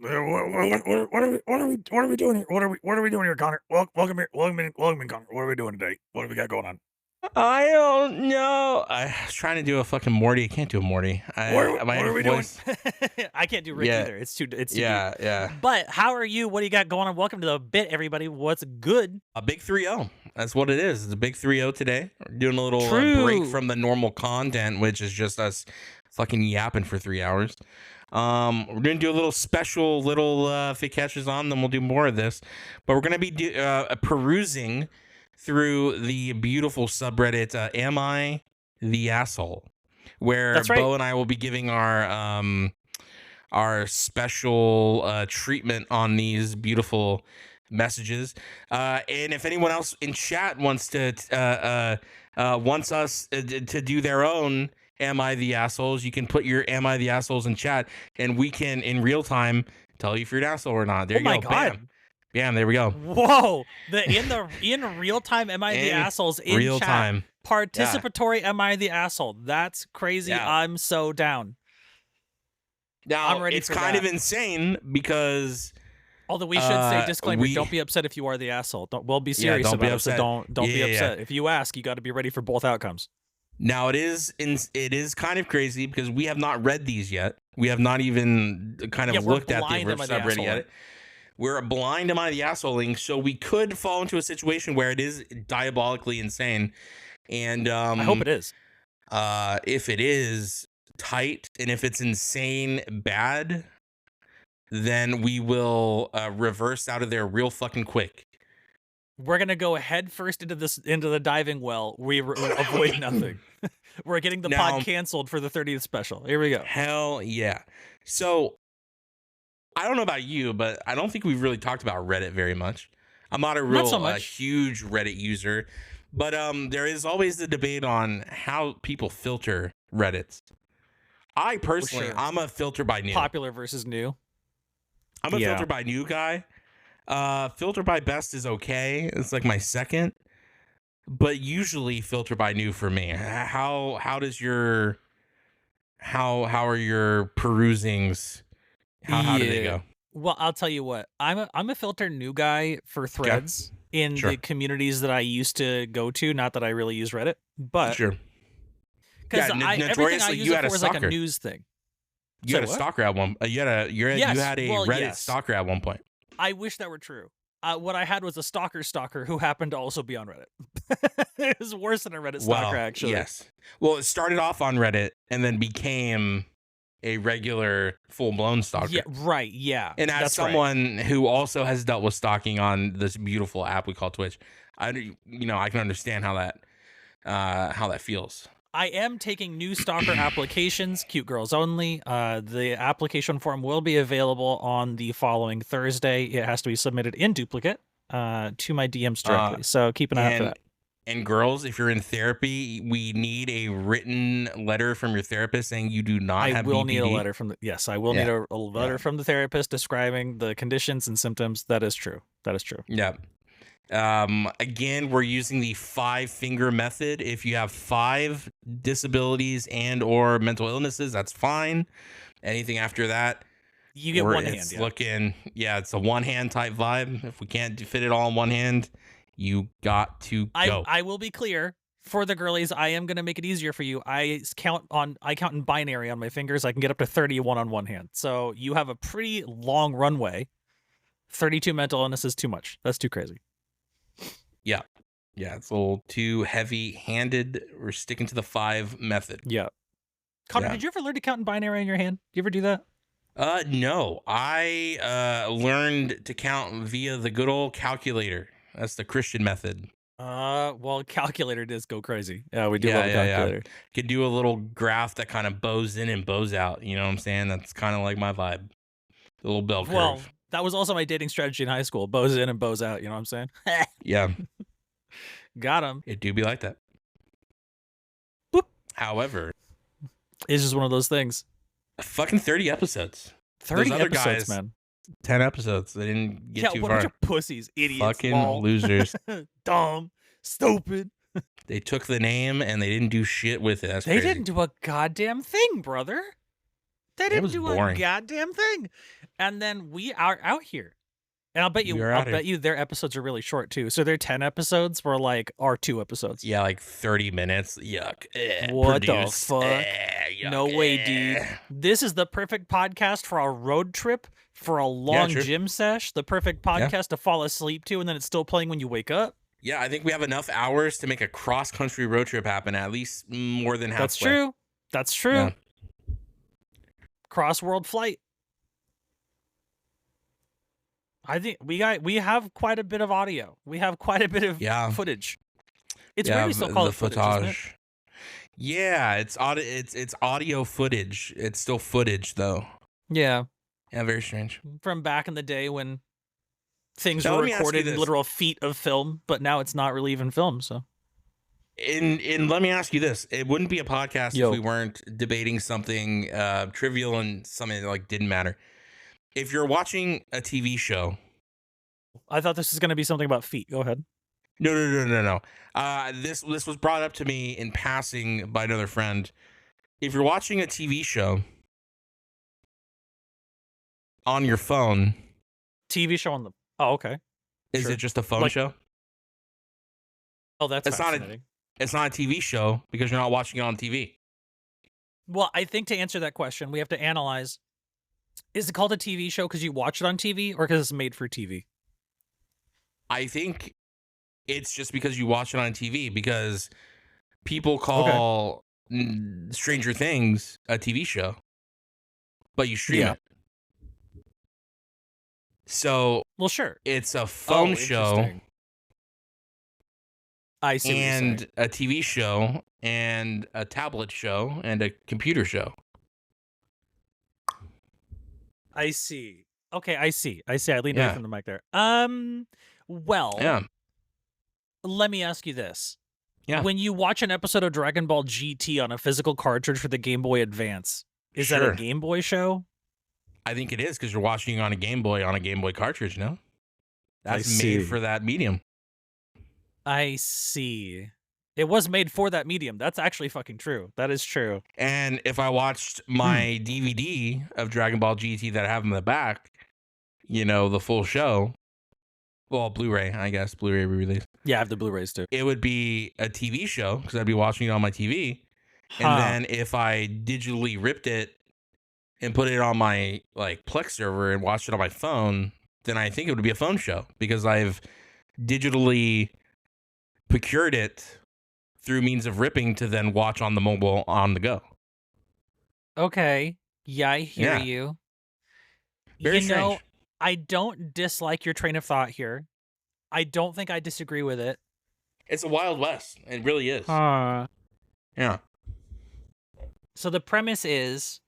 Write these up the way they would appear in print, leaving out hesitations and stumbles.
What are we doing here? What are we doing here, Connor? Welcome here. Welcome in, Connor. What are we doing today? What have we got going on? I don't know. I was trying to do a fucking Morty. I can't do a Morty. What My are we doing? voice. I can't do Rick Yeah, either. It's too deep. yeah. But how are you? What do you got going on? Welcome to the bit, everybody. What's good? A big 3-0. That's what it is. It's a big 3-0 today. We're doing a little break True. from the normal content, which is just us fucking yapping for 3 hours. We're gonna do a little special if it catches on, then we'll do more of this. But we're gonna be perusing through the beautiful subreddit Am I the Asshole? Where That's right. Beau and I will be giving our special treatment on these beautiful messages. And if anyone else in chat wants us to do their own Am I the Assholes, you can put your Am I the Assholes in chat, and we can in real time tell you if you're an asshole or not. There you go. My God. Bam. Bam, there we go. Whoa! In real time, am I the assholes in real chat? Time? Participatory, am I the asshole? That's crazy. Yeah. I'm so down. Now I'm ready it's for kind that. of insane because Although we should say disclaimer: don't be upset if you are the asshole. We'll be serious don't be about it. So upset. don't be Yeah. upset. If you ask, you got to be ready for both outcomes. now it is kind of crazy because we have not read these yet. We have not even kind of we're looked at the blind, am I the subreddit asshole? yet. We're blind, am I the assholing? So we could fall into a situation where it is diabolically insane. And I hope it is. If it is tight and if it's insane bad, then we will reverse out of there real fucking quick. We're gonna go head first into the diving well. We avoid nothing. We're getting the pod canceled for the 30th special. Here we go. Hell yeah. So I don't know about you, but I don't think we've really talked about Reddit very much. I'm not a real huge Reddit user, but there is always the debate on how people filter Reddits. I personally, I'm a filter by new. Popular versus new. I'm a filter by new guy. Filter by best is okay. It's like my second, but usually filter by new for me. How are your perusings? How do they go? Well, I'll tell you what. I'm a filter new guy for threads in the communities that I used to go to. Not that I really use Reddit, but because everything I use it for is like a news thing. You had a stalker at one. You had a Reddit stalker at one point. I wish that were true. What I had was a stalker who happened to also be on Reddit. It was worse than a Reddit stalker, actually. Yes. Well, it started off on Reddit and then became a regular full-blown stalker. Yeah, right. Yeah. And as someone who also has dealt with stalking on this beautiful app we call Twitch, I can understand how that feels. I am taking new stalker applications, cute girls only. The application form will be available on the following Thursday. It has to be submitted in duplicate to my DMs directly. So keep an eye out for that. And girls, if you're in therapy, we need a written letter from your therapist saying you do not have BPD. I will need a letter from I will need a letter from the therapist describing the conditions and symptoms. That is true. Yeah. Again, we're using the 5-finger method. If you have 5 disabilities and or mental illnesses, that's fine. Anything after that, you get one hand. It's a one-hand type vibe. If we can't fit it all in one hand, you got to go. I will be clear for the girlies. I am going to make it easier for you. I count in binary on my fingers. I can get up to 31 on one hand. So you have a pretty long runway. 32 mental illness is too much. That's too crazy. Yeah, it's a little too heavy-handed. We're sticking to the 5 method. Yeah. Connor, did you ever learn to count in binary on your hand? Do you ever do that? No. I learned to count via the good old calculator. That's the Christian method. Well, calculator does go crazy. Yeah, we do love a calculator. You could do a little graph that kind of bows in and bows out. You know what I'm saying? That's kind of like my vibe. The little bell curve. Well, that was also my dating strategy in high school. Bows in and bows out. You know what I'm saying? Yeah. Got him. It do be like that. Boop. However, it's just one of those things. Fucking 30 episodes. 30 other episodes, guys, man. 10 episodes. They didn't get too far. What a pussies, idiots, fucking losers, dumb, stupid. They took the name and they didn't do shit with it. That's they crazy. didn't do a goddamn thing, brother. They It didn't was do boring. a goddamn thing. And then we are out here. And I'll bet We are out here. you their episodes are really short too. So their 10 episodes were like our 2 episodes. Yeah, like 30 minutes. Yuck. What Produced. the fuck? Yuck. No way, dude. This is the perfect podcast for a road trip, for a long true. gym sesh, the perfect podcast to fall asleep to, and then it's still playing when you wake up. Yeah, I think we have enough hours to make a cross-country road trip happen, at least more than halfway. That's true. That's true. Yeah. Cross-world flight. I think we have quite a bit of audio. We have quite a bit of footage. It's weird we still call it footage, isn't it? Yeah, it's audio footage. It's still footage though. Yeah. Yeah, very strange. From back in the day when things Now, were let me ask you recorded in this. literal feet of film, but now it's not really even film, so. And let me ask you this. It wouldn't be a podcast Yo. if we weren't debating something trivial and something that like didn't matter. If you're watching a TV show. I thought this was going to be something about feet. Go ahead. No. This was brought up to me in passing by another friend. If you're watching a TV show on your phone, TV show on the. Oh, okay. is Sure. it just a phone show? Oh, that's It's not fascinating. It's not a TV show because you're not watching it on TV. Well, I think to answer that question, we have to analyze: is it called a TV show because you watch it on TV, or because it's made for TV? I think it's just because you watch it on TV, because people call Stranger Things a TV show, but you stream it. So, well, sure, it's a phone show. I see. And a TV show, and a tablet show, and a computer show. I see. Okay, I see. I leaned away from the mic there. Well, let me ask you this. Yeah. When you watch an episode of Dragon Ball GT on a physical cartridge for the Game Boy Advance, is that a Game Boy show? I think it is, because you're watching it on a Game Boy cartridge, no? That's made for that medium. I see. It was made for that medium. That's actually fucking true. That is true. And if I watched my DVD of Dragon Ball GT that I have in the back, the full show, well, Blu-ray, I guess, Blu-ray re-release. Yeah, I have the Blu-rays too. It would be a TV show because I'd be watching it on my TV. And then if I digitally ripped it and put it on my Plex server and watched it on my phone, then I think it would be a phone show because I've digitally procured it through means of ripping to then watch on the mobile on the go. Okay. Yeah, I hear you. Very strange. I don't dislike your train of thought here. I don't think I disagree with it. It's a Wild West. It really is. Yeah. So the premise is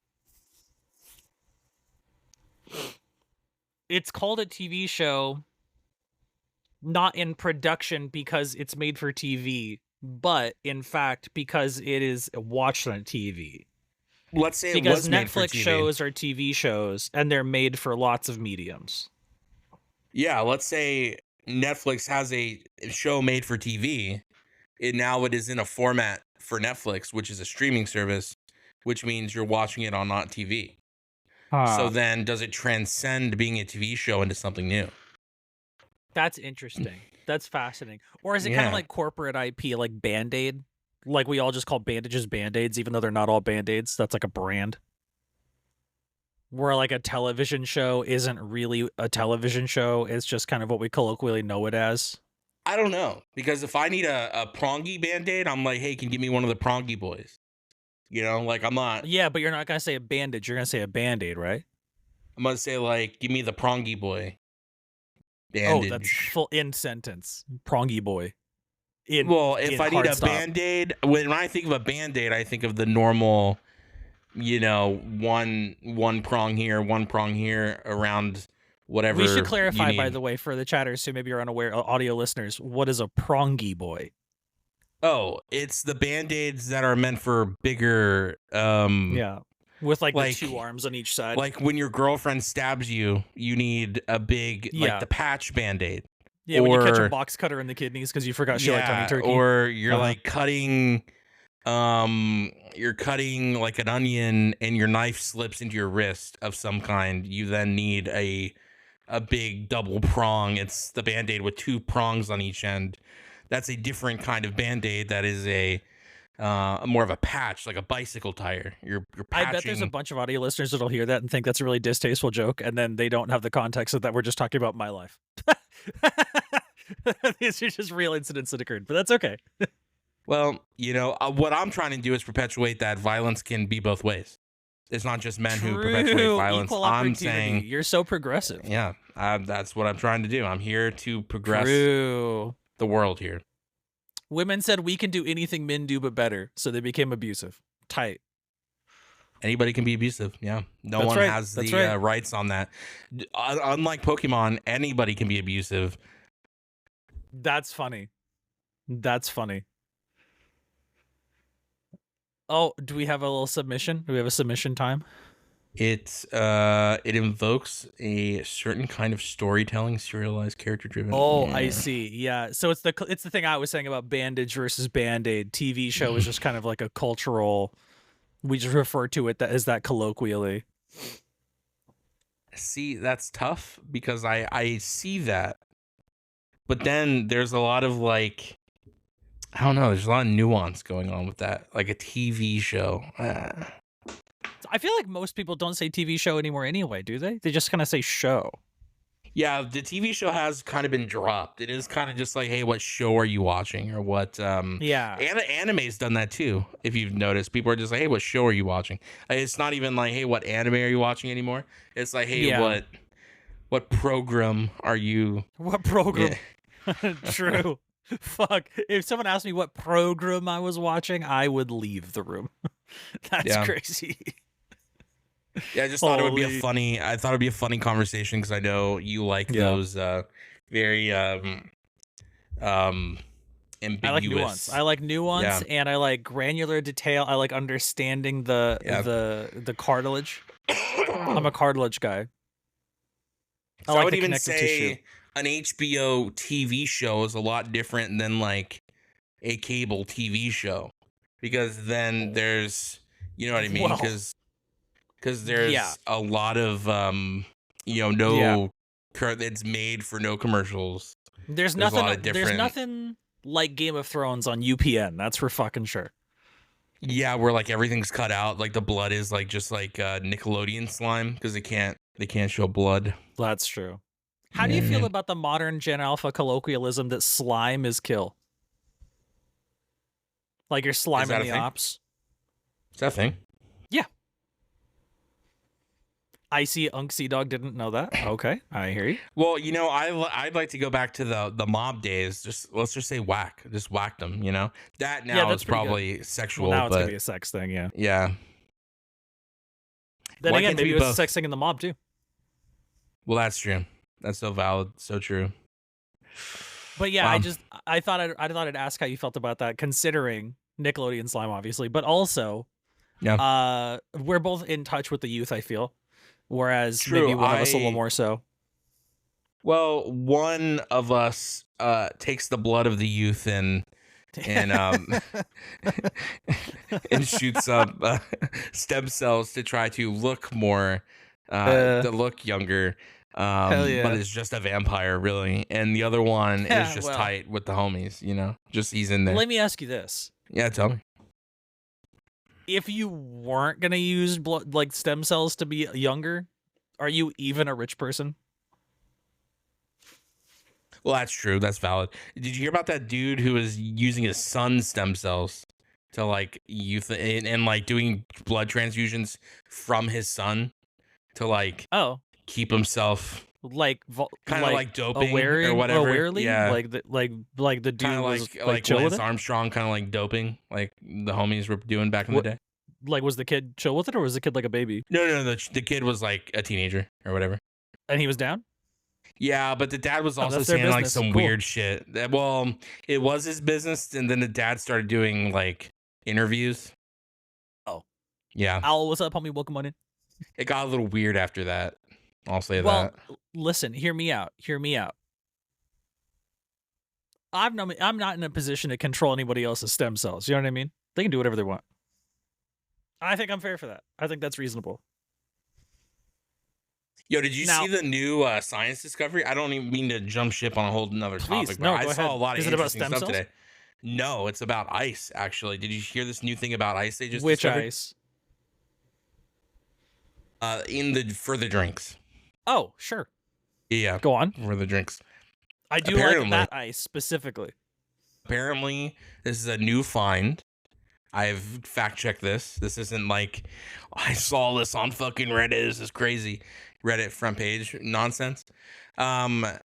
it's called a TV show, not in production because it's made for TV, but in fact because it is watched on TV. Let's say because it was made for Netflix TV. shows are TV shows and they're made for lots of mediums. Yeah, let's say Netflix has a show made for TV. It is in a format for Netflix, which is a streaming service, which means you're watching it on not TV. So then does it transcend being a TV show into something new? That's interesting. That's fascinating. Or is it kind of like corporate IP, like Band-Aid? Like we all just call bandages Band-Aids, even though they're not all Band-Aids. That's like a brand. Where like a television show isn't really a television show. It's just kind of what we colloquially know it as. I don't know. Because if I need a prongy Band-Aid, I'm like, hey, can you give me one of the prongy boys? I'm not. Yeah, but you're not going to say a bandage. You're going to say a Band-Aid, right? I'm going to say, give me the prongy boy. Bandage. Oh, that's full in sentence. Prongy boy. If I need a Band-Aid, when I think of a Band-Aid, I think of the normal, one prong here around whatever. We should clarify, by the way, for the chatters who maybe are unaware, audio listeners, what is a prongy boy? Oh, it's the Band-Aids that are meant for bigger. With the 2 arms on each side. Like when your girlfriend stabs you, you need a big, the patch Band-Aid. Yeah, when you catch a box cutter in the kidneys because you forgot she liked honey turkey. Or you're cutting you're cutting like an onion and your knife slips into your wrist of some kind, you then need a big double prong. It's the band-aid with 2 prongs on each end. That's a different kind of band-aid. That is a more of a patch, like a bicycle tire. You're I patching. bet there's a bunch of audio listeners that'll hear that and think that's a really distasteful joke, and then they don't have the context of that we're just talking about my life. These are just real incidents that occurred, but that's okay. Well, what I'm trying to do is perpetuate that violence can be both ways. It's not just men who perpetuate violence. Equal I'm opportunity. saying, You're so progressive. yeah, that's what I'm trying to do. I'm here to progress True. the world here. Women said we can do anything men do but better, so they became abusive. Tight. Anybody can be abusive. Yeah, no That's one right. has That's the right. rights on that. Unlike Pokemon, anybody can be abusive. That's funny. That's funny. Oh, do we have a little submission? Do we have a submission time? It invokes a certain kind of storytelling, serialized, character driven. Oh, I see. Yeah. So it's the thing I was saying about bandage versus band-aid. TV show is just kind of like a cultural. We just refer to it as that colloquially. See, that's tough because I see that, but then there's a lot of like, I don't know. There's a lot of nuance going on with that, like a TV show. I feel like most people don't say TV show anymore anyway, do they? They just kind of say show. Yeah, the TV show has kind of been dropped. It is kind of just like, hey, what show are you watching, or what? Yeah. Anime's done that too. If you've noticed, people are just like, hey, what show are you watching? It's not even like, hey, what anime are you watching anymore? It's like, hey, Yeah. what program are you? What program? Yeah. True. Fuck. If someone asked me what program I was watching, I would leave the room. That's crazy. Yeah, I just thought it would be a funny. I thought it'd be a funny conversation because I know you like those very ambiguous. I like nuance, and I like granular detail. I like understanding the cartilage. I'm a cartilage guy. So I would even say an HBO TV show is a lot different than like a cable TV show, because then there's, you know what I mean? Because there's a lot of it's made for no commercials. There's nothing like Game of Thrones on UPN. That's for fucking sure. Yeah, where like everything's cut out, like the blood is like just like Nickelodeon slime because they can't show blood. That's true. How do you feel about the modern Gen Alpha colloquialism that slime is kill? Like you're sliming the ops. Is that a thing? Yeah. Icy Unksy Dog didn't know that. Okay, I hear you. Well, I'd like to go back to the mob days. Let's just say whack. Just whacked them, That now is probably sexual. Well, now it's but going to be a sex thing, yeah. Yeah. Then again, maybe it was a sex thing in the mob, too. Well, that's true. That's so valid. So true. But yeah, I thought I'd ask how you felt about that, considering Nickelodeon slime, obviously, but also, we're both in touch with the youth, I feel. Whereas maybe one of us a little more so. Well, one of us takes the blood of the youth and and shoots up stem cells to try to look more, to look younger. But it's just a vampire, really. And the other one is just tight with the homies, Just he's in there. Let me ask you this. Yeah, tell me. If you weren't gonna use blood, like stem cells to be younger, are you even a rich person? Well, that's true. That's valid. Did you hear about that dude who was using his son's stem cells to like youth and like doing blood transfusions from his son to like keep himself like kind of like doping or whatever? Yeah, like the dude kind of like Lance Armstrong, kind of like doping, like the homies were doing back in the day. Like, was the kid chill with it, or was the kid like a baby? No. The kid was like a teenager or whatever, and he was down. Yeah, but the dad was also saying like some weird shit. Well, it was his business, and then the dad started doing like interviews. Oh, yeah. Owl, what's up, homie? Welcome on in. It got a little weird after that. I'll say that. Well, listen, hear me out. I'm not in a position to control anybody else's stem cells. You know what I mean? They can do whatever they want. I think I'm fair for that. I think that's reasonable. Yo, did you Now- see the new science discovery? I don't even mean to jump ship on a whole nother Please, topic, but no, I go saw ahead. a lot of Is it about interesting stem stuff cells? today. No, it's about ice, actually. Did you hear this new thing about ice they just Which discovered? ice? For the drinks. Oh, sure. Yeah, Go on. for the drinks. I do Apparently- like that ice specifically. Apparently, this is a new find. I've fact checked this. This isn't like I saw this on fucking Reddit. This is crazy. Reddit front page nonsense. So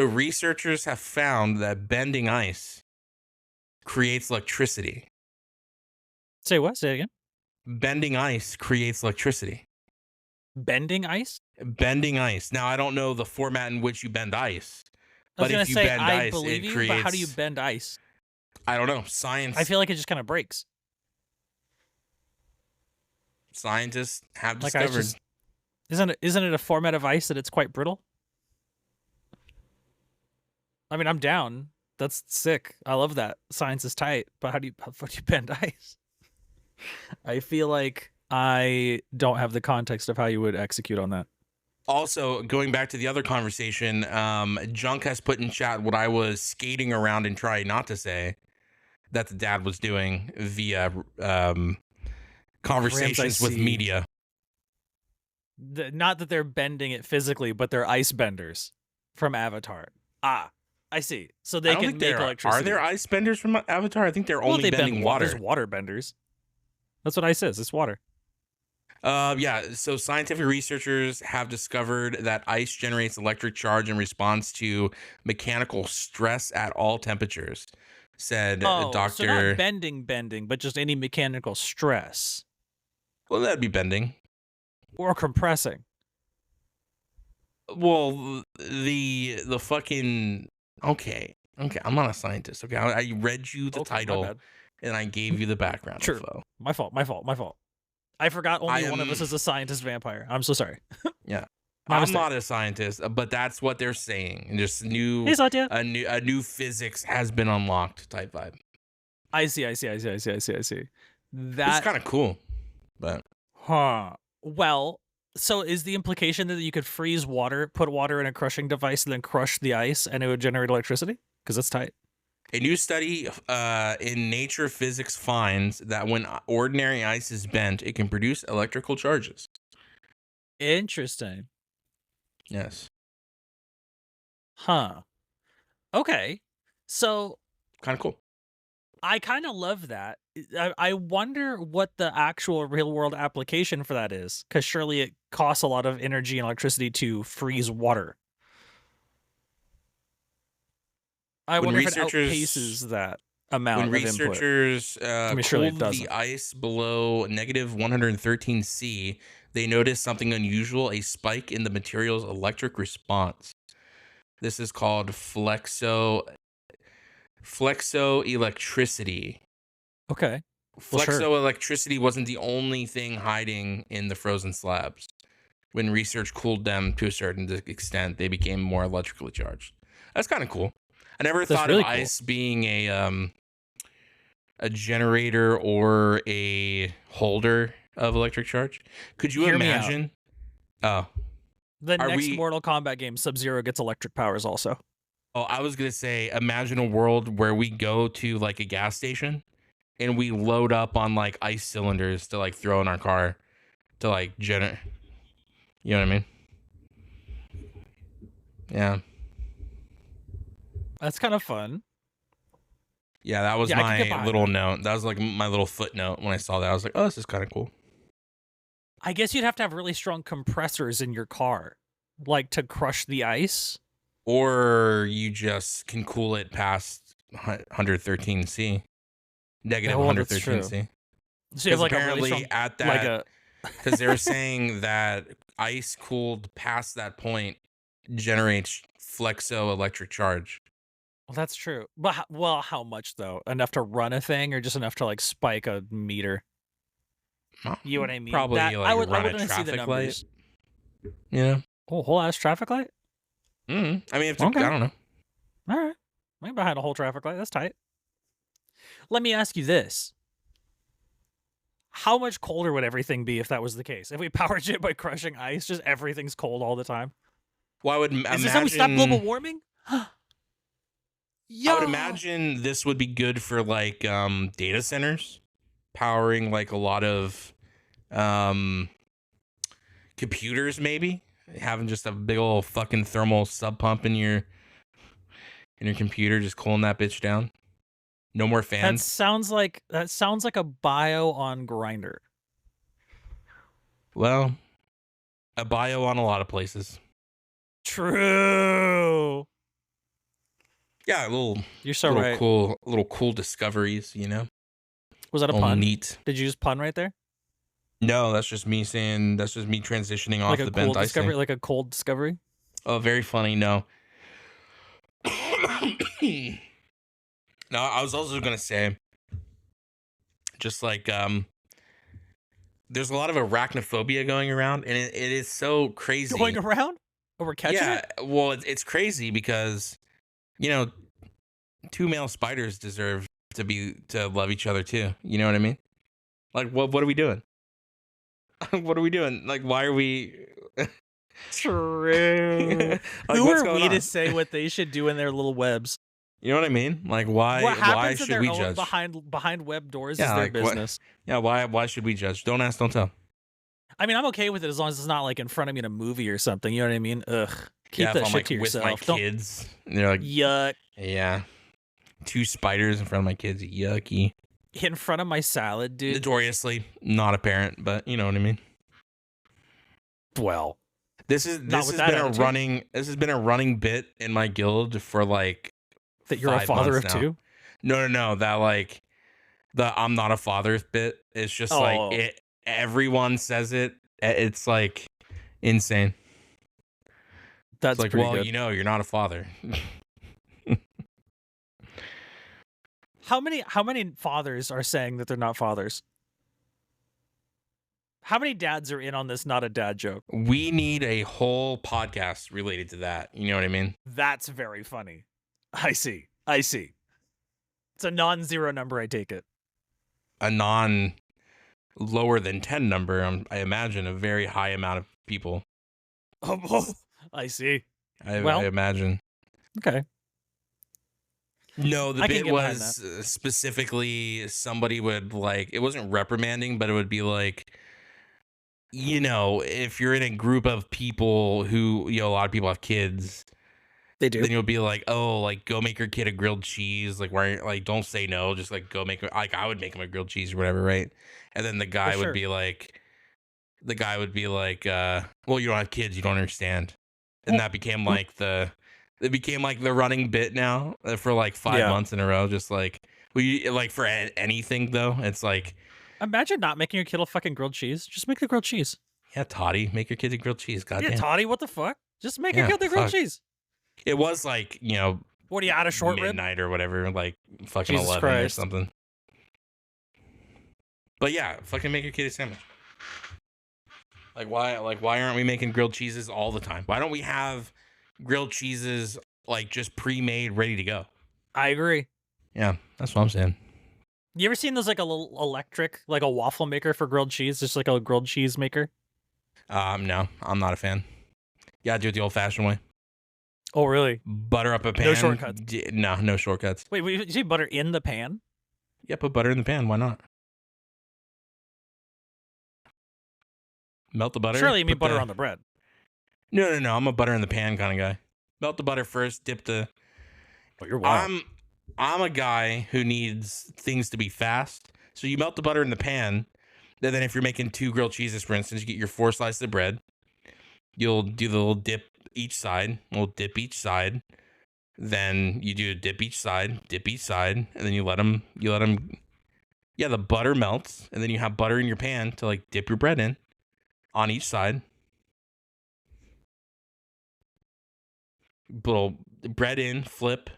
researchers have found that bending ice creates electricity. Say what? Say it again. Bending ice creates electricity. Bending ice? Bending ice. Now I don't know the format in which you bend ice, I was but gonna if you say bend I ice, believe it you, creates. but how do you bend ice? I don't know. Science. I feel like it just kind of breaks. Scientists have Like ice discovered. just isn't it a format of ice that it's quite brittle? I mean, I'm down. That's sick. I love that. Science is tight, but how do you bend ice? I feel like I don't have the context of how you would execute on that. Also, going back to the other conversation, Junk has put in chat what I was skating around and trying not to say that the dad was doing via conversations with see. media. Not that they're bending it physically, but they're ice benders from Avatar. Ah, I see. So they I don't can think make there are electricity. there ice benders from Avatar. I think they're Well, only they bending bend water. There's water benders. That's what ice is. It's water. Yeah. So scientific researchers have discovered that ice generates electric charge in response to mechanical stress at all temperatures. Said Oh, Doctor. so not bending, but just any mechanical stress Well, that'd be bending. or compressing. Well, the fucking okay. I'm not a scientist. Okay, I read you the Okay, my title bad. and I gave you the background Sure. info. My fault. I forgot only one of us am- is a scientist vampire. I'm so sorry. Yeah, My I'm mistake. not a scientist, but that's what they're saying. And just Hey, Satya. a new physics has been unlocked type vibe. I see. That It's kind of cool, but Huh. Well, so is the implication that you could freeze water, put water in a crushing device, and then crush the ice, and it would generate electricity? Because that's tight. a new study in Nature Physics finds that when ordinary ice is bent, it can produce electrical charges. Interesting. Yes, Huh. Okay. So kind of cool. I kind of love that. I wonder what the actual real world application for that is, because surely it costs a lot of energy and electricity to freeze water. I When wonder if it researchers- outpaces that amount When of input. researchers surely it cooled doesn't. the ice below negative 113 C, they noticed something unusual, a spike in the material's electric response. This is called flexoelectricity. Okay. Well, sure. Flexoelectricity wasn't the only thing hiding in the frozen slabs. When research cooled them to a certain extent, they became more electrically charged. That's kind of cool. I never That's thought really of cool. ice being a generator or a holder of electric charge. Could you Hear me out. imagine? Oh, The Are next we- Mortal Kombat game, Sub-Zero gets electric powers also. oh, I was gonna say, imagine a world where we go to like a gas station and we load up on like ice cylinders to like throw in our car to like generate. You know what I mean? Yeah, That's kind of fun. yeah. That was Yeah, I can get my behind little that. note. That was like my little footnote when I saw that. I was like, oh, this is kind of cool. I guess you'd have to have really strong compressors in your car, like to crush the ice. Or you just can cool it past 113 C, negative Oh, well, that's 113 C. So you Because have like a apparently really strong, at like that, a. because they were saying that ice cooled past that point generates flexoelectric charge. Well, that's true. But how much though? Enough to run a thing, or just enough to like spike a meter? You know what I mean? Probably That, like I would. I run a wouldn't see the traffic light. numbers. Yeah. Oh, whole ass traffic light. I mean, if Okay. I don't know. All right, I'm behind a whole traffic light. That's tight. Let me ask you this. How much colder would everything be if that was the case? If we power shit by crushing ice, just everything's cold all the time? Well, I would Is this how we stop global imagine. warming? I Yo! would imagine this would be good for like data centers, powering like a lot of computers, maybe having just a big old fucking thermal sub pump in your computer, just cooling that bitch down. No more That fans. sounds like a bio on Grinder. Well, a bio on a lot of places. True. Yeah, You're so right. little cool discoveries, you know. Was that a Little pun? neat. Did you just pun right there? No, that's just me saying. That's just me transitioning off Like a the cool bent ice discovery, thing. like a cold discovery? Oh, very funny. No. No, I was also gonna say, just like there's a lot of arachnophobia going around, and it is so crazy. Going around? Oh, we're catching Yeah, it? well, it's crazy because, you know, two male spiders deserve to love each other too. You know what I mean? Like, what are we doing? What are we doing? Like, why are we? True. Like, Who what's are going we on? to say what they should do in their little webs? You know what I mean? Like, why? What Why happens in should their we own judge? behind web doors Yeah, is their like, what- business. Yeah, why should we judge? Don't ask, don't tell. I mean, I'm okay with it as long as it's not like in front of me in a movie or something. You know what I mean? Ugh. Keep Yeah, that if I'm shit like to with yourself. my Don't. kids, and they're like, Yuck. yeah, two spiders in front of my kids, yucky. In front of my salad, dude. Notoriously not a parent, but you know what I mean. Well, This has been a running bit in my guild for like that you're a 5 father of months now. two. No, that like the I'm not a father bit. It's just like Oh. it. Everyone says it. It's like insane. That's It's like, pretty well, good. you know, you're not a father. How many fathers are saying that they're not fathers? How many dads are in on this not a dad joke? We need a whole podcast related to that. You know what I mean? That's very funny. I see. It's a non-zero number, I take it. A non lower than 10 number. I imagine a very high amount of people. Oh, I see. I Well- imagine. Okay. No, the I can bit get behind was specifically somebody would like, it wasn't reprimanding, but it would be like, you know, if you're in a group of people who, you know, a lot of people have kids, They do. then you'll be like, oh, like go make your kid a grilled cheese. Like, why, like, don't say no. Just like go make, like, I would make him a grilled cheese or whatever, right? And then the guy sure. would be like, well, you don't have kids, you don't understand. And that became like it became like the running bit now for like 5 months in a row. Just like, like for anything though, it's like, Imagine not making your kid a fucking grilled cheese. Just make the grilled cheese. yeah, Toddy, make your kid a grilled cheese. Goddamn. Yeah, Toddy, what the fuck? Just make your Yeah, kid the grilled fuck. cheese. It was like, you know, What are you out of short rib? midnight or whatever, like fucking Jesus 11 Christ. or something. But yeah, fucking make your kid a sandwich. Like why aren't we making grilled cheeses all the time? Why don't we have grilled cheeses like just pre-made, ready to go? I agree. Yeah, that's what I'm saying. You ever seen those like a little electric, like a waffle maker for grilled cheese? Just like a grilled cheese maker? No, I'm not a fan. Yeah, do it the old-fashioned way. Oh, really? Butter up a pan. No shortcuts. No shortcuts. Wait, you say butter in the pan? Yeah, put butter in the pan. Why not? Melt the butter. Surely you mean put butter on the bread. No. I'm a butter in the pan kind of guy. Melt the butter first. Dip the. Oh, you're wild. I'm a guy who needs things to be fast. So you melt the butter in the pan. And then if you're making 2 grilled cheeses, for instance, you get your 4 slices of bread. You'll do the little dip each side. Then you do a dip each side, and then you let them. Yeah, the butter melts, and then you have butter in your pan to like dip your bread in on each side. Little bread in, flip.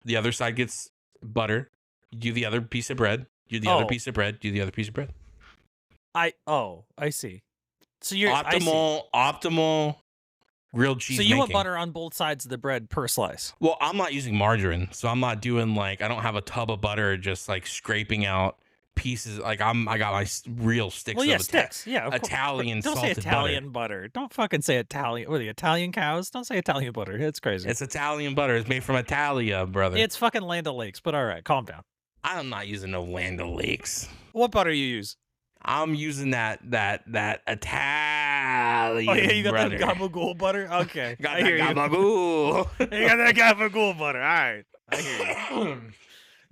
The other side gets butter. You do the other piece of bread. Do the other piece of bread. Do the other piece of bread. I see. So you're optimal grilled cheese So you want making. butter on both sides of the bread per slice. Well, I'm not using margarine, so I'm not doing like I don't have a tub of butter just like scraping out pieces. Like I got my real sticks Well, yeah, of sticks. Yeah, of course. Italian Don't say salted Italian butter. Don't fucking say Italian. What are the Italian cows? Don't say Italian butter. It's crazy. It's Italian butter. It's made from Italia, brother. It's fucking Land O'Lakes. But all right, calm down. I'm not using no Land O'Lakes. What butter you use? I'm using that Italian. Oh yeah, you got brother. that gabagool butter. Okay, Got I hear that you. gabagool. You got that gabagool butter. All right, I hear you.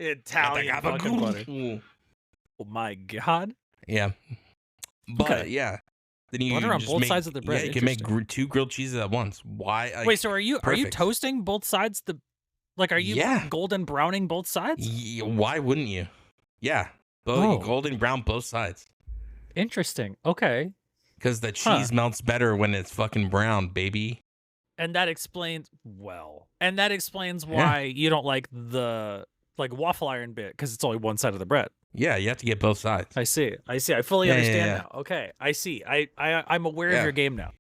Italian Got that fucking butter. gabagool. Oh my god. Yeah, but Okay. yeah. Then you Butter on just both make, sides of the bread. Yeah, you can make Interesting. two grilled cheeses at once. Why? Like, Wait, so are you perfect. toasting both sides? Are you Yeah. golden browning both sides? Why wouldn't you? Yeah, Oh. golden brown both sides. Interesting. Okay. Because the cheese melts better when it's fucking brown, baby. And that explains why you don't like the waffle iron bit, because it's only one side of the bread. Yeah, you have to get both sides. I see. I fully Yeah, understand yeah. now. Okay. I see. I'm aware of Yeah. your game now.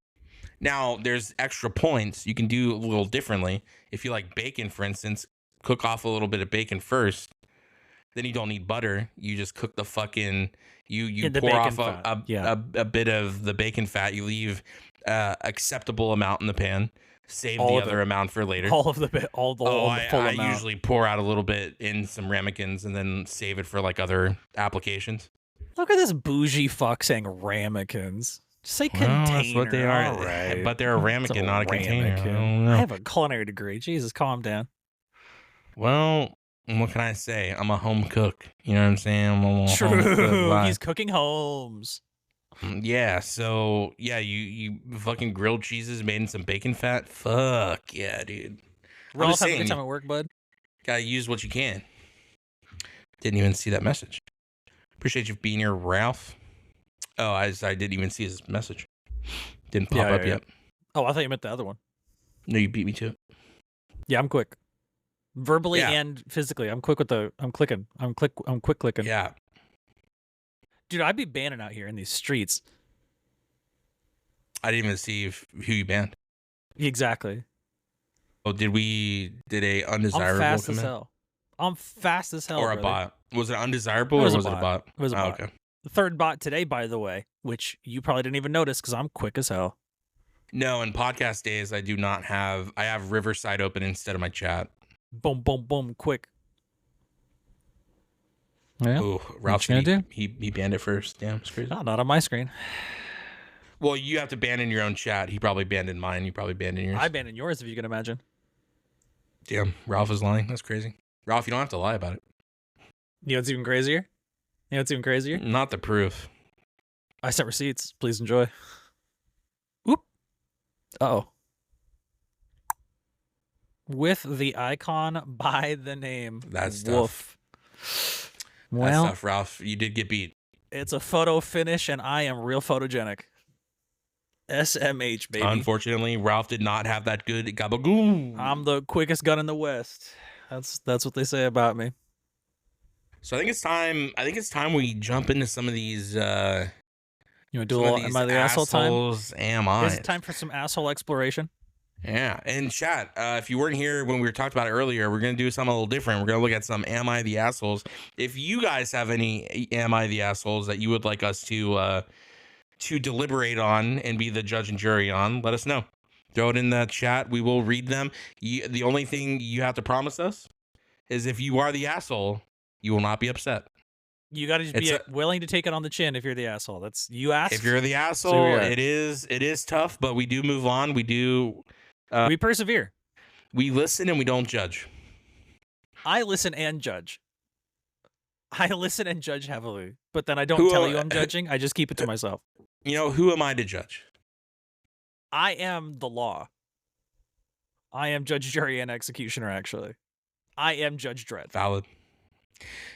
Now, there's extra points. You can do a little differently. If you like bacon, for instance, cook off a little bit of bacon first. Then you don't need butter. You just cook the fucking. You The pour bacon off a bit of the bacon fat. You leave acceptable amount in the pan. Save All the of other it. amount for later. All of the bit, all the full I amount. usually pour out a little bit in some ramekins and then save it for like other applications. Look at this bougie fuck saying ramekins. Just say Well, container. that's what they are. All right. But they're a It's ramekin, not a container. I ramekin. don't know. I have a culinary degree. Jesus, calm down. Well, what can I say? I'm a home cook. You know what I'm saying? I'm a home cook. True. Why? He's cooking homes. Yeah, so yeah, you fucking grilled cheeses made in some bacon fat. Fuck yeah, dude. Ralph, just have a saying, good time at work, bud. Gotta use what you can. Didn't even see that message. Appreciate you being here, Ralph. Oh, I didn't even see his message. Didn't pop up yet. Oh, I thought you meant the other one. No, you beat me to it. Yeah, I'm quick. Verbally Yeah. and physically. I'm quick with I'm clicking. I'm quick clicking. Yeah. Dude, I'd be banning out here in these streets. I didn't even see who you banned. Exactly. Oh, did a undesirable I'm fast come as in? hell. I'm fast as hell. Or a brother. bot? Was it undesirable It was or a was it a bot? It was a Oh, bot. okay. The third bot today, by the way, which you probably didn't even notice because I'm quick as hell. No, in podcast days, I do not have. I have Riverside open instead of my chat. Boom, boom, boom, quick. Yeah. Ooh, Ralph you gonna said he banned it first. Damn, it's crazy. No, not on my screen. Well, you have to ban in your own chat. He probably banned in mine. You probably banned in yours. I banned in yours, if you can imagine. Damn, Ralph is lying. That's crazy. Ralph, you don't have to lie about it. You know what's even crazier? You know what's even crazier? Not the proof. I sent receipts. Please enjoy. Oop. Uh-oh. With the icon by the name. That's Woof. Well, Well, that's tough, Ralph. You did get beat. it's a photo finish, and I am real photogenic. SMH, baby. Unfortunately, Ralph did not have that good gabagoo. I'm the quickest gun in the West. That's what they say about me. So I think it's time. We jump into some of these. You want to do a little Am I the Asshole time? Am I? Is it time for some asshole exploration? Yeah, and chat. If you weren't here when we were talking about it earlier, we're gonna do something a little different. We're gonna look at some "Am I the Assholes?" If you guys have any "Am I the Assholes?" that you would like us to deliberate on and be the judge and jury on, let us know. Throw it in the chat. We will read them. The only thing you have to promise us is if you are the asshole, you will not be upset. You got to just be willing to take it on the chin if you're the asshole. That's you asked. If you're the asshole, it is tough, but we do move on. We do. We persevere. We listen and we don't judge. I listen and judge. I listen and judge heavily, but then I don't tell you I'm judging. I just keep it to myself. You know, who am I to judge? I am the law. I am judge, jury, and executioner, actually. I am Judge Dredd. Valid.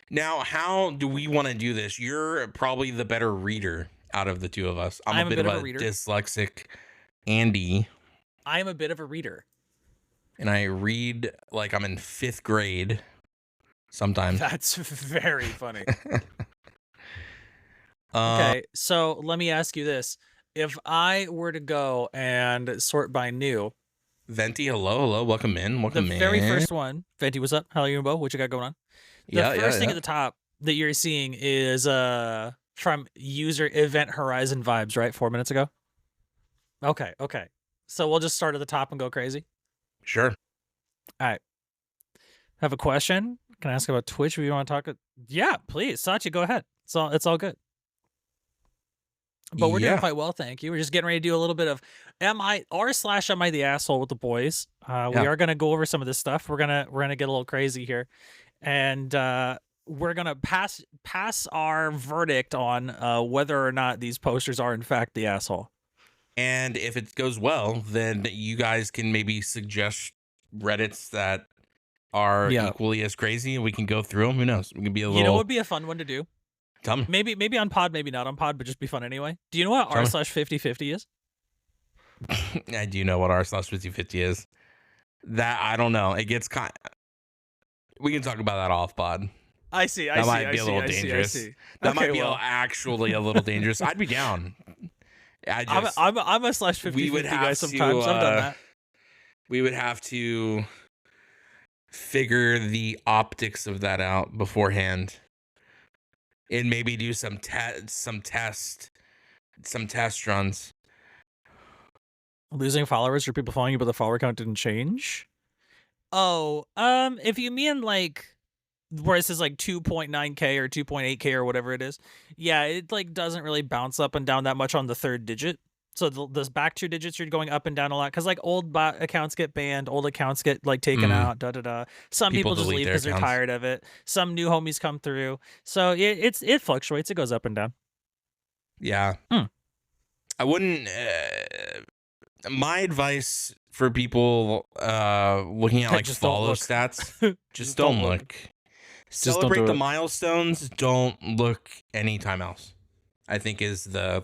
Now, how do we want to do this? You're probably the better reader out of the two of us. I'm a bit of a reader. Dyslexic Andy. I am a bit of a reader. And I read like I'm in 5th grade sometimes. That's very funny. Okay, so let me ask you this. If I were to go and sort by new, Venti, hello, welcome in, the welcome very in. first one, Venti, what's up? How are you, Beau? What you got going on? The Yeah, first thing yeah. at the top that you're seeing is from user Event Horizon vibes, right? 4 minutes ago. Okay. So we'll just start at the top and go crazy. Sure. All right. Have a question? Can I ask about Twitch if you want to talk? Yeah, please. Sachi, go ahead. It's all good. But we're doing Yeah. quite well, thank you. We're just getting ready to do a little bit of am I the asshole with the boys. We are gonna go over some of this stuff. We're gonna get a little crazy here. And we're gonna pass our verdict on whether or not these posters are in fact the asshole. And if it goes well, then you guys can maybe suggest Reddits that are equally as crazy, and we can go through them. Who knows? We can be a little. You know, what would be a fun one to do? Tell me. Maybe on pod, maybe not on pod, but just be fun anyway. Do you know what r/5050 is? I do know what r/5050 is. That I don't know. It gets kind. We can talk about that off pod. I see. That might be a little dangerous. That might be actually a little dangerous. I'd be down. I'm a /5050 guy sometimes. I've done that. We would have to figure the optics of that out beforehand, and maybe do some test runs. Losing followers or people following you, but the follower count didn't change. Oh, if you mean like where it says like 2.9K or 2.8K or whatever it is, yeah, it like doesn't really bounce up and down that much on the third digit. So those back 2 digits, you're going up and down a lot because like old bot accounts get banned, old accounts get like taken out. Some people just leave because they're tired of it. Some new homies come through, so it fluctuates. It goes up and down. Yeah, I wouldn't. My advice for people looking at like follow stats, just don't look. Celebrate the milestones. Don't look anytime else. I think is the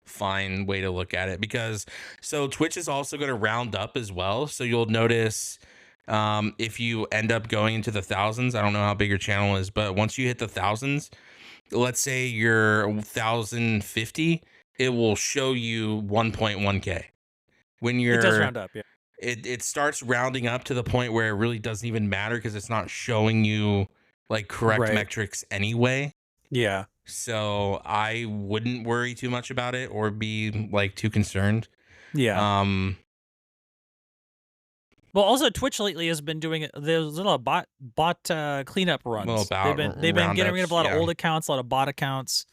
fine way to look at it, because so Twitch is also going to round up as well. So you'll notice if you end up going into the thousands, I don't know how big your channel is, but once you hit the thousands, let's say you're 1,050, it will show you 1.1K. When it does round up, yeah. It starts rounding up to the point where it really doesn't even matter because it's not showing you like correct metrics anyway. Yeah. So I wouldn't worry too much about it or be like too concerned. Yeah. Well, also Twitch lately has been doing there's a little bot cleanup runs. They've been getting rid of a lot of old accounts, a lot of bot accounts.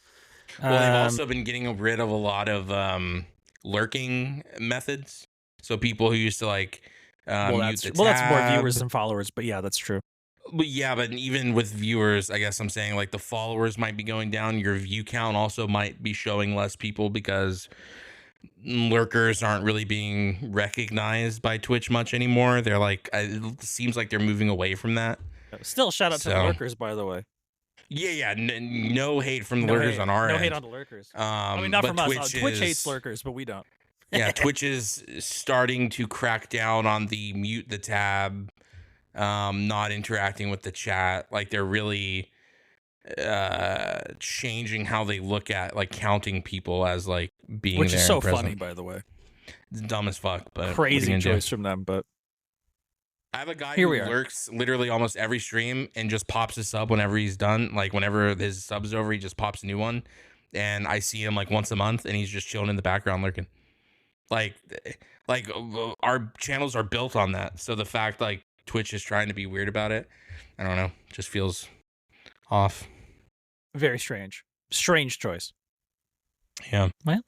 Well, they've also been getting rid of a lot of lurking methods. So people who used to like mute the tab. Well, that's more viewers than followers, but yeah, that's true. But yeah, but even with viewers, I guess I'm saying like the followers might be going down. Your view count also might be showing less people because lurkers aren't really being recognized by Twitch much anymore. They're like, it seems like they're moving away from that. Still, shout out to the lurkers, by the way. Yeah. No hate from the lurkers on our end. No hate on the lurkers. I mean, not from us. Twitch hates lurkers, but we don't. Yeah, Twitch is starting to crack down on the mute the tab, not interacting with the chat. Like they're really changing how they look at like counting people as like being which there. Is so funny, by the way. It's dumb as fuck, but crazy choice from them. But I have a guy who lurks literally almost every stream and just pops a sub whenever he's done. Like whenever his sub's over, he just pops a new one, and I see him like once a month, and he's just chilling in the background lurking. Like our channels are built on that. So the fact like Twitch is trying to be weird about it, I don't know, just feels off. Very strange. Strange choice. Yeah. Well.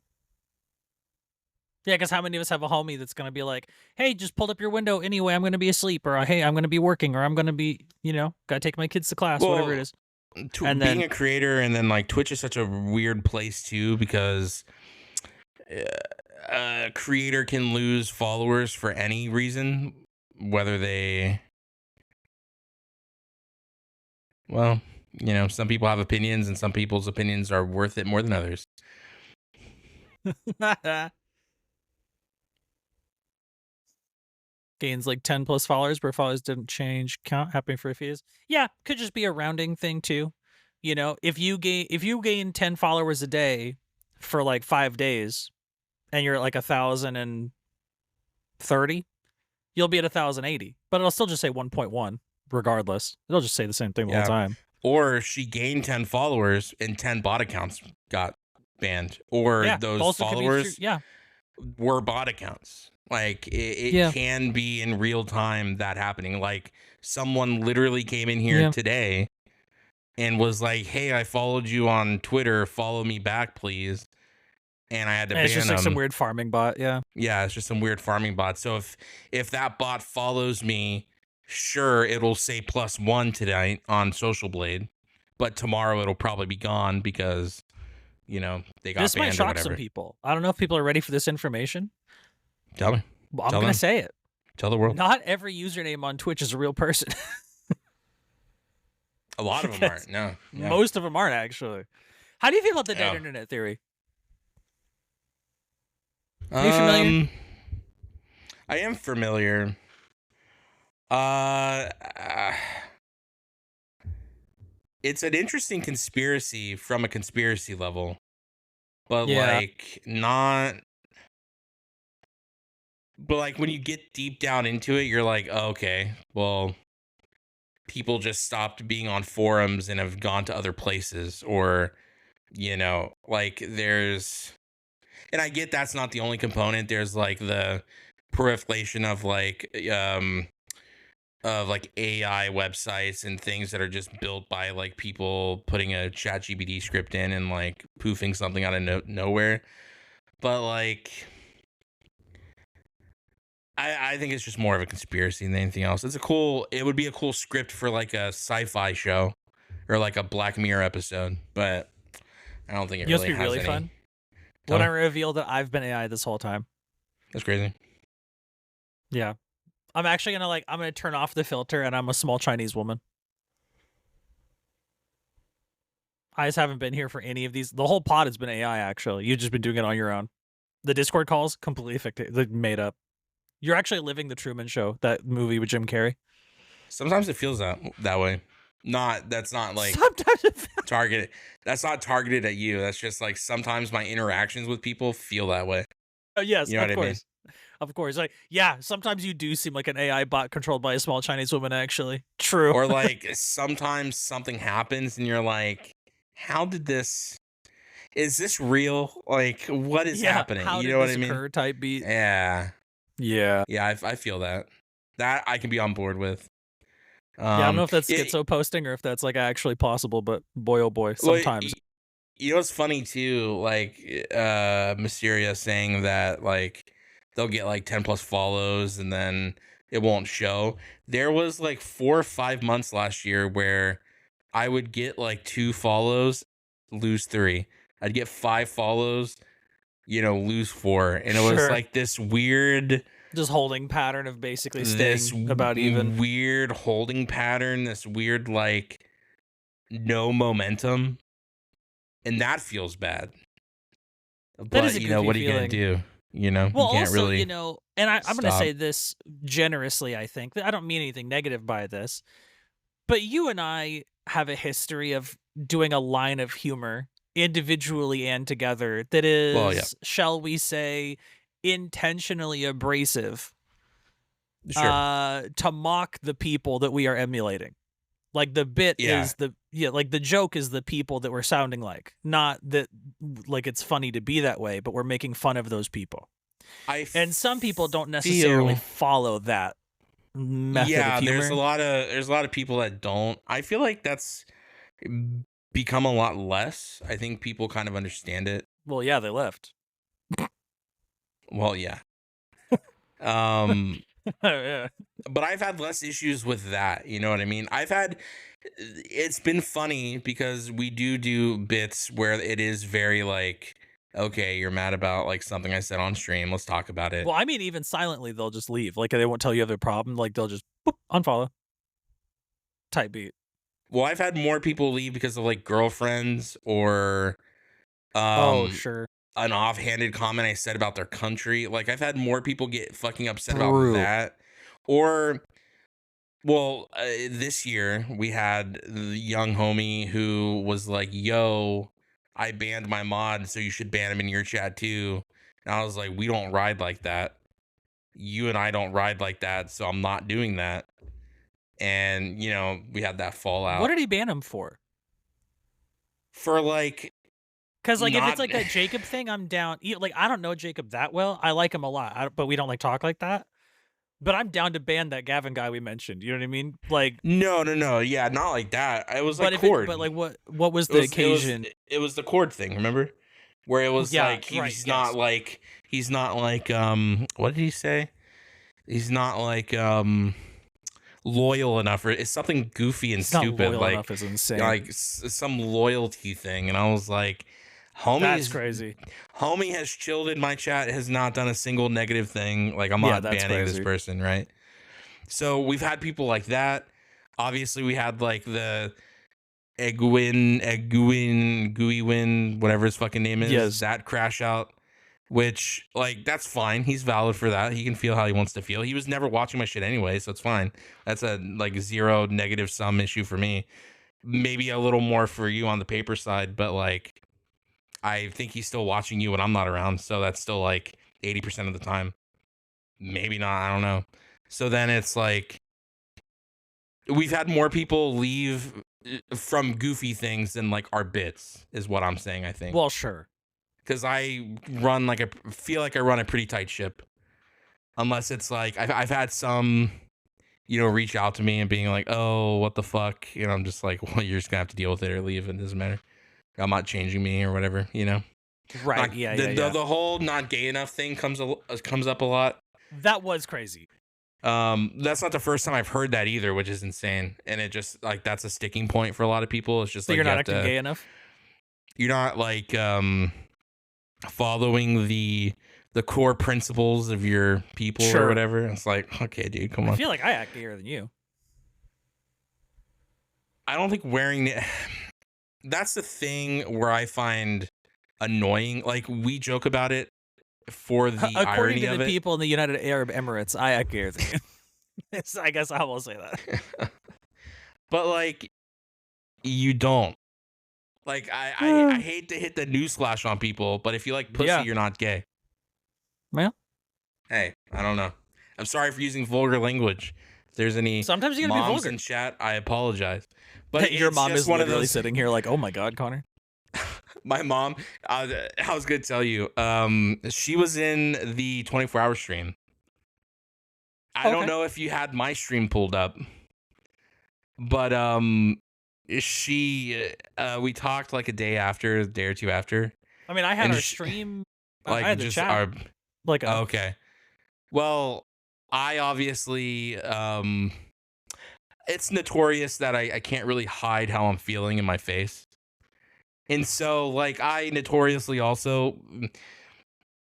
Yeah, because how many of us have a homie that's going to be like, hey, just pulled up your window anyway, I'm going to be asleep, or hey, I'm going to be working, or I'm going to be, got to take my kids to class, whatever it is. And being a creator, and then like Twitch is such a weird place too, because a creator can lose followers for any reason, whether they, well, some people have opinions, and some people's opinions are worth it more than others. Gains like 10 plus followers, but followers didn't change count happening for a few years. Yeah, could just be a rounding thing too. If you gain 10 followers a day for like 5 days, and you're at like 1,030, you'll be at 1,080, but it'll still just say 1.1 regardless. It'll just say the same thing the whole Yeah. time. Or she gained 10 followers and 10 bot accounts got banned. Or Yeah, those also could be true. followers Yeah, were bot accounts. Like it Yeah. can be in real time that happening. Like someone literally came in here Yeah. today and was like, "Hey, I followed you on Twitter. Follow me back, please." And I had to and it's ban just like some them. weird farming bot. Yeah, Yeah, it's just some weird farming bot. So if that bot follows me, sure, it'll say +1 tonight on Social Blade, but tomorrow it'll probably be gone because they got this might banned or shock whatever. some people. I don't know if people are ready for this information. Tell me. Well, I'm Tell gonna them. say it. Tell the world. Not every username on Twitch is a real person. A lot of them aren't. No. Yeah. Most of them aren't actually. How do you feel about the dead Yeah. internet theory? Are you familiar? I am familiar. It's an interesting conspiracy from a conspiracy level, but Yeah. like not. But like when you get deep down into it, you're like, oh, okay, well, people just stopped being on forums and have gone to other places, or like there's. And I get that's not the only component. There's like the proliferation of like AI websites and things that are just built by like people putting a ChatGPT script in and like poofing something out of nowhere. But like I think it's just more of a conspiracy than anything else. It would be a cool script for like a sci-fi show or like a Black Mirror episode, but I don't think it It really has really any. fun Tell when I me. reveal that I've been AI this whole time. That's crazy. Yeah, I'm actually gonna turn off the filter, and I'm a small Chinese woman. I just haven't been here for any of these. The whole pod has been AI. Actually, you've just been doing it on your own. The Discord calls completely made up. You're actually living the Truman Show, that movie with Jim Carrey. Sometimes it feels that way. That's not like Sometimes targeted. That's not targeted at you. That's just like sometimes my interactions with people feel that way. yes, You know of what I mean? course. Of course. Like, yeah, sometimes you do seem like an AI bot controlled by a small Chinese woman, actually. True. Or like sometimes something happens and you're like, how did this? Is this real? Like, what is happening? How You did know what this I mean? occur type beat. Yeah. Yeah. Yeah, I feel that. That I can be on board with. Yeah, I don't know if that's it- schizo posting or if that's like actually possible, but boy oh boy, well, sometimes. You know what's funny too? Like Mysteria saying that like they'll get like 10 plus follows and then it won't show. There was like 4 or 5 months last year where I would get like 2 follows, lose 3. I'd get 5 follows, lose 4. And it was Sure. like this weird Just holding pattern of basically staying about even. weird holding pattern, this weird like no momentum. And that feels bad. But is a what goofy are you gonna feeling. do? Well, you can't also, really. and I'm going to stop. say this generously, I think. I don't mean anything negative by this, but you and I have a history of doing a line of humor individually and together that is, Well, yeah. shall we say, intentionally abrasive Sure. to mock the people that we are emulating. Like the bit is like the joke is the people that we're sounding like, not that like it's funny to be that way, but we're making fun of those people. And some people don't necessarily follow that method of humor. there's a lot of people that don't. I feel like that's become a lot less. I think people kind of understand it. Well, yeah, they left. Well, yeah. Yeah. But I've had less issues with that. You know what I mean? It's been funny because we do bits where it is very like, okay, you're mad about like something I said on stream. Let's talk about it. Well, I mean, even silently, they'll just leave. Like they won't tell you have a problem. Like they'll just boop, unfollow. Type beat. Well, I've had more people leave because of like girlfriends or Sure. an offhanded comment I said about their country. Like I've had more people get fucking upset about that. Or this year we had the young homie who was like, yo, I banned my mod, so you should ban him in your chat too. And I was like, we don't ride like that. You and I don't ride like that, so I'm not doing that. And, you know, we had that fallout. What did he ban him for? For like, because like if it's not- like a Jacob thing, I'm down. Like I don't know Jacob that well. I like him a lot, but we don't like talk like that. But I'm down to ban that Gavin guy we mentioned. You know what I mean? Like no, yeah, not like that. It was like but cord. but like what was the occasion? It was the cord thing, remember? Where it was Yeah, like he's right, not yes. like what did he say? He's not like loyal enough, or it's something goofy and It's not stupid, loyal like enough is insane. like some loyalty thing. And I was like, That's crazy. Homie has chilled in my chat, has not done a single negative thing. Like I'm Yeah, not that's banning this crazy. person, right? So we've had people like that. Obviously, we had like the Eguin, whatever his fucking name is. Yes. That crash out, which like that's fine. He's valid for that. He can feel how he wants to feel. He was never watching my shit anyway, so it's fine. That's a like zero negative sum issue for me. Maybe a little more for you on the paper side, but like I think he's still watching you when I'm not around, so that's still like 80% of the time. Maybe not, I don't know. So then it's like we've had more people leave from goofy things than like our bits is what I'm saying, I think. Well, sure. Because I feel like I run a pretty tight ship. Unless it's like I've had some, you know, reach out to me and being like, oh, what the fuck? You know, I'm just like, well, you're just gonna have to deal with it or leave. It doesn't matter. I'm not changing me or whatever, you know? Right. The whole not gay enough thing comes up a lot. That was crazy. That's not the first time I've heard that either, which is insane. And it just like that's a sticking point for a lot of people. It's just So like you're not acting gay enough? You're not like following the core principles of your people or whatever. It's like, okay, dude, come on. I feel like I act gayer than you. I don't think wearing that's the thing where I find annoying. Like we joke about it for the According irony to of the it. people in the United Arab Emirates, I act gayer than you. I guess I will say that. But like you don't. Like I hate to hit the newsflash on people, but if you like pussy, you're not gay. Well, hey, I don't know. I'm sorry for using vulgar language. If there's any sometimes you gotta be moms vulgar in chat, I apologize. But your mom is one literally of those sitting here like, oh my god, Connor. My mom, I was gonna tell you, she was in the 24-hour stream. I don't know if you had my stream pulled up, but we talked like a day or two after. I mean, I had our stream, like I had the just chat. our Like okay. Well, I obviously it's notorious that I can't really hide how I'm feeling in my face. And so, like, I notoriously also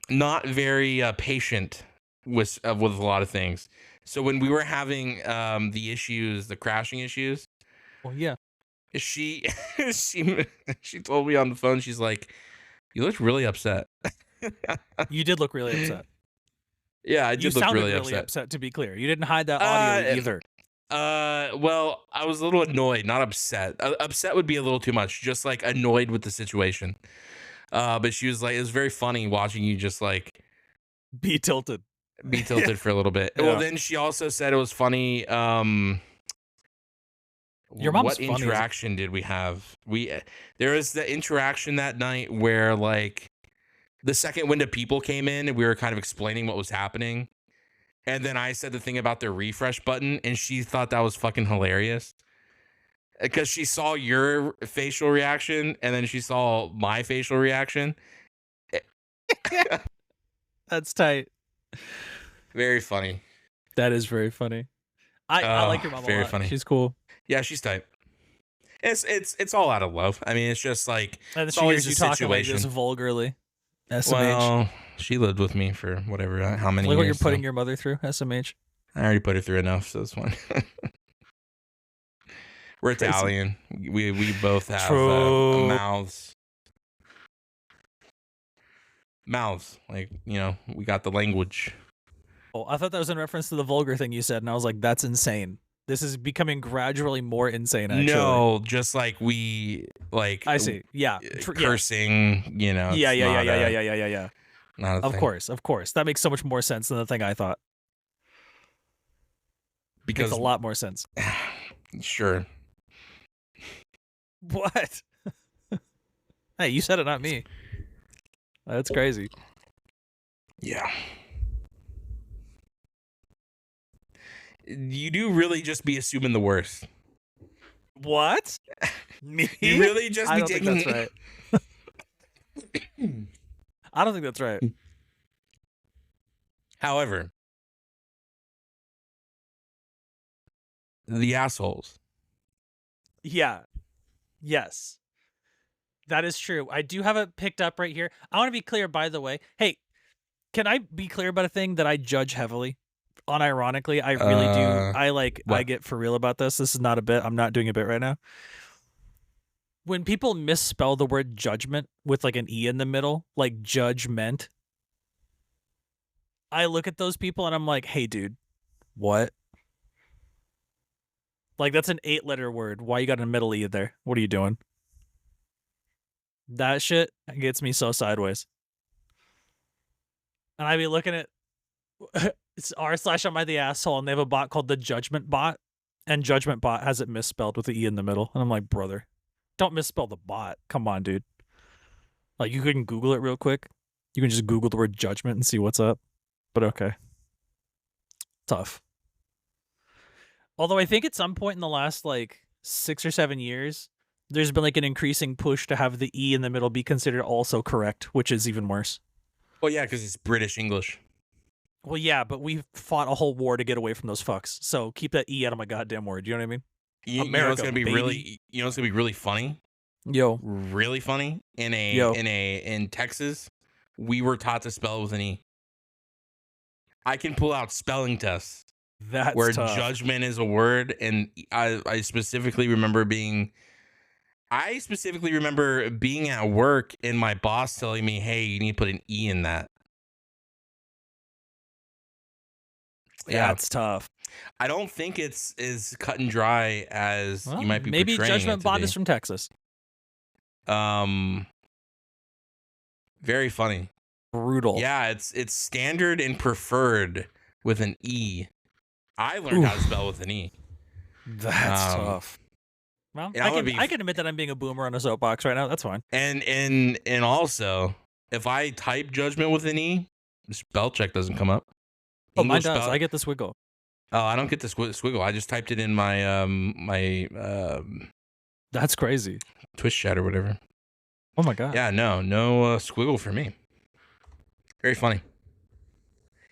not very patient with a lot of things. So when we were having the crashing issues, well, yeah, she told me on the phone, she's like, "You looked really upset." You did look really upset. Yeah, I did look really upset. To be clear, you didn't hide that audio either. Well, I was a little annoyed, not upset. Upset would be a little too much. Just like annoyed with the situation. But she was like, it was very funny watching you just like be tilted for a little bit. Yeah. Well, then she also said it was funny. Your mom's what interaction did we have? There was the interaction that night where like the second wind of people came in and we were kind of explaining what was happening. And then I said the thing about the refresh button, and she thought that was fucking hilarious. Because she saw your facial reaction, and then she saw my facial reaction. That's tight. Very funny. That is very funny. I like your mom a lot. Very funny. She's cool. Yeah, she's tight. It's all out of love. I mean, it's just like and it's always you talking like this vulgarly. SMH. Well, she lived with me for whatever, how many years. What you're putting your mother through, SMH? I already put her through enough, so it's fine. We're Italian. We both have mouths. Mouths. Like, you know, we got the language. Oh, I thought that was in reference to the vulgar thing you said, and I was like, that's insane. This is becoming gradually more insane, actually. No, just like we, like... I see. Yeah. Cursing, you know. Yeah. Not a Of thing. course. That makes so much more sense than the thing I thought. Because Makes a lot more sense. Sure. What? Hey, you said it, not me. That's crazy. Yeah. You do really just be assuming the worst. What? Me? You really just I be don't think taking. that's right. I don't think that's right. However, the assholes. Yeah. Yes. That is true. I do have it picked up right here. I want to be clear, by the way. Hey, can I be clear about a thing that I judge heavily? Unironically, I really do. I what? get for real about this. This is not a bit. I'm not doing a bit right now. When people misspell the word judgment with like an E in the middle, like judgment, I look at those people and I'm like, hey, dude, what? Like, that's an 8-letter word. Why you got a middle E there? What are you doing? That shit gets me so sideways. And I be looking at it's r/am I the asshole, and they have a bot called the Judgment Bot, and Judgment Bot has it misspelled with the E in the middle. And I'm like, brother, don't misspell the bot. Come on, dude. Like, you can Google it real quick. You can just Google the word judgment and see what's up. But okay. Tough. Although I think at some point in the last like 6 or 7 years, there's been like an increasing push to have the E in the middle be considered also correct, which is even worse. Well, yeah, because it's British English. Well, yeah, but we fought a whole war to get away from those fucks. So keep that E out of my goddamn word. You know what I mean? You know America, what's gonna be baby. really. You know what's gonna be really funny. Yo. Really funny. Yo. In Texas, we were taught to spell with an E. I can pull out spelling tests That's where tough. judgment is a word, and I specifically remember being at work and my boss telling me, "Hey, you need to put an E in that." That's tough. I don't think it's as cut and dry as Well, you might be maybe portraying Judgment it to Bot be. is from Texas. Very funny. Brutal. Yeah, it's standard and preferred with an E. I learned how to spell with an E. That's tough. Well, and I can admit that I'm being a boomer on a soapbox right now. That's fine. And also, if I type judgment with an E, the spell check doesn't come up. Oh, mine does. I get the squiggle. Oh, I don't get the squiggle. I just typed it in my That's crazy. Twitch chat or whatever. Oh my god. Yeah, no squiggle for me. Very funny.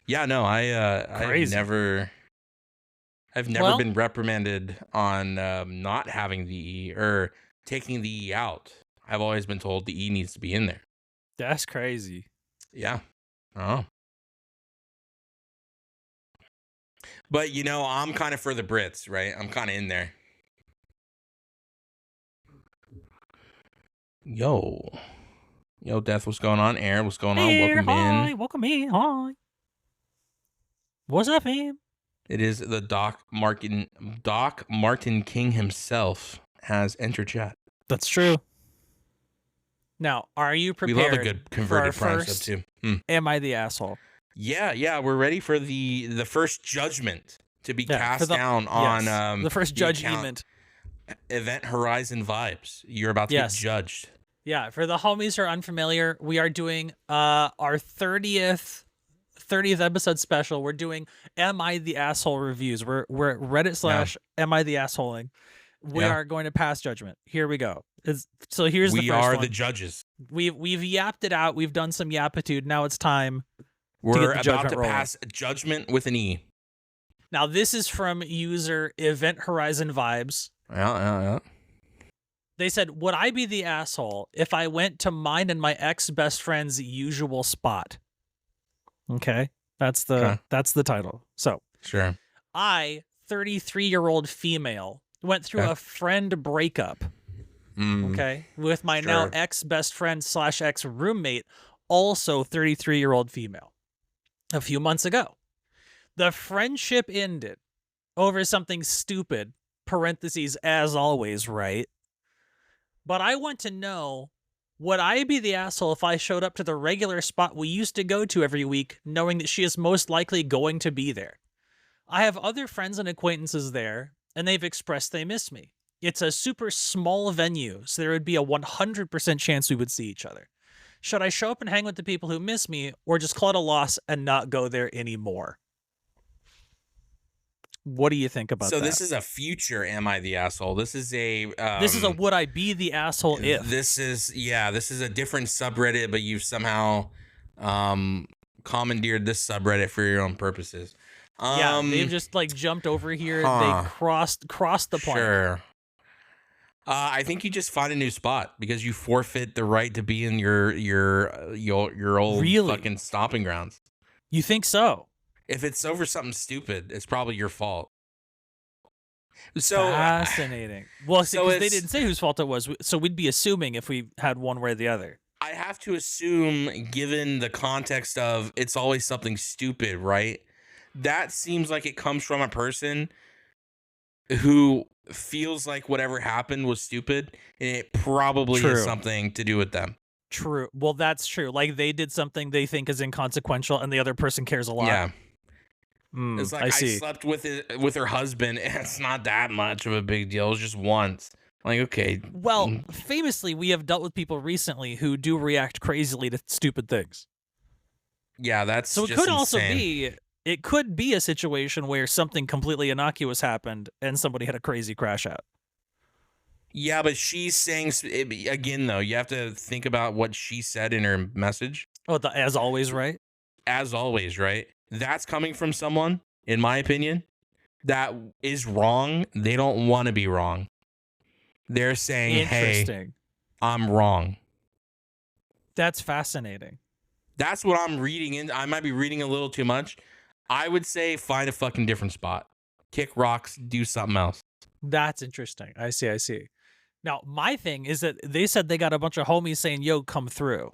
Yeah, no, I've never been reprimanded on not having the E or taking the E out. I've always been told the E needs to be in there. That's crazy. Yeah. Oh. But you know, I'm kind of for the Brits, right? I'm kind of in there. Yo, Death, what's going on? Aaron, what's going on? Welcome in. Welcome in. Hi. What's up, fam? It is the Doc Martin King himself has entered chat. That's true. Now, are you prepared? We love a good converted for our prime first sub too. Am I the asshole? Yeah, we're ready for the first judgment to be cast down on the first judgment. Event Horizon vibes. You're about to get judged. Yeah, for the homies who are unfamiliar, we are doing our 30th episode special. We're doing Am I the Asshole reviews. We're at Reddit / Am I the Assholing. We are going to pass judgment. Here we go. So here's the first one. We are the judges. We've yapped it out. We've done some yapitude. Now it's time. We're about to pass judgment with an E. Now this is from user Event Horizon Vibes. Yeah. They said, "Would I be the asshole if I went to mine and my ex-best friend's usual spot?" Okay, that's the title. So sure. I, 33-year-old female, went through a friend breakup. Okay, with my now ex-best friend / ex-roommate, also 33-year-old female, a few months ago. The friendship ended over something stupid. Parentheses, as always, right? But I want to know Would I be the asshole if I showed up to the regular spot we used to go to every week, knowing that she is most likely going to be there? I have other friends and acquaintances there, and they've expressed they miss me. It's a super small venue, so there would be a 100% chance we would see each other. Should I show up and hang with the people who miss me, or just call it a loss and not go there anymore? What do you think about that? So this is a future am I the asshole? This is a would I be the asshole if? This is a different subreddit, but you've somehow commandeered this subreddit for your own purposes. Yeah, they've just like jumped over here. They crossed the point. Sure. I think you just find a new spot because you forfeit the right to be in your old fucking stomping grounds. You think so? If it's over something stupid, it's probably your fault. So fascinating. Well, because they didn't say whose fault it was, so we'd be assuming if we had one way or the other. I have to assume, given the context of it's always something stupid, right? That seems like it comes from a person who feels like whatever happened was stupid, and it probably has something to do with them. True. Well, that's true. Like they did something they think is inconsequential, and the other person cares a lot. Yeah. It's like I slept with her husband, and it's not that much of a big deal. It was just once. Like, okay. Well, famously, we have dealt with people recently who do react crazily to stupid things. Yeah, that's so. It just could insane. also be. It could be a situation where something completely innocuous happened and somebody had a crazy crash out. Yeah, but she's saying again, though. You have to think about what she said in her message. Oh, as always, right? As always, right? That's coming from someone, in my opinion, that is wrong. They don't want to be wrong. They're saying, hey, I'm wrong. That's fascinating. That's what I'm reading in. I might be reading a little too much. I would say find a fucking different spot. Kick rocks, do something else. That's interesting. I see. Now, my thing is that they said they got a bunch of homies saying, yo, come through.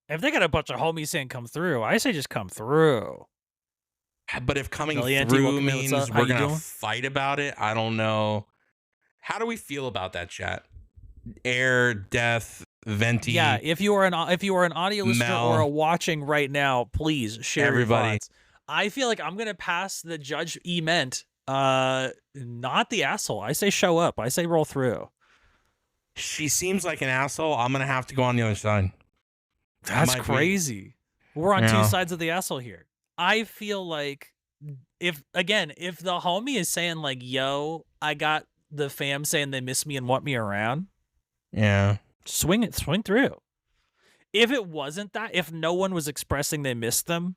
If they got a bunch of homies saying come through, I say just come through. But if coming through means we're going to fight about it, I don't know. How do we feel about that, chat? Air, death, venti. Yeah, if you are an audio listener or a watching right now, please share everybody. Your thoughts. I feel like I'm going to pass the Judge Ement, not the asshole. I say show up. I say roll through. She seems like an asshole. I'm going to have to go on the other side. That's crazy. We're on two sides of the asshole here. I feel like if the homie is saying like, yo, I got the fam saying they miss me and want me around. Yeah. Swing through. If it wasn't that, if no one was expressing they missed them,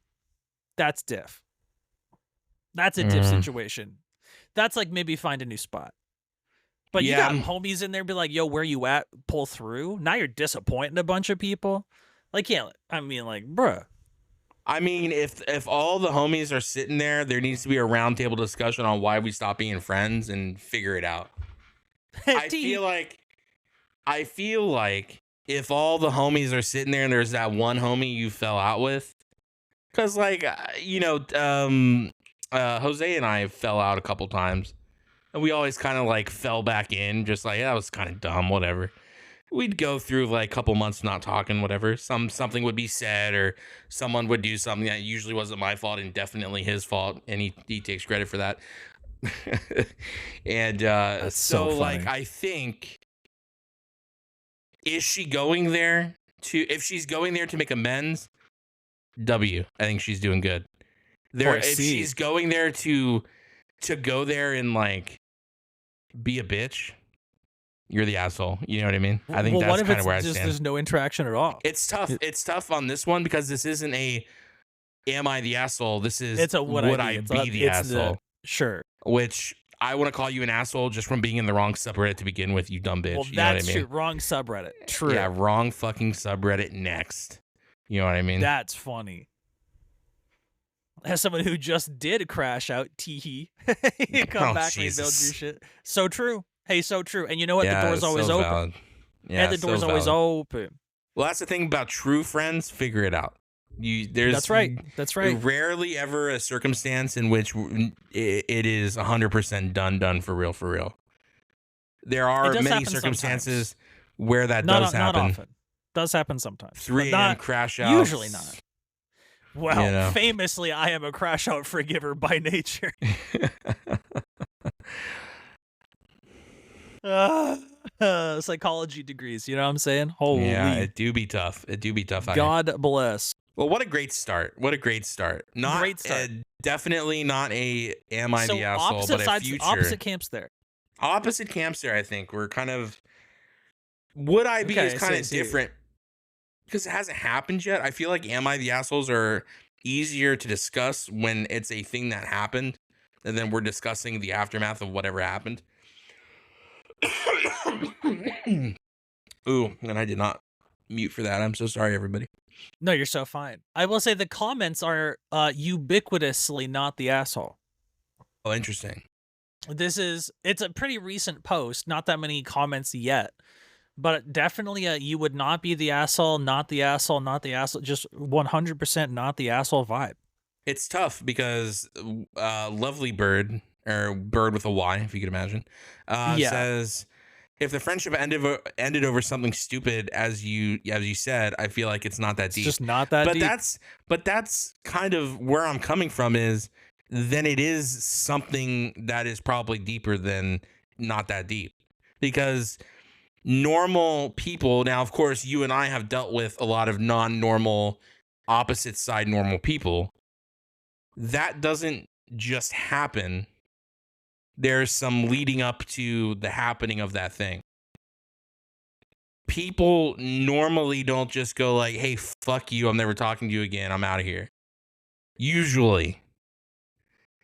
that's diff. That's a diff situation. That's like maybe find a new spot. But you got homies in there be like, yo, where you at? Pull through. Now you're disappointing a bunch of people. Like, yeah, I mean, like, bruh. I mean, if all the homies are sitting there feel be a roundtable discussion on why we stopped being friends and figure it out. I feel like if all the homies are sitting there and there's that one homie you fell out with, because like Jose and I fell out a couple times, and we always kind of like fell back in, just like that was kind of dumb, whatever. We'd go through like a couple months not talking, whatever. Something would be said or someone would do something that usually wasn't my fault and definitely his fault, and he takes credit for that. And so like I think if she's going there to make amends, I think she's doing good. If she's going there to go there and like be a bitch, you're the asshole. You know what I mean? I think that's kind of where I stand. There's no interaction at all. It's tough. It's tough on this one because this isn't a am I the asshole? This is would I be the asshole? Sure. Which I want to call you an asshole just from being in the wrong subreddit to begin with, you dumb bitch. Well, you know what I mean? true. Wrong subreddit. True. Yeah, wrong fucking subreddit next. You know what I mean? That's funny. As someone who just did crash out, teehee, you come back and build your shit. So true. Hey, so true. And you know what? Yeah, the door's always so open. Valid. Yeah, and the door's always open. Well, that's the thing about true friends. Figure it out. That's right. Rarely ever a circumstance in which it is 100% done for real. There are many circumstances where that Not does happen. not often. Does happen sometimes. 3 but a.m. not crash outs. usually not. Well, You know. famously, I am a crash out forgiver by nature. Psychology degrees, you know what I'm saying? Holy. Yeah, it do be tough. It do be tough. God bless. Well, what a great start. What a great start. Not Great start. Definitely not a am I So the asshole, opposite but a sides, future. opposite camps there. Opposite camps there, I think. We're kind of would I be is kind of different because it hasn't happened yet. I feel like am I the assholes are easier to discuss when it's a thing that happened, and then we're discussing the aftermath of whatever happened. Ooh, and I did not mute for that. I'm so sorry, everybody. No, you're so fine. I will say the comments are ubiquitously not the asshole. Oh, interesting. It's a pretty recent post, not that many comments yet, but definitely you would not be the asshole, not the asshole, not the asshole, just 100% not the asshole vibe. It's tough because Lovely Bird, or Bird with a Y, if you could imagine, says if the friendship ended over something stupid, as you said, I feel like it's not that deep. It's just not that deep. But that's kind of where I'm coming from is then it is something that is probably deeper than not that deep. Because normal people, now, of course, you and I have dealt with a lot of non-normal, opposite side normal people. That doesn't just happen. There's some leading up to the happening of that thing. People normally don't just go like, hey, fuck you, I'm never talking to you again, I'm out of here. Usually.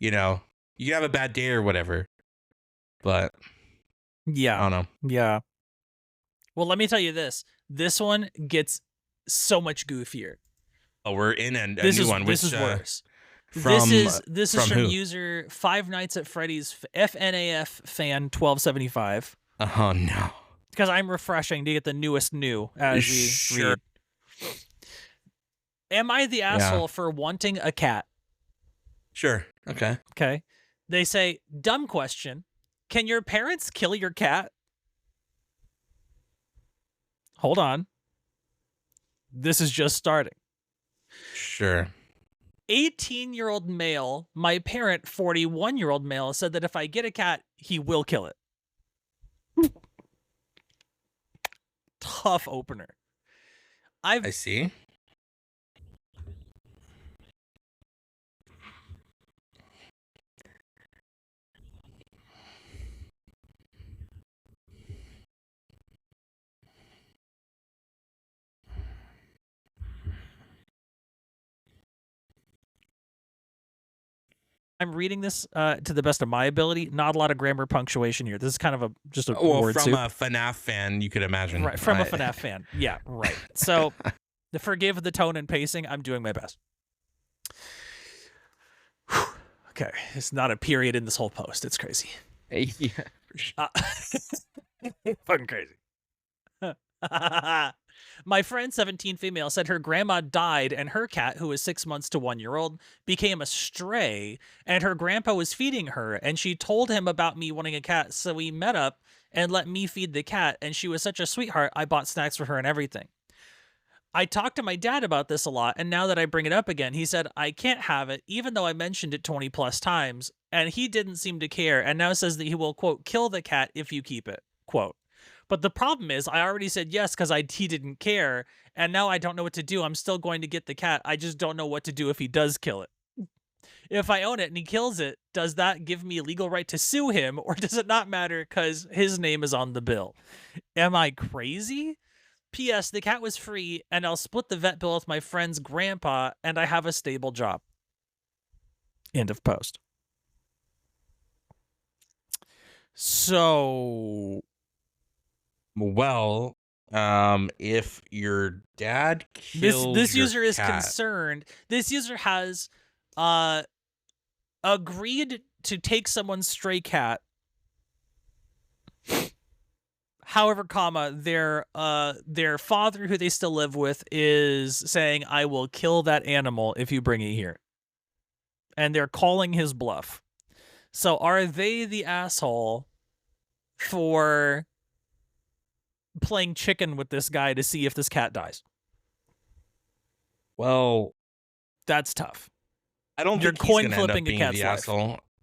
You know, you can have a bad day or whatever. But yeah. I don't know. Yeah. Well, let me tell you this. This one gets so much goofier. Oh, we're in a new one. This is worse. From, this is from who? user Five Nights at Freddy's FNAF fan 1275. Oh no. Because I'm refreshing to get the newest new as we read. Am I the asshole for wanting a cat? Sure. Okay. Okay. They say, dumb question. Can your parents kill your cat? Hold on. This is just starting. Sure. 18-year-old male, my parent, 41-year-old male, said that if I get a cat, he will kill it. Tough opener. I see. I'm reading this to the best of my ability. Not a lot of grammar punctuation here. This is kind of just a word from soup. a FNAF fan, you could imagine. Right, from a FNAF fan. Yeah, right. So, forgive the tone and pacing. I'm doing my best. Okay, it's not a period in this whole post. It's crazy. Yeah, for sure. Fucking crazy. My friend, 17 female, said her grandma died and her cat, who was 6 months to 1 year old, became a stray and her grandpa was feeding her and she told him about me wanting a cat. So we met up and let me feed the cat and she was such a sweetheart. I bought snacks for her and everything. I talked to my dad about this a lot, and now that I bring it up again, he said, I can't have it, even though I mentioned it 20 plus times, and he didn't seem to care, and now says that he will, quote, kill the cat if you keep it, quote. But the problem is, I already said yes because he didn't care, and now I don't know what to do. I'm still going to get the cat. I just don't know what to do if he does kill it. If I own it and he kills it, does that give me a legal right to sue him, or does it not matter because his name is on the bill? Am I crazy? P.S. The cat was free, and I'll split the vet bill with my friend's grandpa, and I have a stable job. End of post. So, well, if your dad kills this your user is cat, concerned. This user has agreed to take someone's stray cat. However, their father, who they still live with, is saying, I will kill that animal if you bring it here. And they're calling his bluff. So are they the asshole for playing chicken with this guy to see if this cat dies. Well, That's tough. I don't You're think he's coin gonna end up flipping a being cat's the life.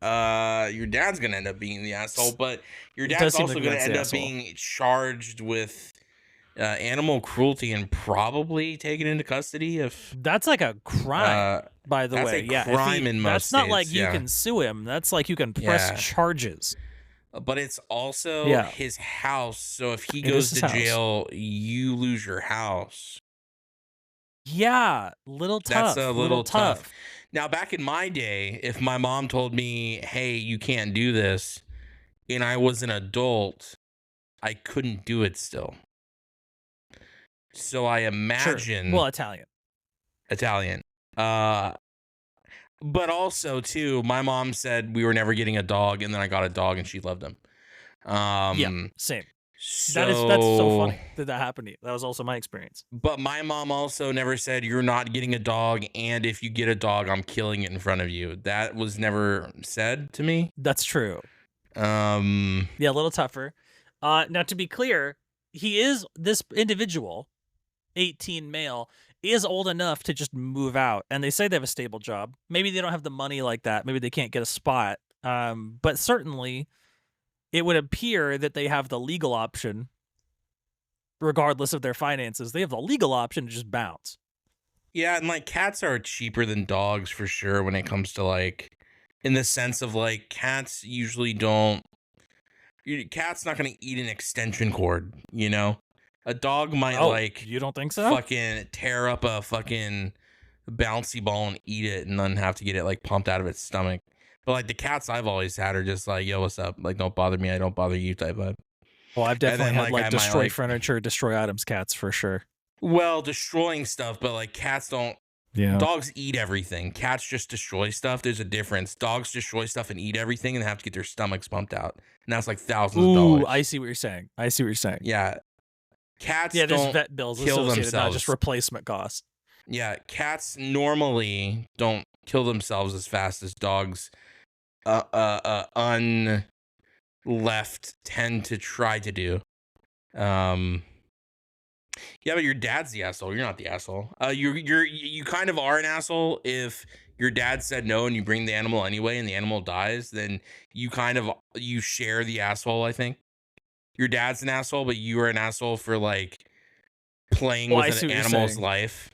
asshole. Your dad's gonna end up being the asshole, but your It does dad's seem also like gonna that's the end up asshole. being charged with animal cruelty and probably taken into custody if That's like a crime, by the that's way. a Yeah, crime in most that's not like states, you yeah. can sue him. That's like you can press Yeah. charges. But it's also Yeah. his house, so if he It goes is his to house. jail, you lose your house. Yeah, That's a little tough. tough. Now, back in my day, if my mom told me, "Hey, you can't do this," and I was an adult, I couldn't do it still. So I imagine Sure. Well, Italian. Italian. But also too, my mom said we were never getting a dog, and then I got a dog, and she loved him. Yeah, same. So That's so funny that happened to you. That was also my experience. But my mom also never said you're not getting a dog, and if you get a dog, I'm killing it in front of you. That was never said to me. That's true. Yeah, a little tougher. Now to be clear, this individual, 18 male, is old enough to just move out, and they say they have a stable job. Maybe they don't have the money like that. Maybe they can't get a spot. But certainly it would appear that they have the legal option, regardless of their finances. They have the legal option to just bounce. Yeah, and like cats are cheaper than dogs for sure when it comes to like, in the sense of like cats usually don't. Cat's not gonna eat an extension cord, you know. A dog might like you don't think so? fucking tear up a fucking bouncy ball and eat it, and then have to get it like pumped out of its stomach. But like the cats I've always had are just like, yo, what's up? Like, don't bother me, I don't bother you type vibe. Well, I've definitely had like I might, destroy like- furniture, destroy items cats for sure. Well, destroying stuff, but like cats don't. Yeah. Dogs eat everything. Cats just destroy stuff. There's a difference. Dogs destroy stuff and eat everything, and have to get their stomachs pumped out, and that's like thousands of dollars. I see what you're saying. Yeah, cats Yeah, there's don't vet bills kill associated, not themselves. just replacement costs. Yeah, cats normally don't kill themselves as fast as dogs. Unleft tend to try to do. Yeah, but your dad's the asshole. You're not the asshole. You kind of are an asshole if your dad said no and you bring the animal anyway and the animal dies. Then you share the asshole. I think your dad's an asshole, but you are an asshole for like playing Well, I with see an what you're animal's saying. life.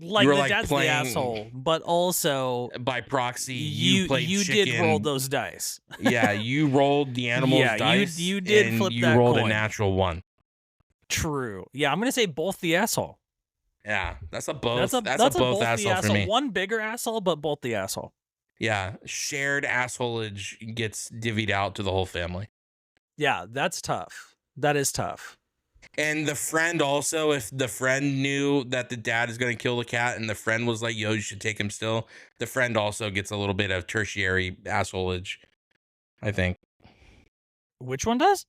Like You were, the like, dad's playing- the asshole, but also By proxy, you played you chicken. did roll those dice. Yeah, you rolled the animal's Yeah, dice. you did and flip you that rolled coin. a natural one. True. Yeah, I'm gonna say both the asshole. Yeah, that's a both. That's a both the asshole for me. One bigger asshole, but both the asshole. Yeah, shared assholeage gets divvied out to the whole family. Yeah, that's tough. That is tough. And the friend also, if the friend knew that the dad is going to kill the cat and the friend was like, yo, you should take him still, the friend also gets a little bit of tertiary assholeage, I think. Which one does?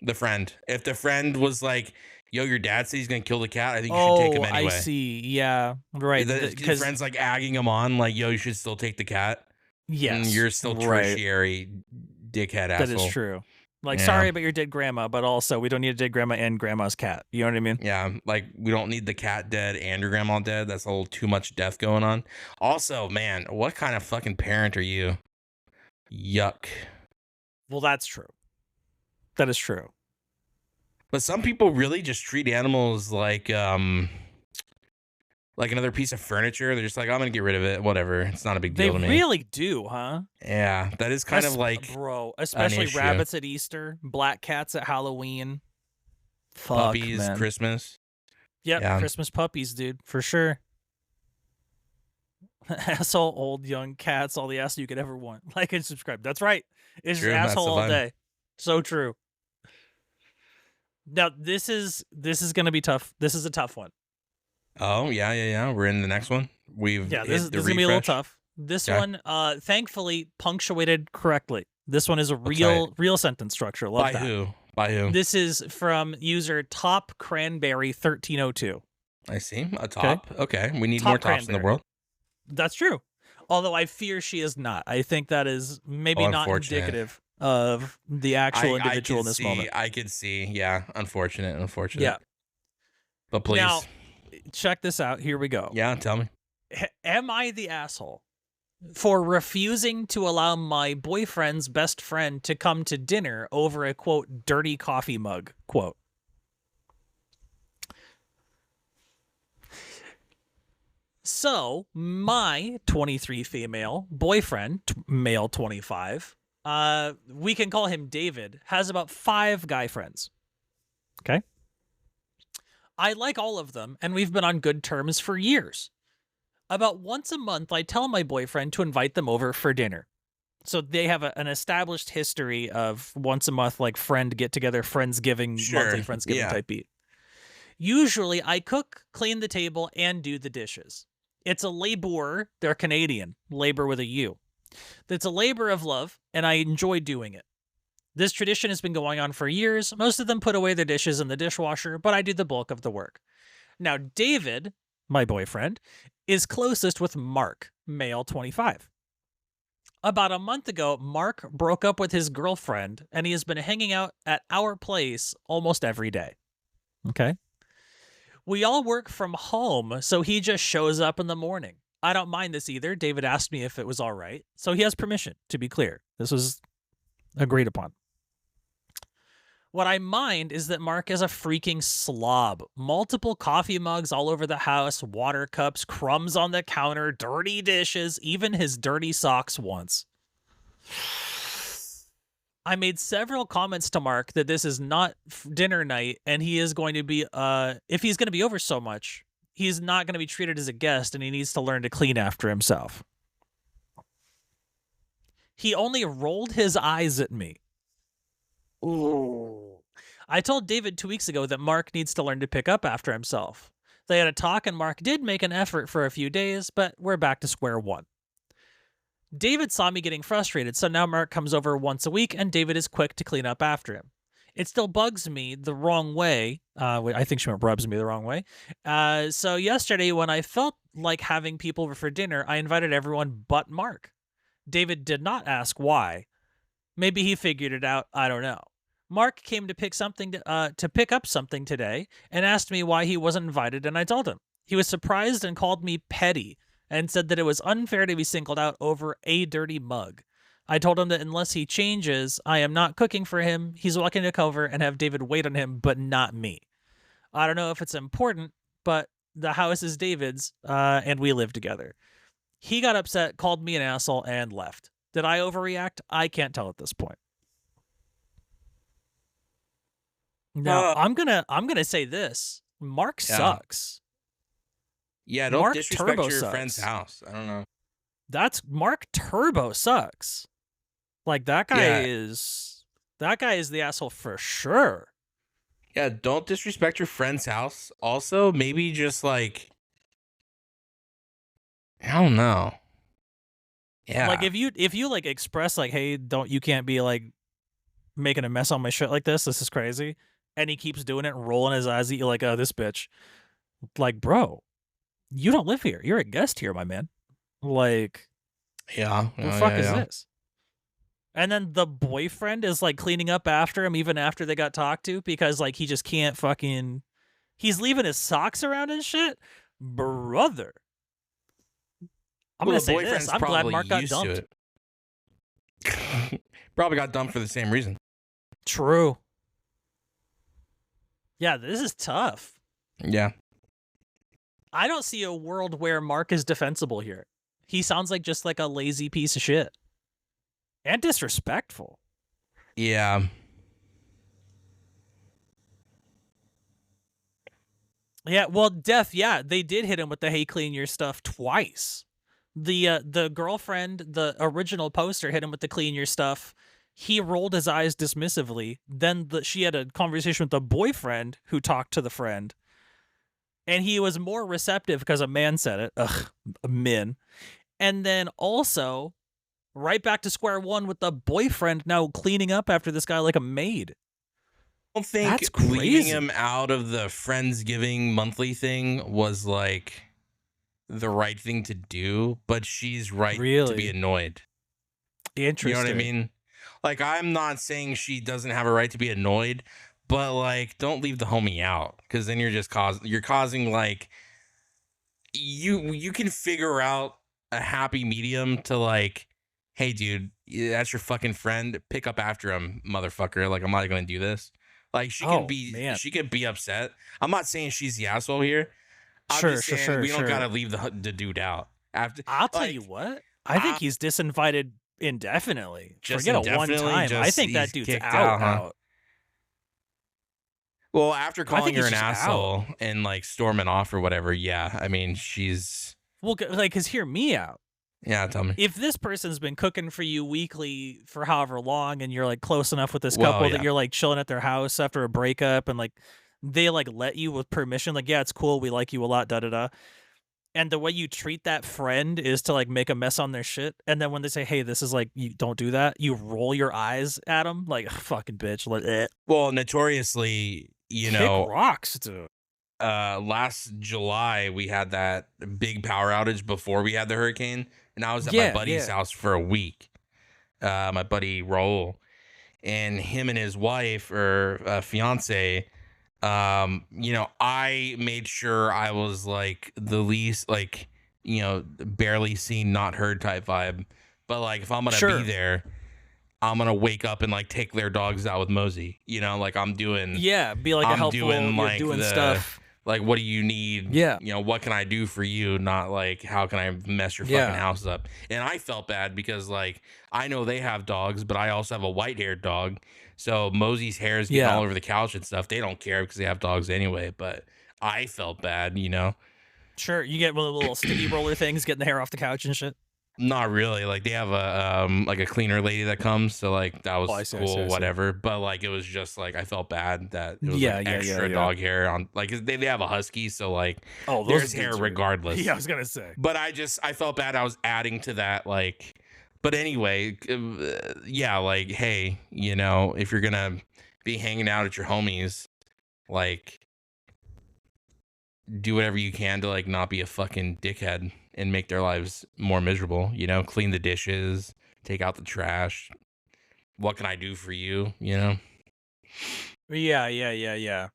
The friend. If the friend was like, yo, your dad said he's going to kill the cat, I think you should take him anyway. I see. Yeah, right. The friend's like agging him on, like, yo, you should still take the cat. Yes, And you're still right. tertiary dickhead asshole. That is true. Like, Yeah. sorry about your dead grandma, but also we don't need a dead grandma and grandma's cat. You know what I mean? Yeah, like we don't need the cat dead and your grandma dead. That's a little too much death going on. Also, man, what kind of fucking parent are you? Yuck. Well, that's true. That is true. But some people really just treat animals like another piece of furniture. They're just like, I'm gonna get rid of it. Whatever. It's not a big They deal to me. really do, huh? Yeah, that is kind of like bro, especially issue. rabbits at Easter, black cats at Halloween. Fuck, puppies, man. Christmas. Yep, Yeah. Christmas puppies, dude, for sure. Asshole, old, young cats, all the asshole you could ever want. Like and subscribe. That's right. It's True, just that's asshole the all vibe. day. So true. Now this is gonna be tough. This is a tough one. Oh yeah. We're in the next one. We've Yeah, hit this is the gonna be a little refresh. tough. This Okay. one, thankfully, punctuated correctly. This one is a Okay. real sentence structure. Love By that. who? By who? This is from user Top Cranberry 1302. I see. A top. Okay. We need Top more tops in the cranberry. world. That's true. Although I fear she is not. I think that is maybe Oh, not unfortunate. indicative. of the actual individual in could this see, moment. I could see. Yeah, unfortunate. Yeah. But please. Now, check this out. Here we go. Yeah, tell me. Am I the asshole for refusing to allow my boyfriend's best friend to come to dinner over a, quote, dirty coffee mug, quote? So, my 23 female boyfriend, male 25, we can call him David, has about 5 guy friends. Okay? I like all of them, and we've been on good terms for years. About once a month, I tell my boyfriend to invite them over for dinner. So they have an established history of once a month, like friend get together, Friendsgiving, monthly Friendsgiving type beat. Usually I cook, clean the table, and do the dishes. It's a labor, they're Canadian, labor with a U. It's a labor of love, and I enjoy doing it. This tradition has been going on for years. Most of them put away their dishes in the dishwasher, but I do the bulk of the work. Now, David, my boyfriend, is closest with Mark, male 25. About a month ago, Mark broke up with his girlfriend, and he has been hanging out at our place almost every day. Okay? We all work from home, so he just shows up in the morning. I don't mind this either. David asked me if it was all right, so he has permission, to be clear. This was agreed upon. What I mind is that Mark is a freaking slob. Multiple coffee mugs all over the house, water cups, crumbs on the counter, dirty dishes, even his dirty socks once. I made several comments to Mark that this is not dinner night, and he is going to be, if he's going to be over so much, he's not going to be treated as a guest, and he needs to learn to clean after himself. He only rolled his eyes at me. Ooh. I told David 2 weeks ago that Mark needs to learn to pick up after himself. They had a talk, and Mark did make an effort for a few days, but we're back to square one. David saw me getting frustrated, so now Mark comes over once a week, and David is quick to clean up after him. It still bugs me the wrong way. I think she meant rubs me the wrong way. So yesterday, when I felt like having people over for dinner, I invited everyone but Mark. David did not ask why. Maybe he figured it out. I don't know. Mark came to pick up something today and asked me why he wasn't invited, and I told him. He was surprised and called me petty and said that it was unfair to be singled out over a dirty mug. I told him that unless he changes, I am not cooking for him. He's welcome to cover and have David wait on him, but not me. I don't know if it's important, but the house is David's, and we live together. He got upset, called me an asshole, and left. Did I overreact? I can't tell at this point. Now, I'm gonna say this. Mark sucks. Yeah, don't Mark disrespect Turbo your sucks. friend's house. I don't know. That's Mark Turbo sucks. Like that guy is the asshole for sure. Yeah, don't disrespect your friend's house. Also, maybe just like I don't know. Yeah. Like if you like express like, hey, you can't be like making a mess on my shit like this. This is crazy. And he keeps doing it, rolling his eyes at you like, oh, this bitch. Like, bro, you don't live here. You're a guest here, my man. Like, yeah. What the fuck is this? And then the boyfriend is like cleaning up after him even after they got talked to because like he just can't fucking. He's leaving his socks around and shit. Brother. I'm going to say this. I'm glad Mark got dumped. Probably got dumped for the same reason. True. Yeah, this is tough. Yeah. I don't see a world where Mark is defensible here. He sounds like just like a lazy piece of shit. And disrespectful. Yeah. Yeah, well, they did hit him with the hey, clean your stuff twice. The girlfriend, the original poster, hit him with the clean your stuff. He rolled his eyes dismissively. Then she had a conversation with the boyfriend who talked to the friend. And he was more receptive because a man said it. Ugh, men. And then also, right back to square one with the boyfriend now cleaning up after this guy like a maid. I don't think leaving him out of the Friendsgiving monthly thing was like the right thing to do, but she's right to be annoyed. Interesting. You know what I mean? Like, I'm not saying she doesn't have a right to be annoyed, but like, don't leave the homie out, because then you're causing like you can figure out a happy medium to like, hey, dude, that's your fucking friend. Pick up after him, motherfucker. Like, I'm not gonna do this. Like, Oh man. she can be upset. I'm not saying she's the asshole here. I'm Sure, just sure, saying sure, we don't sure. gotta leave the dude out after. I'll tell Like, you what. I think he's disinvited indefinitely. Just Forget a one indefinitely, time. I just think that he's dude's kicked out. out, huh? Out. Well, after I calling think her he's an just out. asshole and like storming off or whatever, yeah. I mean, she's Well, like, cause hear me out. yeah. Tell me. If this person's been cooking for you weekly for however long, and you're like close enough with this Well, couple that yeah. you're like chilling at their house after a breakup, and like they like let you with permission, like, yeah, it's cool, we like you a lot, da da da. And the way you treat that friend is to like make a mess on their shit, and then when they say, "Hey, this is like, you don't do that," you roll your eyes at them like, "Fucking bitch." Like, Well, notoriously, you kick know, rocks, dude. last July we had that big power outage before we had the hurricane, and I was at my Yeah, buddy's yeah. house for a week. My buddy Raul, and him and his wife or fiance, you know, I made sure I was like the least, like, you know, barely seen not heard type vibe. But like, if I'm gonna Sure. be there, I'm gonna wake up and like take their dogs out with Mosey, you know, like I'm doing. Yeah, be like a I'm helpful. doing You're like doing the stuff. like, what do you need? Yeah. You know, what can I do for you? Not like, how can I mess your Yeah. fucking house up? And I felt bad because like, I know they have dogs, but I also have a white haired dog. So Mosey's hair is getting Yeah. all over the couch and stuff. They don't care because they have dogs anyway, but I felt bad, you know? Sure, you get one of the little sticky roller things, getting the hair off the couch and shit. Not really. Like, they have a like a cleaner lady that comes, so like that was I see, cool, whatever. But like, it was just like, I felt bad that it was Yeah, like yeah, extra yeah. dog hair on, like, they have a husky, so like Oh, there's hair regardless. Yeah, I was gonna say. But I felt bad I was adding to that, like. But anyway, yeah, like, hey, you know, if you're gonna be hanging out at your homies, like, do whatever you can to like not be a fucking dickhead and make their lives more miserable, you know, clean the dishes, take out the trash. What can I do for you, you know? Yeah.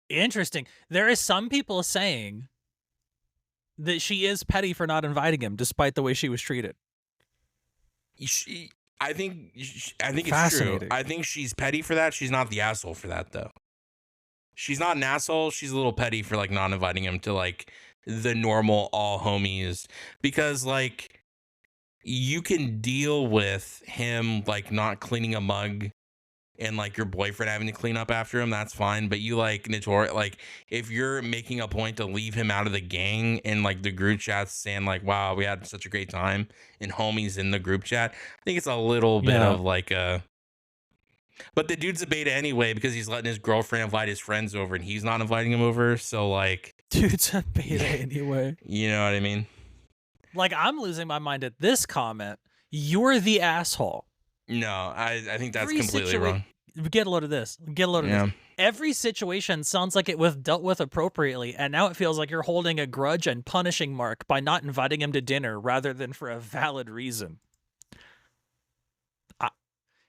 Interesting. There is some people saying that she is petty for not inviting him, despite the way she was treated. I think it's true. Fascinating. I think she's petty for that. She's not the asshole for that though. She's not an asshole. She's a little petty for like not inviting him to like the normal all homies, because like you can deal with him like not cleaning a mug and like your boyfriend having to clean up after him. That's fine. But you like like, if you're making a point to leave him out of the gang and like the group chat saying like, wow, we had such a great time, and homies in the group chat, I think it's a little bit of like a. But the dude's a beta anyway, because he's letting his girlfriend invite his friends over and he's not inviting him over. So like, Dude's a beta anyway. You know what I mean? Like, I'm losing my mind at this comment. You're the asshole. No, I think that's completely wrong. Get a load of this. Get a load of this. Every situation sounds like it was dealt with appropriately, and now it feels like you're holding a grudge and punishing Mark by not inviting him to dinner rather than for a valid reason.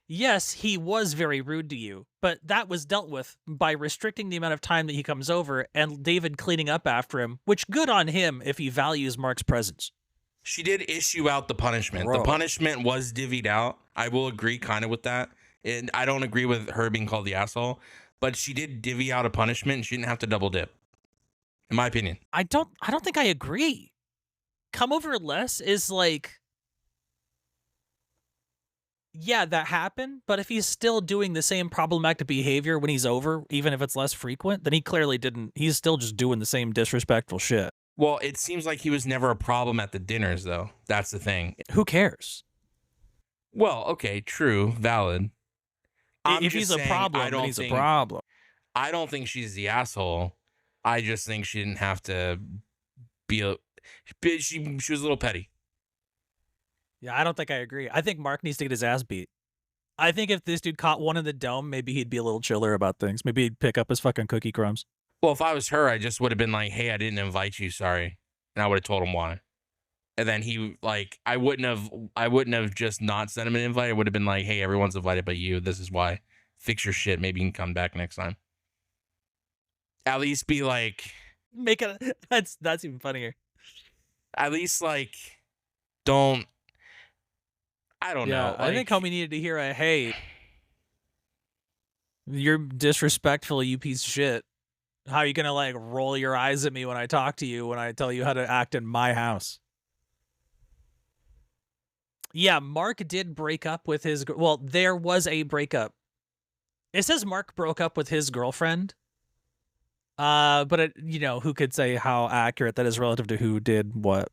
Yes, he was very rude to you, but that was dealt with by restricting the amount of time that he comes over and David cleaning up after him, which good on him if he values Mark's presence. She did issue out the punishment. Bro. The punishment was divvied out. I will agree kind of with that. And I don't agree with her being called the asshole, but she did divvy out a punishment and she didn't have to double dip. In my opinion. I don't think I agree. Come over less is like, yeah, that happened, but if he's still doing the same problematic behavior when he's over, even if it's less frequent, then he clearly didn't. He's still just doing the same disrespectful shit. Well, it seems like he was never a problem at the dinners, though. That's the thing. Who cares? Well, okay, true, valid. If he's a problem, then he's a problem. I don't think she's the asshole. I just think she didn't have to be a. She was a little petty. Yeah, I don't think I agree. I think Mark needs to get his ass beat. I think if this dude caught one in the dome, maybe he'd be a little chiller about things. Maybe he'd pick up his fucking cookie crumbs. Well, if I was her, I just would have been like, hey, I didn't invite you, sorry. And I would have told him why. And then he like I wouldn't have just not sent him an invite. I would have been like, hey, everyone's invited but you. This is why. Fix your shit. Maybe you can come back next time. At least be like, Make it that's even funnier. at least like don't, I don't know. I think homie needed to hear a hey, you're disrespectful, you piece of shit. How are you gonna like roll your eyes at me when I talk to you when I tell you how to act in my house? Yeah, Mark did break up with his well, there was a breakup. It says Mark broke up with his girlfriend. But it, you know, who could say how accurate that is relative to who did what?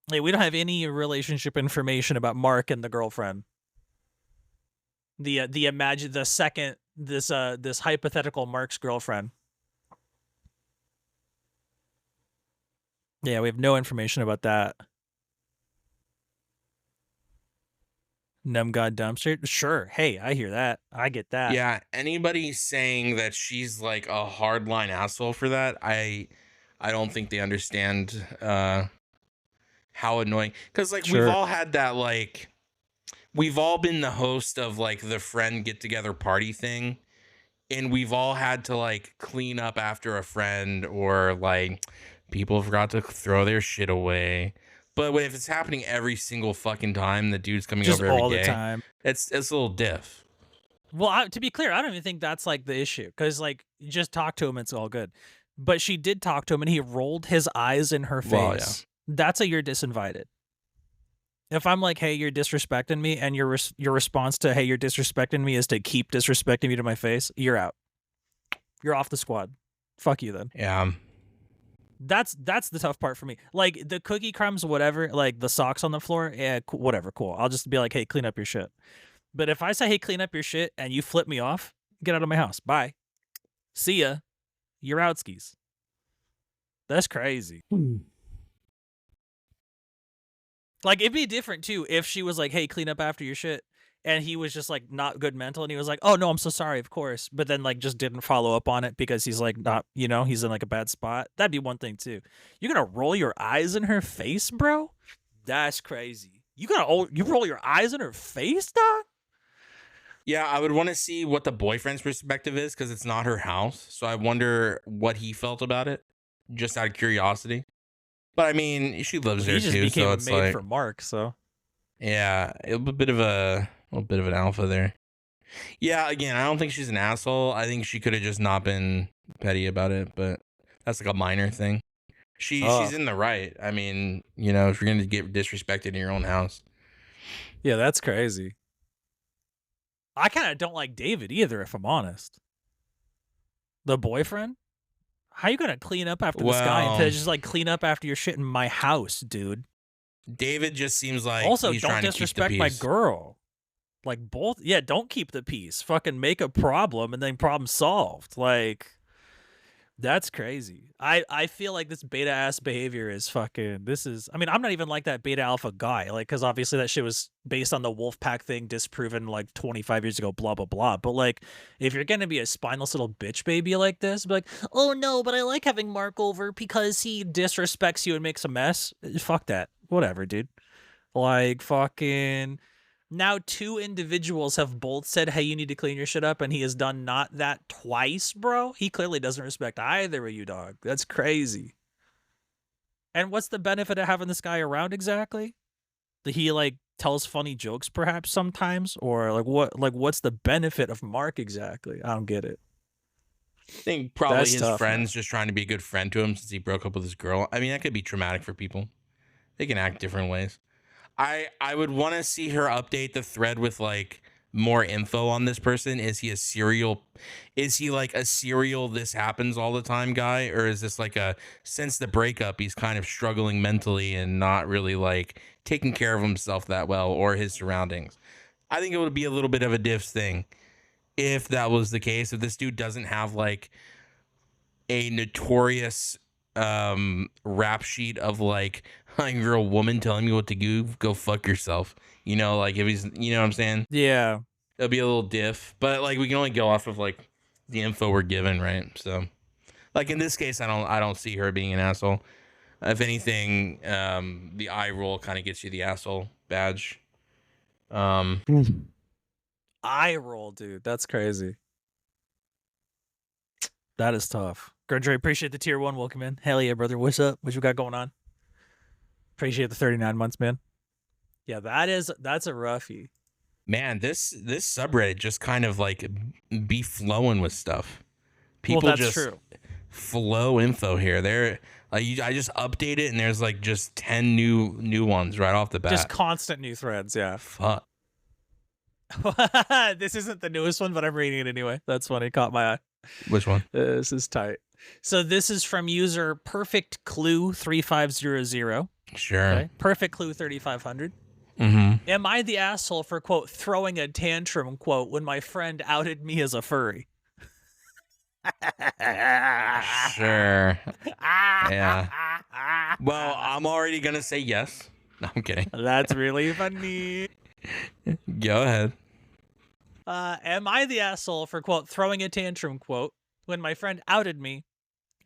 Like, we don't have any relationship information about Mark and the girlfriend. The imagine the second this hypothetical Mark's girlfriend. Yeah, we have no information about that. Numb God dumpster? Sure. Hey, I hear that. I get that. Yeah, anybody saying that she's like a hardline asshole for that, I don't think they understand how annoying. Because like Sure. we've all had that, like we've all been the host of like the friend get together party thing, and we've all had to like clean up after a friend, or like people forgot to throw their shit away. But if it's happening every single fucking time, the dude's coming Just over every all the day, time. it's a little diff. Well, to be clear, I don't even think that's like the issue, because like you just talk to him, it's all good. But she did talk to him, and he rolled his eyes in her face. Well, yeah. That's a you're disinvited. If I'm like, hey, you're disrespecting me, and your response to hey, you're disrespecting me is to keep disrespecting me to my face, you're out. You're off the squad. Fuck you then. Yeah. That's the tough part for me. Like the cookie crumbs, whatever, like the socks on the floor, yeah, whatever, cool. I'll just be like, hey, clean up your shit. But if I say, hey, clean up your shit, and you flip me off, get out of my house. Bye. See ya. You're out skis. That's crazy. Like, it'd be different, too, if she was like, hey, clean up after your shit, and he was just, like, not good mental, and he was like, oh, no, I'm so sorry, of course, but then, like, just didn't follow up on it because he's, like, not, you know, he's in, like, a bad spot. That'd be one thing, too. You're gonna roll your eyes in her face, bro? That's crazy. You roll your eyes in her face, dog? Yeah, I would want to see what the boyfriend's perspective is, because it's not her house. So I wonder what he felt about it, just out of curiosity. But I mean, she lives there He just too, became so a it's maid like, for Mark, so. yeah, a little bit of an alpha there. Yeah, again, I don't think she's an asshole. I think she could have just not been petty about it, but that's like a minor thing. She's in the right. I mean, you know, if you're gonna get disrespected in your own house. Yeah, that's crazy. I kind of don't like David either, if I'm honest. The boyfriend? How you gonna clean up after this guy instead of just like clean up after your shit in my house, dude? David just seems like Also, he's don't trying to keep the disrespect my peace. girl. Like both, yeah, don't keep the peace. Fucking make a problem and then problem solved. Like, that's crazy. I feel like this beta ass behavior is fucking. This is. I mean, I'm not even like that beta alpha guy. Like, because obviously that shit was based on the Wolfpack thing, disproven like 25 years ago. Blah blah blah. But like, if you're gonna be a spineless little bitch baby like this, be like, oh no, but I like having Mark over because he disrespects you and makes a mess. Fuck that. Whatever, dude. Like fucking. Now 2 individuals have both said, hey, you need to clean your shit up, and he has done not that twice, bro. He clearly doesn't respect either of you, dog. That's crazy. And what's the benefit of having this guy around exactly? That he like tells funny jokes perhaps sometimes? Or what's the benefit of Mark exactly? I don't get it. I think probably That's his tough, friend's just trying to be a good friend to him since he broke up with his girl. I mean, that could be traumatic for people. They can act different ways. I would want to see her update the thread with like more info on this person. Is he like a serial this happens all the time guy, or is this like a since the breakup he's kind of struggling mentally and not really like taking care of himself that well or his surroundings? I think it would be a little bit of a diffs thing if that was the case. If this dude doesn't have like a notorious rap sheet of like you're a woman telling me what to do, go fuck yourself, you know, like if he's, you know what I'm saying, Yeah, it'll be a little diff, but like we can only go off of like the info we're given, right? So like in this case I don't see her being an asshole. If anything, the eye roll kind of gets you the asshole badge. Eye roll, dude. That's crazy. That is tough. Gurdre, appreciate the tier 1. Welcome in. Hell yeah, brother. What's up? What you got going on? Appreciate the 39 months, man. Yeah, that's a roughie. Man, this subreddit just kind of like be flowing with stuff. People Well, that's just true. flow info here. I just update it and there's like just 10 new ones right off the bat. Just constant new threads, yeah. Fuck. This isn't the newest one, but I'm reading it anyway. That's funny. Caught my eye. Which one? This is tight. So this is from user Perfect Clue 3500. Sure. Okay. Perfect Clue 3500. Mm-hmm. Am I the asshole for, quote, throwing a tantrum, quote, when my friend outed me as a furry? Sure. Yeah. Well, I'm already gonna say yes. No, I'm kidding. That's really funny. Go ahead. Am I the asshole for, quote, throwing a tantrum, quote, when my friend outed me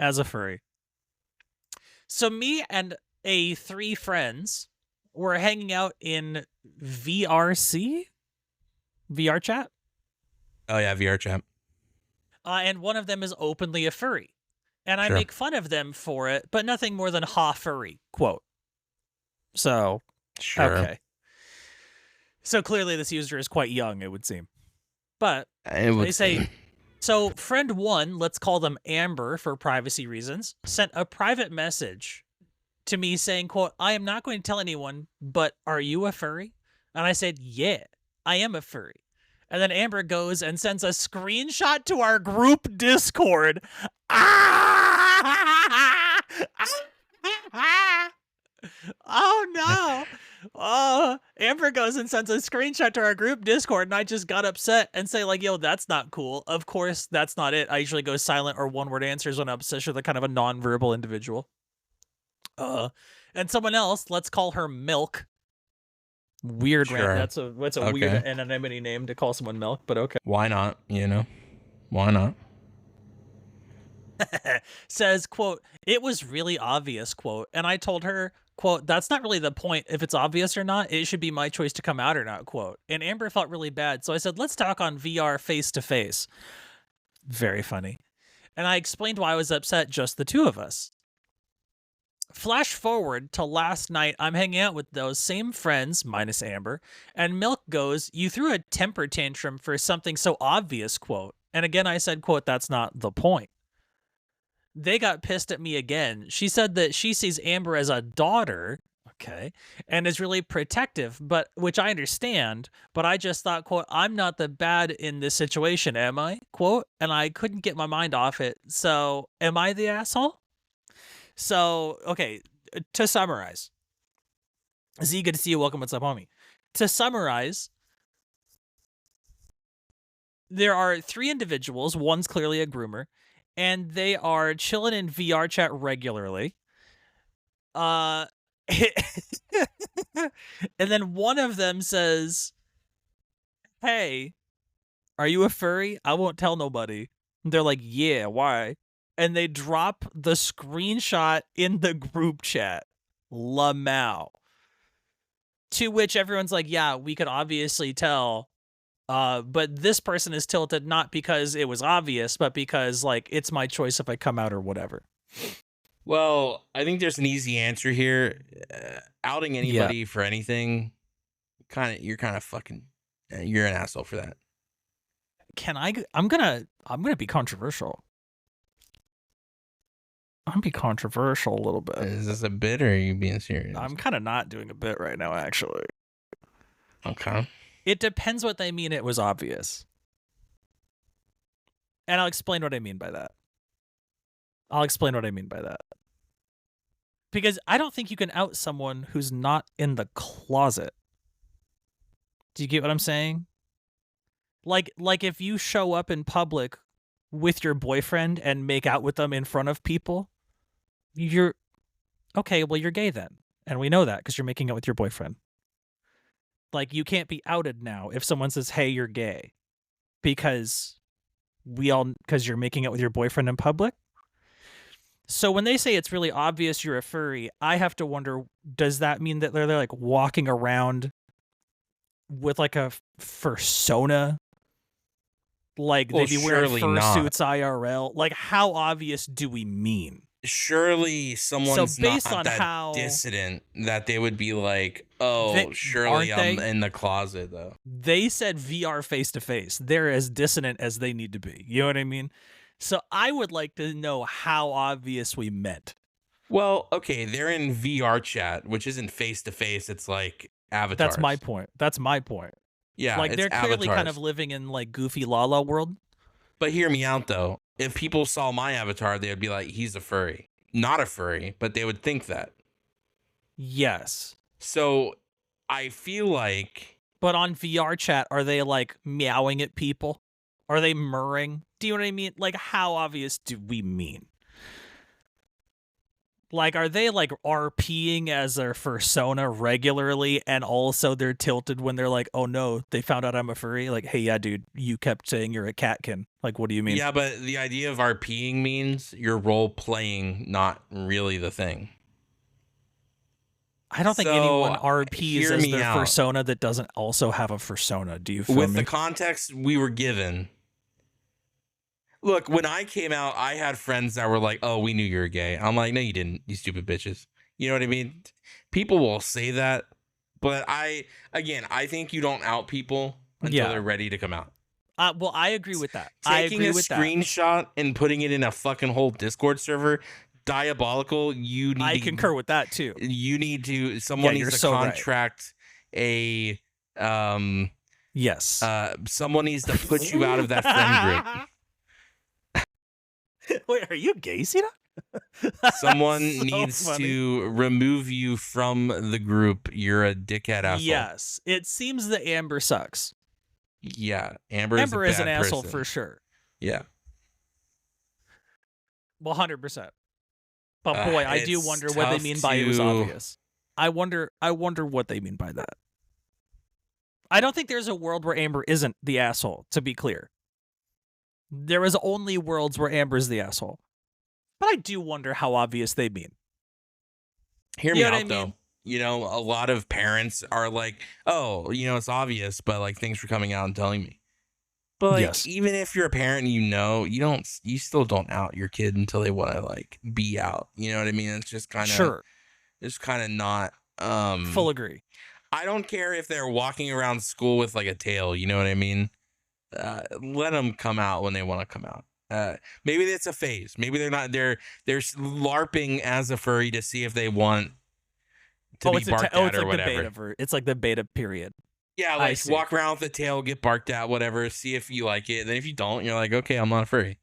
as a furry? So me and 3 friends were hanging out in VRC? VR chat? Oh yeah, VR chat. And one of them is openly a furry. And I Sure. make fun of them for it, but nothing more than ha furry, quote. So, Sure. okay. So clearly this user is quite young, it would seem. But they say, so friend 1, let's call them Amber for privacy reasons, sent a private message to me saying, quote, I am not going to tell anyone, but are you a furry? And I said, yeah, I am a furry. And then Amber goes and sends a screenshot to our group Discord. Oh no. Oh, Amber goes and sends a screenshot to our group Discord, and I just got upset and say, like, yo, that's not cool. Of course, that's not it. I usually go silent or one-word answers when I'm obsessed with a kind of a non-verbal individual. And someone else, let's call her Milk. Weird, Sure. rant. That's a weird anonymity name to call someone Milk, but okay. Why not? You know, why not? Says, quote, it was really obvious, quote, and I told her, quote, that's not really the point. If it's obvious or not, it should be my choice to come out or not, quote. And Amber felt really bad, so I said, let's talk on VR face to face. Very funny. And I explained why I was upset, just the two of us. Flash forward to last night, I'm hanging out with those same friends, minus Amber, and Milk goes, you threw a temper tantrum for something so obvious, quote. And again, I said, quote, that's not the point. They got pissed at me again. She said that she sees Amber as a daughter, okay, and is really protective, but which I understand, but I just thought, quote, I'm not the bad in this situation, am I? Quote, and I couldn't get my mind off it. So, am I the asshole? So, okay, to summarize. Z, good to see you. Welcome. What's up, homie? To summarize, there are 3 individuals. One's clearly a groomer, and they are chilling in VR chat regularly. And then one of them says, hey, are you a furry? I won't tell nobody. And they're like, yeah, why? And they drop the screenshot in the group chat. Lamau. To which everyone's like, yeah, we could obviously tell. But this person is tilted not because it was obvious, but because, like, it's my choice if I come out or whatever. Well, I think there's an easy answer here. Outing anybody for anything, you're kind of fucking, you're an asshole for that. I'm gonna be controversial. I'm gonna be controversial a little bit. Is this a bit or are you being serious? I'm kind of not doing a bit right now, actually. Okay. It depends what they mean it was obvious. And I'll explain what I mean by that. Because I don't think you can out someone who's not in the closet. Do you get what I'm saying? Like if you show up in public with your boyfriend and make out with them in front of people, you're okay, well, you're gay then. And we know that because you're making out with your boyfriend. Like, you can't be outed now if someone says, hey, you're gay. Because you're making out with your boyfriend in public. So when they say it's really obvious you're a furry, I have to wonder, does that mean that they're like walking around with like a fursona? Like Well, they'd be wearing surely not. fursuits IRL? Like how obvious do we mean? Surely someone's based not on that how dissident that they would be like, oh, surely aren't I'm they? in the closet though. They said VR face to face. They're as dissonant as they need to be. You know what I mean? So I would like to know how obvious we meant. Well, okay, they're in VR chat, which isn't face to face. It's like avatars. That's my point. That's my point. Yeah, Like it's they're clearly kind avatars. of living in like goofy Lala world. But hear me out though. If people saw my avatar, they would be like, he's a furry. Not a furry, but they would think that. Yes. So I feel like, But on VR chat, are they like meowing at people? Are they murring? Do you know what I mean? Like, how obvious do we mean? Like, are they like RPing as their fursona regularly, and also they're tilted when they're like, oh no, they found out I'm a furry? Like, hey, yeah, dude, you kept saying you're a catkin. Like, what do you mean? yeah, but the idea of RPing means you're role playing, not really the thing. I don't think So, anyone RPs hear as me their out. fursona that doesn't also have a fursona. Do you feel With me? the context we were given, look, when I came out, I had friends that were like, oh, we knew you were gay. I'm like, no, you didn't, you stupid bitches. You know what I mean? People will say that, but I think you don't out people until they're ready to come out. Well, I agree with that. I Taking agree a with that. screenshot and putting it in a fucking whole Discord server, diabolical. I concur with that too. You need to. Someone needs to contract a. Yes. Someone needs to put you out of that friend group. Wait, are you gay, Sina? Someone needs to remove you from the group. You're a dickhead asshole. Yes, it seems that Amber sucks. Yeah, Amber is an asshole for sure. Yeah. Well, 100%. But boy, I do wonder what they mean by it was obvious. I wonder what they mean by that. I don't think there's a world where Amber isn't the asshole, to be clear. There is only worlds where Amber's the asshole. But I do wonder how obvious they mean. Hear me out, though. You know, a lot of parents are like, oh, you know, it's obvious, but like thanks for coming out and telling me. But like, even if you're a parent and you still don't out your kid until they want to like be out. You know what I mean? It's just kind of, it's kind of not, full agree. I don't care if they're walking around school with like a tail. You know what I mean? Let them come out when they want to come out. Maybe it's a phase. Maybe they're not. They're LARPing as a furry to see if they want to be barked at or whatever. It's like the beta period. Yeah, like walk around with the tail, get barked at, whatever. See if you like it. And then if you don't, you're like, okay, I'm not a furry.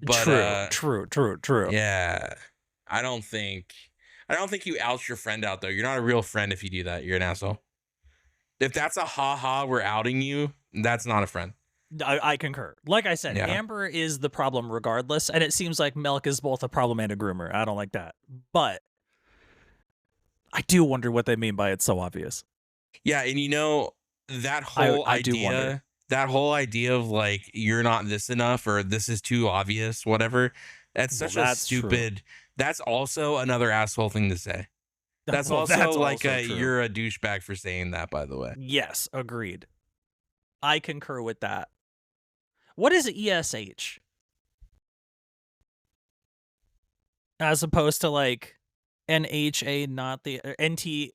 But, true. Yeah, I don't think you out your friend out though. You're not a real friend if you do that. You're an asshole. If that's a haha, we're outing you. That's not a friend. I concur. Like I said, Amber is the problem regardless, and it seems like Milk is both a problem and a groomer. I don't like that. But I do wonder what they mean by it's so obvious. Yeah, and you know, that whole idea of like you're not this enough or this is too obvious, whatever. That's such a stupid. That's also another asshole thing to say. That's also like you're a douchebag for saying that, by the way. Yes, agreed. I concur with that. What is ESH? As opposed to like NHA, not the NTA,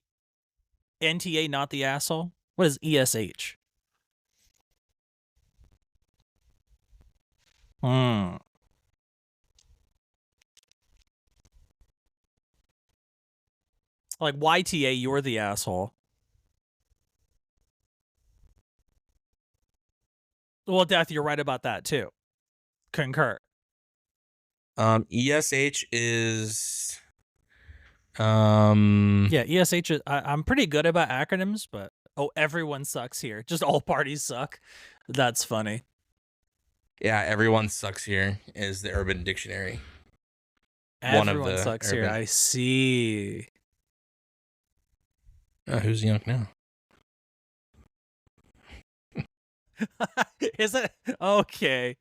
not the asshole. What is ESH? Like YTA, you're the asshole. Well, Death, you're right about that too. Concur. ESH is yeah, ESH is I'm pretty good about acronyms, but everyone sucks here. Just all parties suck. That's funny. Yeah, everyone sucks here is the Urban Dictionary. Everyone sucks here. I see. Who's young now? Is it? Okay.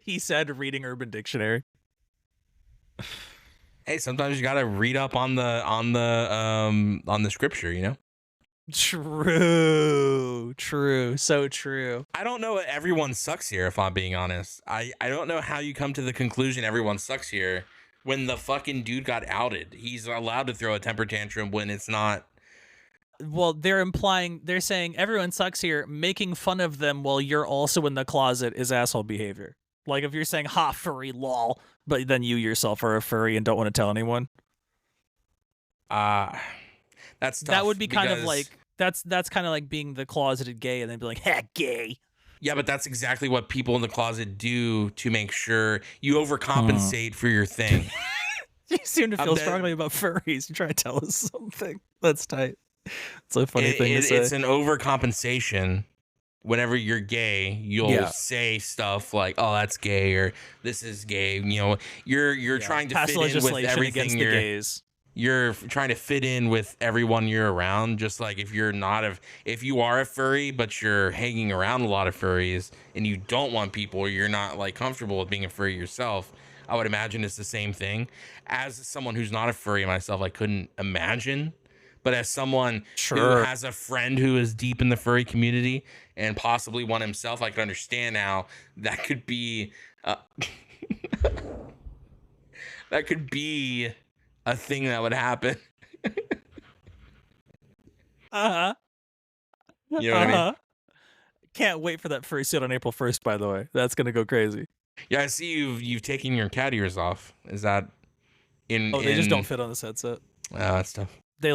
He said reading Urban Dictionary. Hey, sometimes you gotta read up on the scripture, you know? True, so true. I don't know, everyone sucks here, if I'm being honest. I don't know how you come to the conclusion everyone sucks here when the fucking dude got outed. He's allowed to throw a temper tantrum when it's not. Well, they're saying everyone sucks here, making fun of them while you're also in the closet is asshole behavior. Like if you're saying "ha furry lol," but then you yourself are a furry and don't want to tell anyone. uh that's tough. That would be kind of because- like that's kind of like being the closeted gay and then be like, "Ha, gay." Yeah, but that's exactly what people in the closet do to make sure you overcompensate for your thing. You seem to feel then- strongly about furries. You're trying to tell us something. That's tight. It's a funny thing to say. It's an overcompensation. Whenever you're gay, you'll Yeah. say stuff like, "Oh, that's gay," or "This is gay." You know, you're trying to Pass fit in with legislation against everything. the gays. You're trying to fit in with everyone you're around. Just like if you are a furry, but you're hanging around a lot of furries and you don't want people, or you're not like comfortable with being a furry yourself, I would imagine it's the same thing. As someone who's not a furry myself, I couldn't imagine. But as someone who Sure. has a friend who is deep in the furry community and possibly one himself, I could understand how that could be that could be a thing that would happen. Uh-huh. You know what I mean? Can't wait for that furry suit on April 1st, by the way. That's gonna go crazy. Yeah, I see you've taken your cat ears off. Is that in? Oh, they just don't fit on this headset. That's tough. They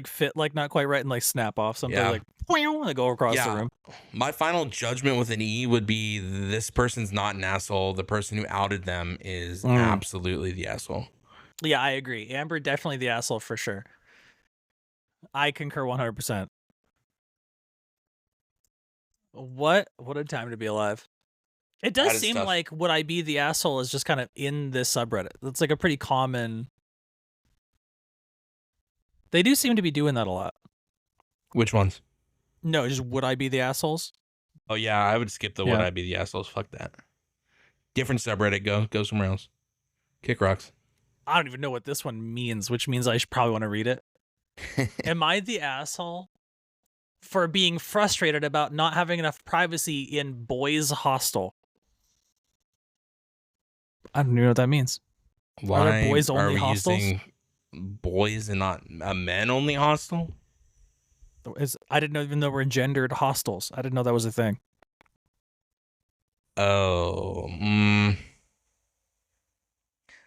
fit like not quite right and like snap off. Something Yeah. like they go across the room. My final judgment with an E would be this person's not an asshole. The person who outed them is absolutely the asshole. Yeah, I agree. Amber definitely the asshole for sure. I concur 100%. What a time to be alive. It does That is seem tough. like would I be the asshole is just kind of in this subreddit. It's like a pretty common. They do seem to be doing that a lot. Which ones? No, just would I be the assholes? Oh yeah, I would skip the would Yeah. I be the assholes. Fuck that. Different subreddit. Go somewhere else. Kick rocks. I don't even know what this one means, which means I should probably want to read it. Am I the asshole for being frustrated about not having enough privacy in boys' hostel? I don't even know what that means. Why there boys are only we hostels? using boys and not a men only hostel? I didn't even know we're gendered hostels. I didn't know that was a thing. Oh,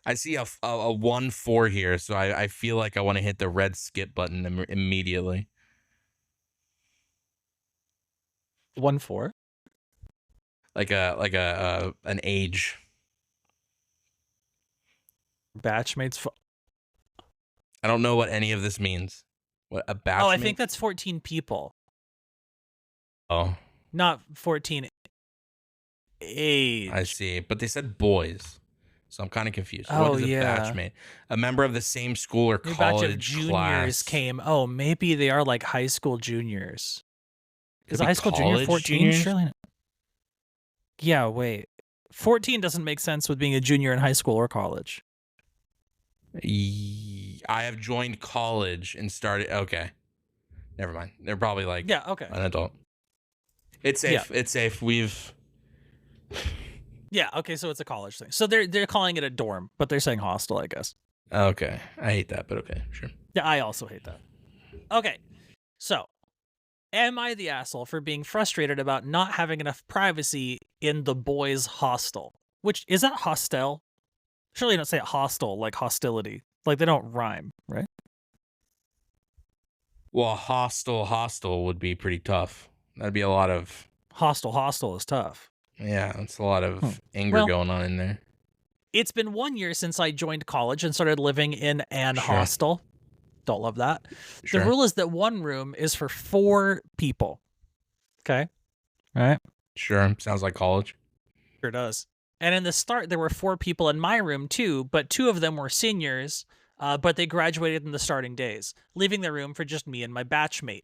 I see a 1-4 here, so I feel like I want to hit the red skip button immediately. 1-4. Like an age. Batchmates. I don't know what any of this means. What a batchmate? Oh, I think that's 14 people, Oh, not 14 age. I see. But they said boys, so I'm kind of confused. Oh, What is a yeah. batchmate? A member of the same school or New batch of college juniors class. came. Oh, maybe they are like high school juniors. Could Is be a high school junior college 14? juniors? Surely not. Yeah, wait. 14 doesn't make sense with being a junior in high school or college. I have joined college and started. Okay, never mind. They're probably like Yeah, okay. an adult. It's safe. It's safe. We've. Yeah, okay, so it's a college thing. So they're calling it a dorm, but they're saying hostel, I guess. Okay, I hate that, but okay, sure. Yeah, I also hate that. Okay, so am I the asshole for being frustrated about not having enough privacy in the boys' hostel? Which, is that hostel? Surely you don't say it hostile, like hostility. Like they don't rhyme, right? Well, hostile would be pretty tough. That'd be a lot of. Hostel is tough. Yeah, it's a lot of anger Well- going on in there. It's been 1 year since I joined college and started living in an Sure. hostel. Don't love that. Sure. The rule is that one room is for 4 people. Okay? Right? Sure. Sounds like college. Sure does. And in the start, there were 4 people in my room too, but 2 of them were seniors, but they graduated in the starting days, leaving the room for just me and my batchmate.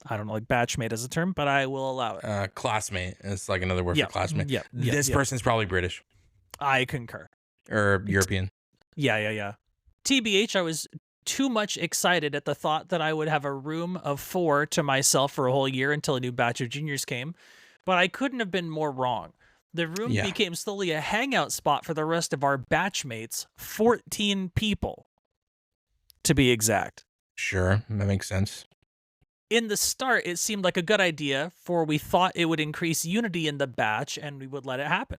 I don't know, like batchmate as a term, but I will allow it. Classmate. It's like another word Yeah, for classmate. yeah, This yeah. person's probably British I concur. or European. Yeah. TBH, I was too much excited at the thought that I would have a room of 4 to myself for a whole year until a new batch of juniors came, but I couldn't have been more wrong. The room Yeah. became slowly a hangout spot for the rest of our batchmates, 14 people, to be exact. Sure, that makes sense. In the start, it seemed like a good idea, for we thought it would increase unity in the batch and we would let it happen.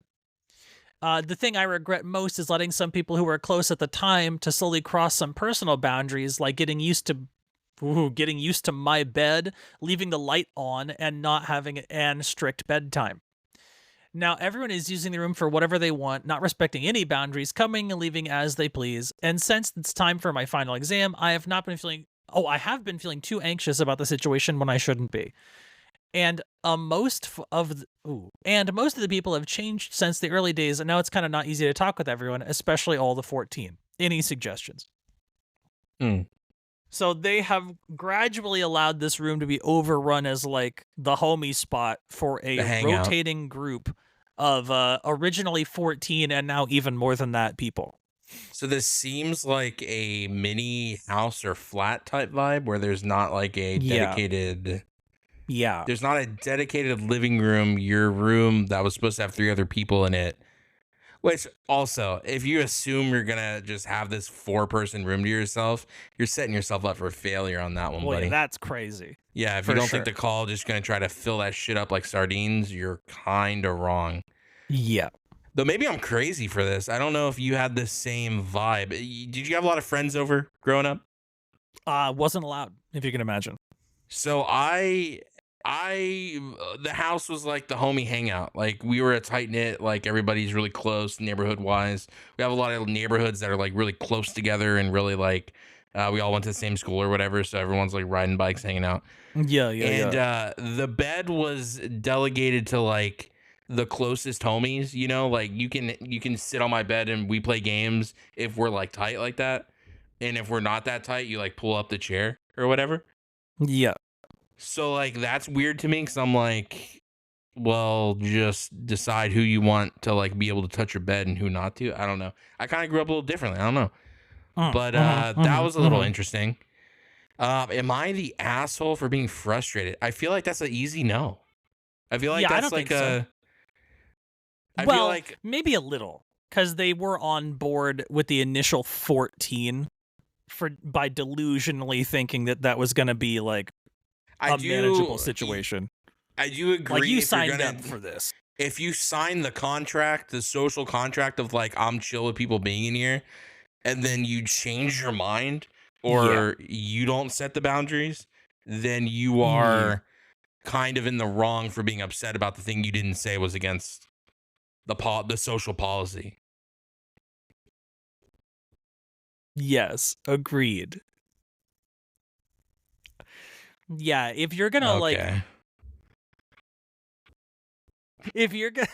The thing I regret most is letting some people who were close at the time to slowly cross some personal boundaries, like getting used to my bed, leaving the light on, and not having an strict bedtime. Now everyone is using the room for whatever they want, not respecting any boundaries, coming and leaving as they please. And since it's time for my final exam, I have been feeling too anxious about the situation when I shouldn't be. And most of the people have changed since the early days, and now it's kind of not easy to talk with everyone, especially all the 14. Any suggestions? So they have gradually allowed this room to be overrun as like the homie spot for The a hangout. rotating group of originally 14 and now even more than that people. So this seems like a mini house or flat type vibe where there's not like a dedicated. Yeah. There's not a dedicated living room, your room that was supposed to have 3 other people in it. Which also, if you assume you're gonna just have this 4-person room to yourself, you're setting yourself up for failure on that one, Well, buddy. yeah, that's crazy. Yeah, if for you don't sure. think the call just gonna try to fill that shit up like sardines, you're kinda wrong. Yeah. Though maybe I'm crazy for this. I don't know if you had the same vibe. Did you have a lot of friends over growing up? Wasn't allowed, if you can imagine. So the house was like the homie hangout. Like we were a tight knit, like everybody's really close neighborhood wise. We have a lot of neighborhoods that are like really close together and really like we all went to the same school or whatever. So everyone's like riding bikes, hanging out. Yeah. And the bed was delegated to like the closest homies, you know, like you can sit on my bed and we play games if we're like tight like that. And if we're not that tight, you like pull up the chair or whatever. Yeah. So like that's weird to me because I'm like, well, just decide who you want to like be able to touch your bed and who not to. I don't know. I kind of grew up a little differently. I don't know, but that was a little interesting. Am I the asshole for being frustrated? I feel like that's an easy no. I feel like Yeah, I that's don't like think so. I Well, feel like maybe a little, because they were on board with the initial 14 by delusionally thinking that was going to be like I a manageable do. situation. I do agree. Like you if you're signed gonna- up for this. If you sign the contract, the social contract of like I'm chill with people being in here, and then you change your mind or you don't set the boundaries, then you are kind of in the wrong for being upset about the thing you didn't say was against the social policy. Yes, agreed. Yeah, if you're gonna like, Okay. if you're gonna,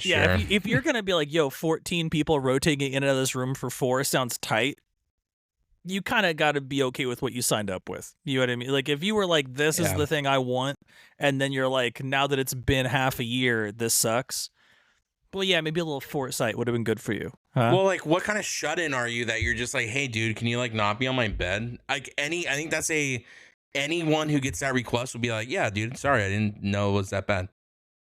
yeah, Sure. if you're gonna be like, yo, 14 people rotating in and out of this room for 4 sounds tight. You kind of got to be okay with what you signed up with. You know what I mean? Like if you were like, this is Yeah. the thing I want, and then you're like, now that it's been half a year, this sucks. Well, yeah, maybe a little foresight would have been good for you. Huh? Well, like, what kind of shut-in are you that you're just like, hey, dude, can you like not be on my bed? Like I think that's anyone who gets that request will be like, yeah, dude, sorry, I didn't know it was that bad.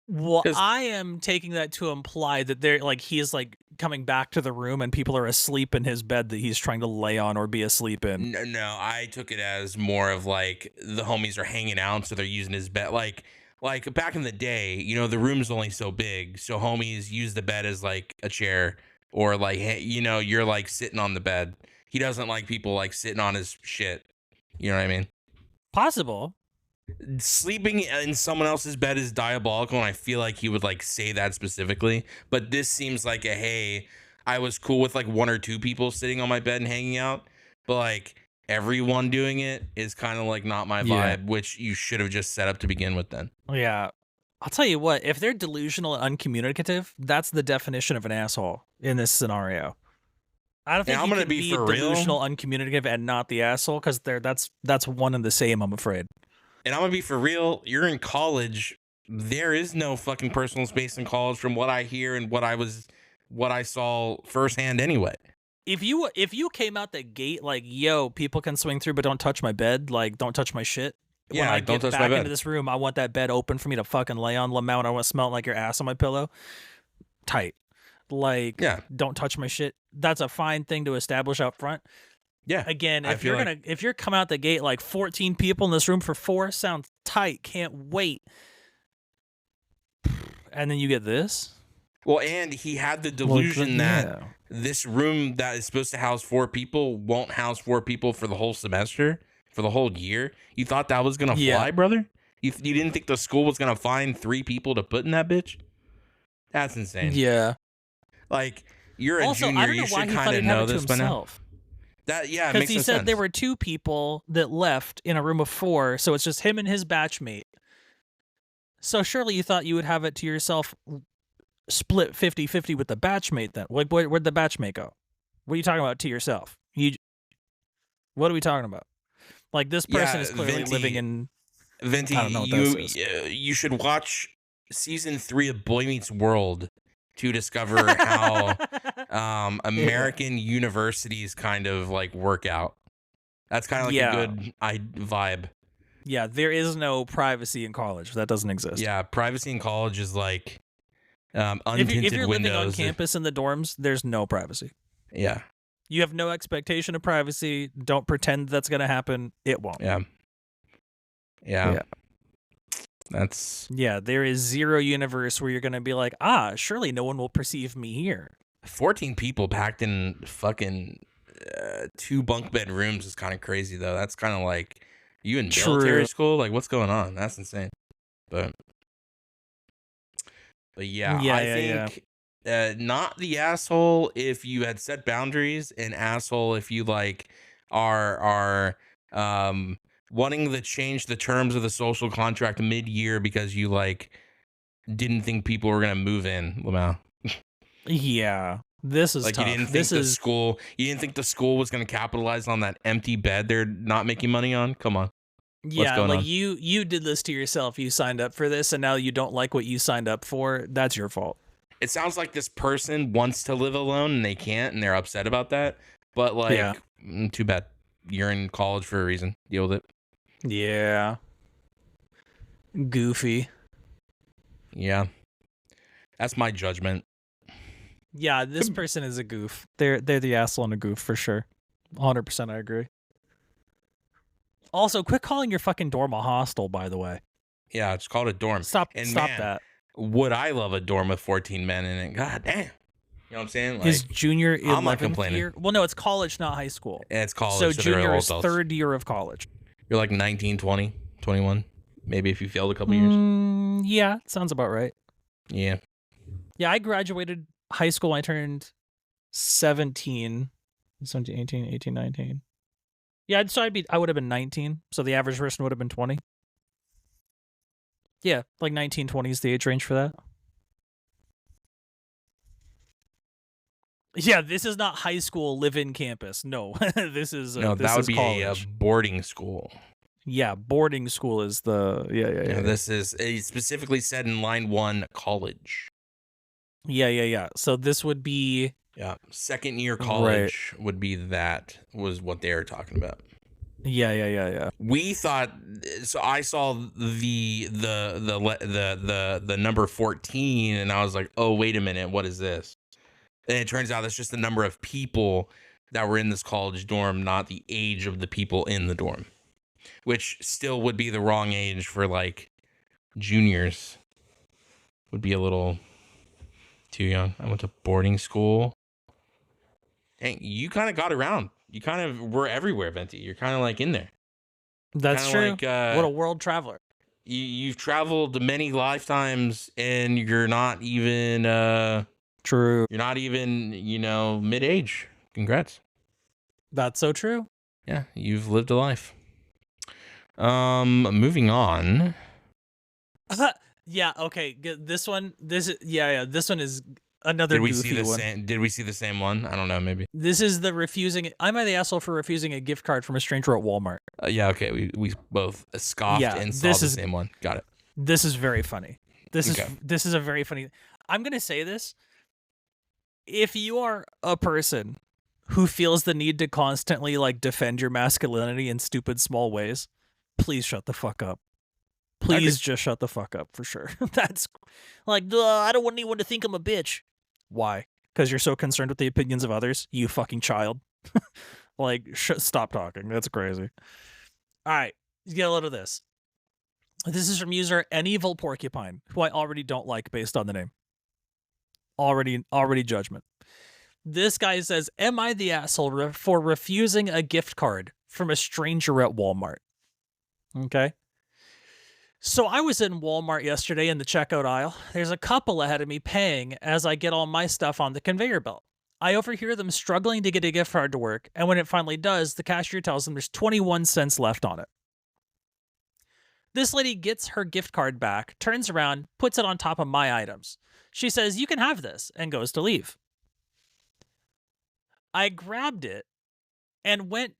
Well, 'Cause- I am taking that to imply that they're like he's like coming back to the room and people are asleep in his bed that he's trying to lay on or be asleep in. No, I took it as more of like the homies are hanging out, so they're using his bed. Like back in the day, you know, the room's only so big, so homies use the bed as like a chair, or like, hey, you know, you're like sitting on the bed. He doesn't like people like sitting on his shit. You know what I mean? Possible. Sleeping in someone else's bed is diabolical, and I feel like he would like say that specifically. But this seems like a hey, I was cool with like 1 or 2 people sitting on my bed and hanging out, but like everyone doing it is kind of like not my vibe, Yeah. which you should have just set up to begin with then. Yeah. I'll tell you what, if they're delusional and uncommunicative, that's the definition of an asshole in this scenario. I don't think I'm you gonna can be be for real. delusional, uncommunicative, and not the asshole because that's one and the same. I'm afraid. And I'm gonna be for real, you're in college. there is no fucking personal space in college from what I hear and what I saw firsthand anyway. If you came out the gate like, yo, people can swing through, but don't touch my bed, like don't touch my shit. Yeah, when I don't get touch my back bed. into this room, I want that bed open for me to fucking lay on, Lamount. I want to smell like your ass on my pillow. Tight. Like, Yeah. don't touch my shit. That's a fine thing to establish up front. Yeah. Again, I if feel you're coming out the gate like 14 people in this room for 4, sounds tight. Can't wait. And then you get this. Well, and he had the delusion that yeah. this room that is supposed to house 4 people won't house 4 people for the whole semester, for the whole year. You thought that was gonna fly, brother? You didn't think the school was gonna find 3 people to put in that bitch? That's insane. Yeah. Like, you're a Also, junior, I don't you know why should he thought kind of he'd have know it to this by now. himself. That it Because makes he no said sense. there were 2 people that left in a room of 4, so it's just him and his batchmate. So surely you thought you would have it to yourself, split 50-50 with the batchmate then. Where'd the batchmate go? What are you talking about to yourself? What are we talking about? Like, this person is clearly living in... Venti, I don't know what this is. you should watch season 3 of Boy Meets World to discover how American universities kind of like work out. That's kind of like a good vibe. Yeah, there is no privacy in college. That doesn't exist. Yeah, privacy in college is like if untinted you're windows. living on campus in the dorms, there's no privacy. Yeah. You have no expectation of privacy. Don't pretend that's going to happen. It won't. Yeah. Yeah, there is zero universe where you're going to be like, surely no one will perceive me here. 14 people packed in fucking 2 bunk bed rooms is kind of crazy, though. That's kind of like, you in military school? Like, what's going on? That's insane. But yeah, I think not the asshole if you had set boundaries, and asshole if you like are wanting to change the terms of the social contract mid-year because you like didn't think people were gonna move in, Lamau. Yeah, this is like tough. You didn't think the school was gonna capitalize on that empty bed they're not making money on. Come on. Yeah, like you did this to yourself. You signed up for this, and now you don't like what you signed up for. That's your fault. It sounds like this person wants to live alone and they can't, and they're upset about that. But like, too bad. You're in college for a reason. Deal with it. Yeah. Goofy. Yeah. That's my judgment. Yeah, this person is a goof. They're the asshole and a goof for sure. 100% I agree. Also, quit calling your fucking dorm a hostel, by the way. Yeah, it's called a dorm. Stop that. Would I love a dorm with 14 men in it? God damn. You know what I'm saying? Like, his junior 11th year. year. Well, no, it's college, not high school. Yeah, it's college. So they're junior all is adults. 3rd year of college. You're like 19, 20, 21. Maybe if you failed a couple years. Yeah, sounds about right. Yeah. Yeah, I graduated high school when I turned 17, 18, 19. Yeah, so I would have been 19. So the average person would have been 20. Yeah, like 19, 20 is the age range for that. Yeah, this is not high school live-in campus. No, this is no, this that would is be a boarding school. Yeah, boarding school is the yeah. This is specifically said in line 1, college. Yeah. So this would be 2nd year college would be was what they were talking about. Yeah. We thought so. I saw the number 14, and I was like, oh, wait a minute, what is this? And it turns out that's just the number of people that were in this college dorm, not the age of the people in the dorm, which still would be the wrong age for like juniors. Would be a little too young. I went to boarding school. Dang, you kind of got around. You kind of were everywhere, Venti. You're kind of like in there. That's kinda true. Like, what a world traveler. You've traveled many lifetimes, and you're not even true. You're not even, mid-age. Congrats. That's so true. Yeah, you've lived a life. Moving on. Yeah, okay. This one is another Did we goofy see the one. same? Did we see the same one? I don't know. Maybe. This is the refusing. Am I the asshole for refusing a gift card from a stranger at Walmart? Yeah. Okay. We both scoffed and saw the same one. Got it. This is very funny. Okay. This is a very funny. I'm gonna say this. If you are a person who feels the need to constantly like defend your masculinity in stupid small ways, please shut the fuck up. Please just shut the fuck up for sure. That's like, I don't want anyone to think I'm a bitch. Why? Because you're so concerned with the opinions of others, you fucking child. Like, stop talking. That's crazy. All right, let's get a load of this. This is from user An Evil Porcupine, who I already don't like based on the name. Already judgment. This guy says, "Am I the asshole for refusing a gift card from a stranger at Walmart?" Okay. So I was in Walmart yesterday in the checkout aisle. There's a couple ahead of me paying as I get all my stuff on the conveyor belt. I overhear them struggling to get a gift card to work, and when it finally does, the cashier tells them there's 21 cents left on it. This lady gets her gift card back, turns around, puts it on top of my items. She says, "You can have this," and goes to leave. I grabbed it and went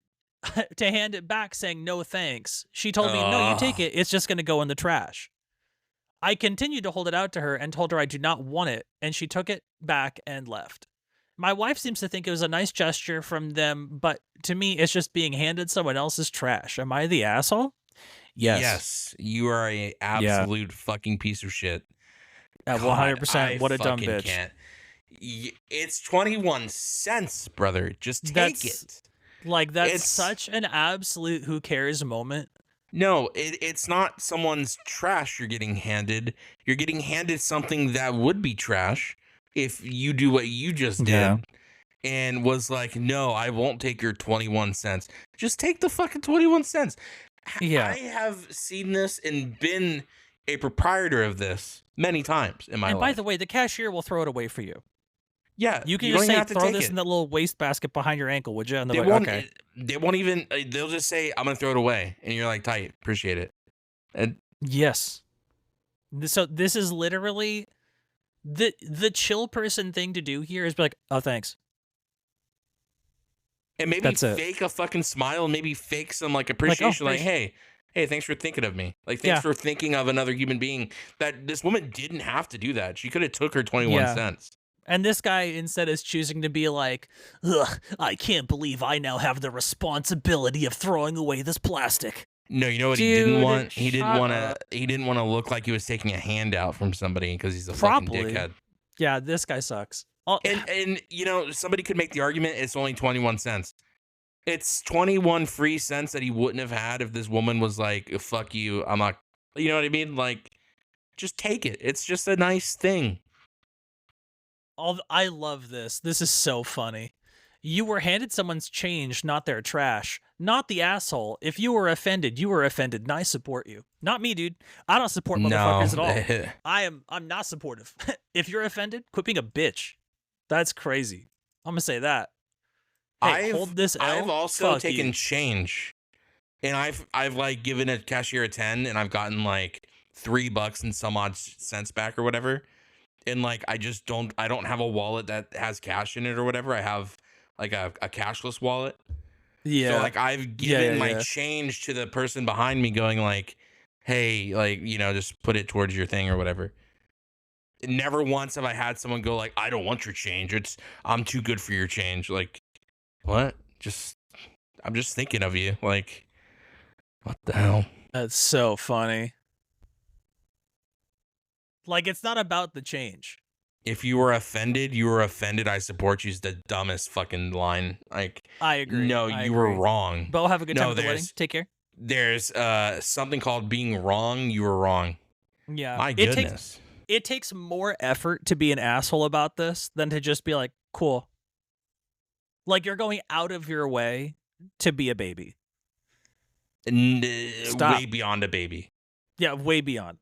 to hand it back saying, "No thanks." She told me, "No, you take it. It's just going to go in the trash." I continued to hold it out to her and told her I do not want it, and she took it back and left. My wife seems to think it was a nice gesture from them, but to me, it's just being handed someone else's trash. Am I the asshole? Yes. You are a absolute fucking piece of shit. 100%. What a dumb bitch. Can't. It's 21 cents, brother. Just take it. Like, that's such an absolute who cares moment. No, it's not someone's trash you're getting handed. You're getting handed something that would be trash if you do what you just did and was like, "No, I won't take your 21 cents. Just take the fucking 21 cents. Yeah. I have seen this and been a proprietor of this many times in my life. And by the way, the cashier will throw it away for you. Yeah, you can just say, "Throw this in the little wastebasket behind your ankle, would you?" And they're like, "Okay." They won't even. They'll just say, "I'm gonna throw it away," and you're like, "Tight, appreciate it." And yes. So this is literally the chill person thing to do here is be like, "Oh, thanks." And maybe fake a fucking smile, and maybe fake some like appreciation, like, hey, thanks for thinking of me. Like, thanks for thinking of another human being. That this woman didn't have to do that. She could have took her 21 cents. And this guy instead is choosing to be like, "Ugh, I can't believe I now have the responsibility of throwing away this plastic." No, you know what he didn't want? He didn't want to look like he was taking a handout from somebody because he's a fucking dickhead. Yeah, this guy sucks. And you know, somebody could make the argument it's only 21 cents. It's 21 free cents that he wouldn't have had if this woman was like, "Fuck you, I'm not," you know what I mean? Like, just take it. It's just a nice thing. I love this. This is so funny. You were handed someone's change, not their trash. Not the asshole. If you were offended, you were offended, and I support you. Not me, dude. I don't support motherfuckers at all. I'm not supportive. If you're offended, quit being a bitch. That's crazy. I'm gonna say that. Hey, hold this L. I've also taken change, and I've like given a cashier a 10, and I've gotten like $3 and some odd cents back or whatever. And like I don't have a wallet that has cash in it or whatever. I have like a cashless wallet. Yeah. So like I've given my change to the person behind me, going like, "Hey, like, you know, just put it towards your thing or whatever." Never once have I had someone go like, "I don't want your change. I'm too good for your change." Like, what? I'm just thinking of you. Like, what the hell? That's so funny. Like, it's not about the change. If you were offended, you were offended. I support you is the dumbest fucking line. Like, I agree. No, you were wrong. Beau, have a good time at the wedding. Take care. There's something called being wrong. You were wrong. Yeah. My goodness. It takes more effort to be an asshole about this than to just be like, "Cool." Like, you're going out of your way to be a baby. Way beyond a baby. Yeah, way beyond.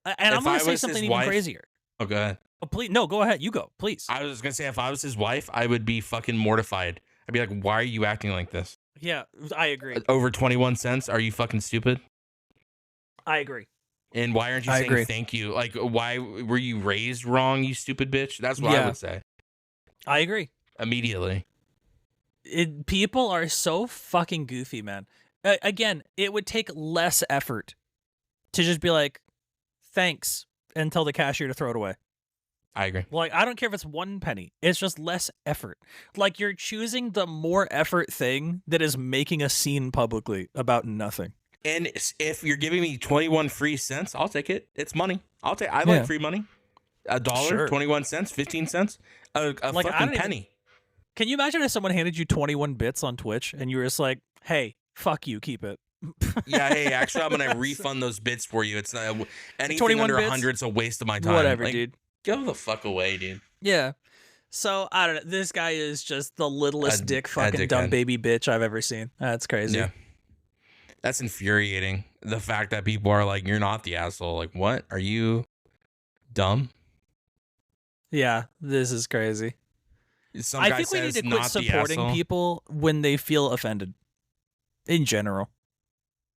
And I'm going to say something even crazier. Oh, go ahead. Oh, please. No, go ahead. You go, please. I was going to say, if I was his wife, I would be fucking mortified. I'd be like, "Why are you acting like this?" Yeah, I agree. Over 21 cents? Are you fucking stupid? I agree. And why aren't you saying thank you? Like, why were you raised wrong, you stupid bitch? That's what I would say. I agree. Immediately. People are so fucking goofy, man. Again, it would take less effort to just be like, thanks and tell the cashier to throw it away. I agree. Like, I don't care if it's 1 penny. It's just less effort. Like, you're choosing the more effort thing that is making a scene publicly about nothing. And if you're giving me 21 free cents, I'll take it. It's money. I Yeah. like free money. $1, Sure. 21 cents, 15 cents, a Like, I fucking don't even- penny. Can you imagine if someone handed you 21 bits on Twitch and you were just like, hey, fuck you, keep it? Yeah, hey, actually, I'm gonna refund those bits for you. It's not anything 21 under bits? 100's a waste of my time. Whatever, Like, dude. go the fuck away, dude. Yeah. So, I don't know. This guy is just the littlest dick fucking dickhead. dumb baby bitch I've ever seen. That's crazy. Yeah. That's infuriating. The fact that people are like, you're not the asshole. Like, what? Are you dumb? Yeah, this is crazy. Some I guy think we need says to quit not the supporting asshole. people when they feel offended. In general.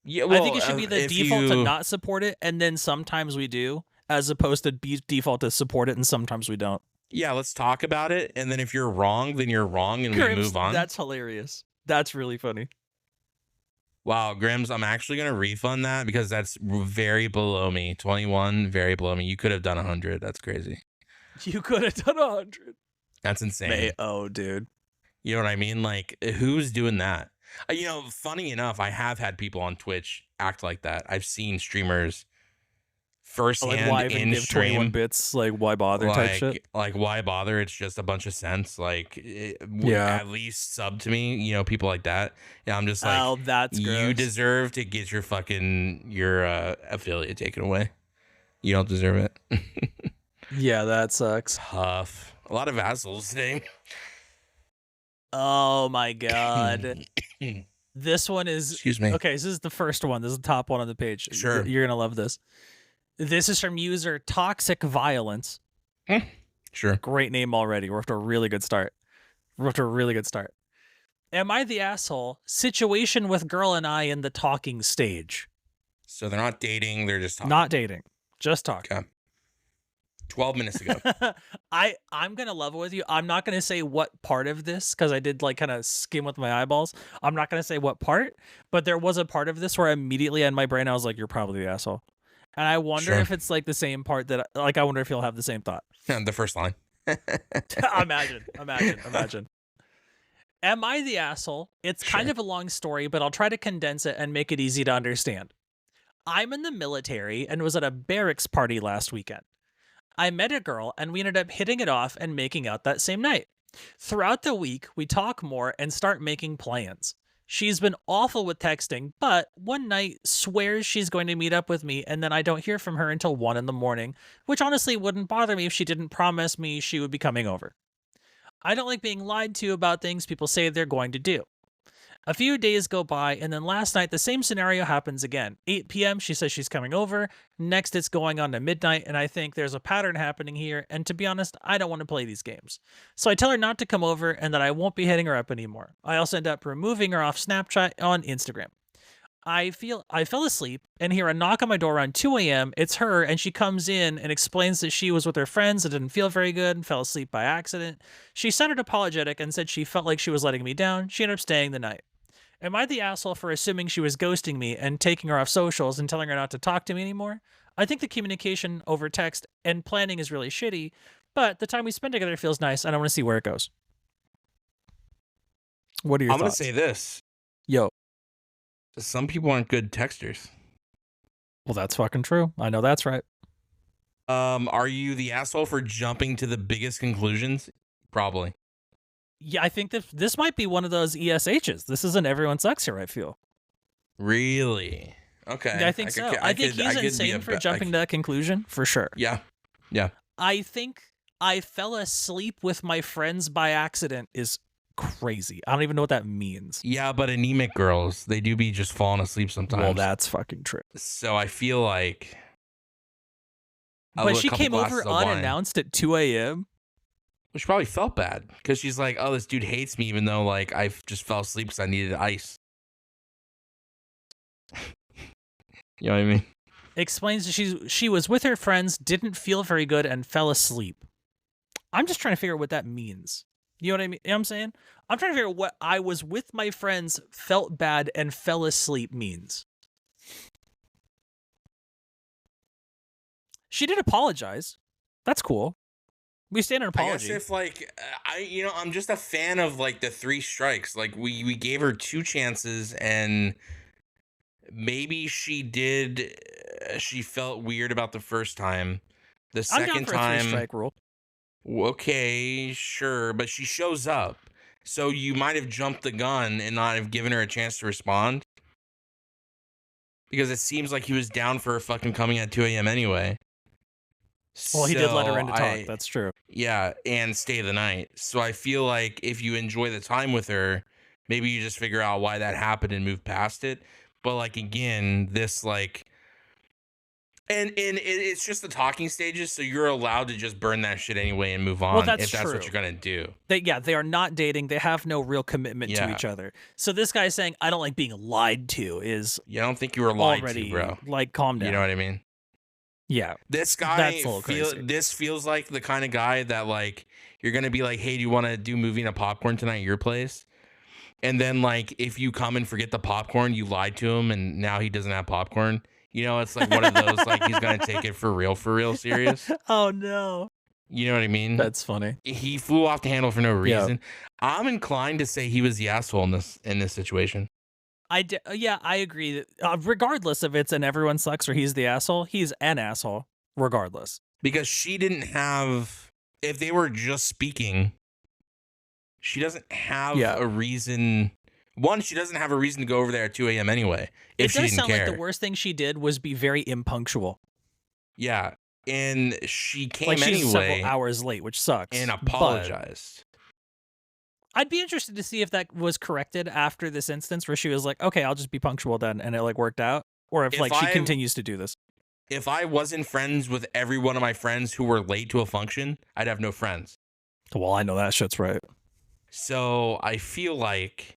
Yeah, well, I think it should be the if default to you- not support it, and then sometimes we do, as opposed to be default to support it, and sometimes we don't. Yeah, let's talk about it. And then if you're wrong, then you're wrong and we Grims, move on. That's hilarious. That's really funny. Wow, Grims, I'm actually going to refund that because that's very below me. 21, very below me. You could have done 100. That's crazy. You could have done 100. That's insane. Oh, dude. You know what I mean? Like, who's doing that? You know, funny enough, I have had people on Twitch act like that. I've seen streamers firsthand Like, why even in give 21 stream. bits? Like, why bother type shit? Like, why bother? It's just a bunch of cents. Like, Yeah. at least sub to me. You know, people like that. Yeah, I'm just like, Oh, that's you gross. deserve to get your affiliate taken away. You don't deserve it. Yeah, that sucks. Tough. A lot of assholes today. Oh, my God. This one is... Excuse me. Okay, so this is the first one. This is the top one on the page. Sure. You're going to love this. This is from user Toxic Violence. Sure. Great name already. We're off to a really good start. Am I the asshole? Situation with girl and I in the talking stage. So they're not dating. They're just talking. Not dating. Just talking. Okay. 12 minutes ago. I'm going to level with you. I'm not going to say what part of this, because I did like kind of skim with my eyeballs. I'm not going to say what part, but there was a part of this where immediately in my brain I was like, you're probably the asshole. And I wonder Sure. if it's like the same part that, like, I wonder if you'll have the same thought. The first line. Imagine. Am I the asshole? It's kind Sure. of a long story, but I'll try to condense it and make it easy to understand. I'm in the military and was at a barracks party last weekend. I met a girl and we ended up hitting it off and making out that same night. Throughout the week, we talk more and start making plans. She's been awful with texting, but one night swears she's going to meet up with me, and then I don't hear from her until 1 a.m, which honestly wouldn't bother me if she didn't promise me she would be coming over. I don't like being lied to about things people say they're going to do. A few days go by, and then last night the same scenario happens again. 8 p.m. she says she's coming over. Next it's going on to midnight, and I think there's a pattern happening here, and to be honest, I don't want to play these games. So I tell her not to come over and that I won't be hitting her up anymore. I also end up removing her off Snapchat on Instagram. I fell asleep and hear a knock on my door around 2 a.m. It's her, and she comes in and explains that she was with her friends and didn't feel very good and fell asleep by accident. She sounded apologetic and said she felt like she was letting me down. She ended up staying the night. Am I the asshole for assuming she was ghosting me and taking her off socials and telling her not to talk to me anymore? I think the communication over text and planning is really shitty, but the time we spend together feels nice, and I want to see where it goes. What are your I'm going to thoughts? say this. Yo. Some people aren't good texters. Well, that's fucking true. I know that's right. Are you the asshole for jumping to the biggest conclusions? Probably. Yeah, I think that this might be one of those ESHs. This isn't everyone sucks here, I feel. Really? Okay. Yeah, I think so. I think he's insane for jumping to that conclusion, for sure. Yeah. I think I fell asleep with my friends by accident is crazy. I don't even know what that means. Yeah, but anemic girls, they do be just falling asleep sometimes. Well, that's fucking true. So I feel like... But she came over unannounced at 2 a.m.? She probably felt bad because she's like, oh, this dude hates me even though like I just fell asleep because I needed ice. You know what I mean? Explains that she was with her friends, didn't feel very good, and fell asleep. I'm just trying to figure out what that means. You know what I mean? You know what I'm saying? I'm trying to figure out what I was with my friends, felt bad, and fell asleep means. She did apologize. That's cool. We stand an I guess apology. if like I'm just a fan of like the 3 strikes. Like we gave her 2 chances, and maybe she felt weird about the first time. The I'm down second for a time, 3-strike rule. okay, sure, but she shows up. So you might have jumped the gun and not have given her a chance to respond. Because it seems like he was down for fucking coming at 2 a.m. anyway. Well, he did let her So in to talk. That's true. yeah, and stay the night. So I feel like if you enjoy the time with her, maybe you just figure out why that happened and move past it. But like again, this like, and it's just the talking stages, so you're allowed to just burn that shit anyway and move on that's if that's what true. you're gonna do. They are not dating. They have no real commitment to Yeah. each other. So this guy saying, I don't like being lied to is Yeah, I don't think you were lied already, to, bro. like, calm down. You know what I mean? Yeah. This guy That's a little crazy. this feels like the kind of guy that like you're gonna be like, hey, do you want to do movie and a popcorn tonight at your place? And then like if you come and forget the popcorn, you lied to him, and now he doesn't have popcorn. You know, it's like one of those like he's gonna take it for real serious. Oh, no. You know what I mean? That's funny. He flew off the handle for no Yeah. reason. I'm inclined to say he was the asshole in this situation. Yeah, I agree. Regardless if it's an everyone sucks or he's the asshole, he's an asshole regardless. Because she didn't have, if they were just speaking, she doesn't have a reason. One, she doesn't have a reason to go over there at 2 a.m. anyway. If It she does didn't sound care. like the worst thing she did was be very impunctual. Yeah. And she came Like she's several anyway hours late, which sucks. and but apologized. I'd be interested to see if that was corrected after this instance where she was like, okay, I'll just be punctual then, and it like worked out. Or if like she continues to do this. If I wasn't friends with every one of my friends who were late to a function, I'd have no friends. Well, I know that shit's right. So I feel like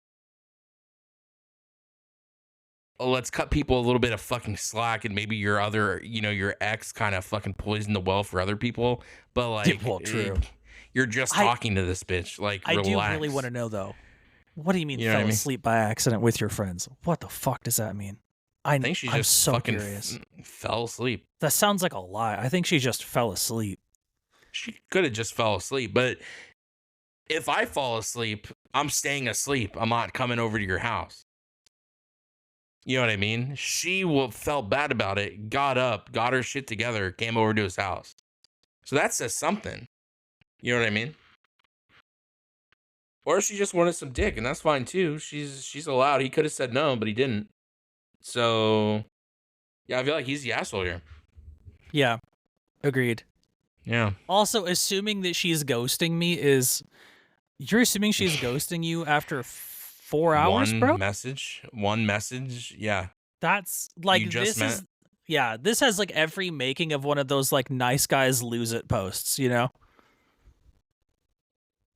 let's cut people a little bit of fucking slack, and maybe your other, your ex kind of fucking poisoned the well for other people. But like, well, true. You're just talking to this bitch. Like, I relax. do really want to know though. What do you mean You know what I fell mean? asleep by accident with your friends? What the fuck does that mean? I think she I'm just so fucking curious. fell asleep. That sounds like a lie. I think she just fell asleep. She could have just fell asleep. But if I fall asleep, I'm staying asleep. I'm not coming over to your house. You know what I mean? She felt bad about it, got up, got her shit together, came over to his house. So that says something. You know what I mean? Or she just wanted some dick, and that's fine too. She's allowed. He could have said no, but he didn't. So yeah, I feel like he's the asshole here. Yeah. Agreed. Yeah. Also, assuming that she's ghosting me you're assuming she's ghosting you after 4 hours, bro? One message. Yeah. That's like, You just met? this has like every making of one of those like nice guys lose it posts, you know?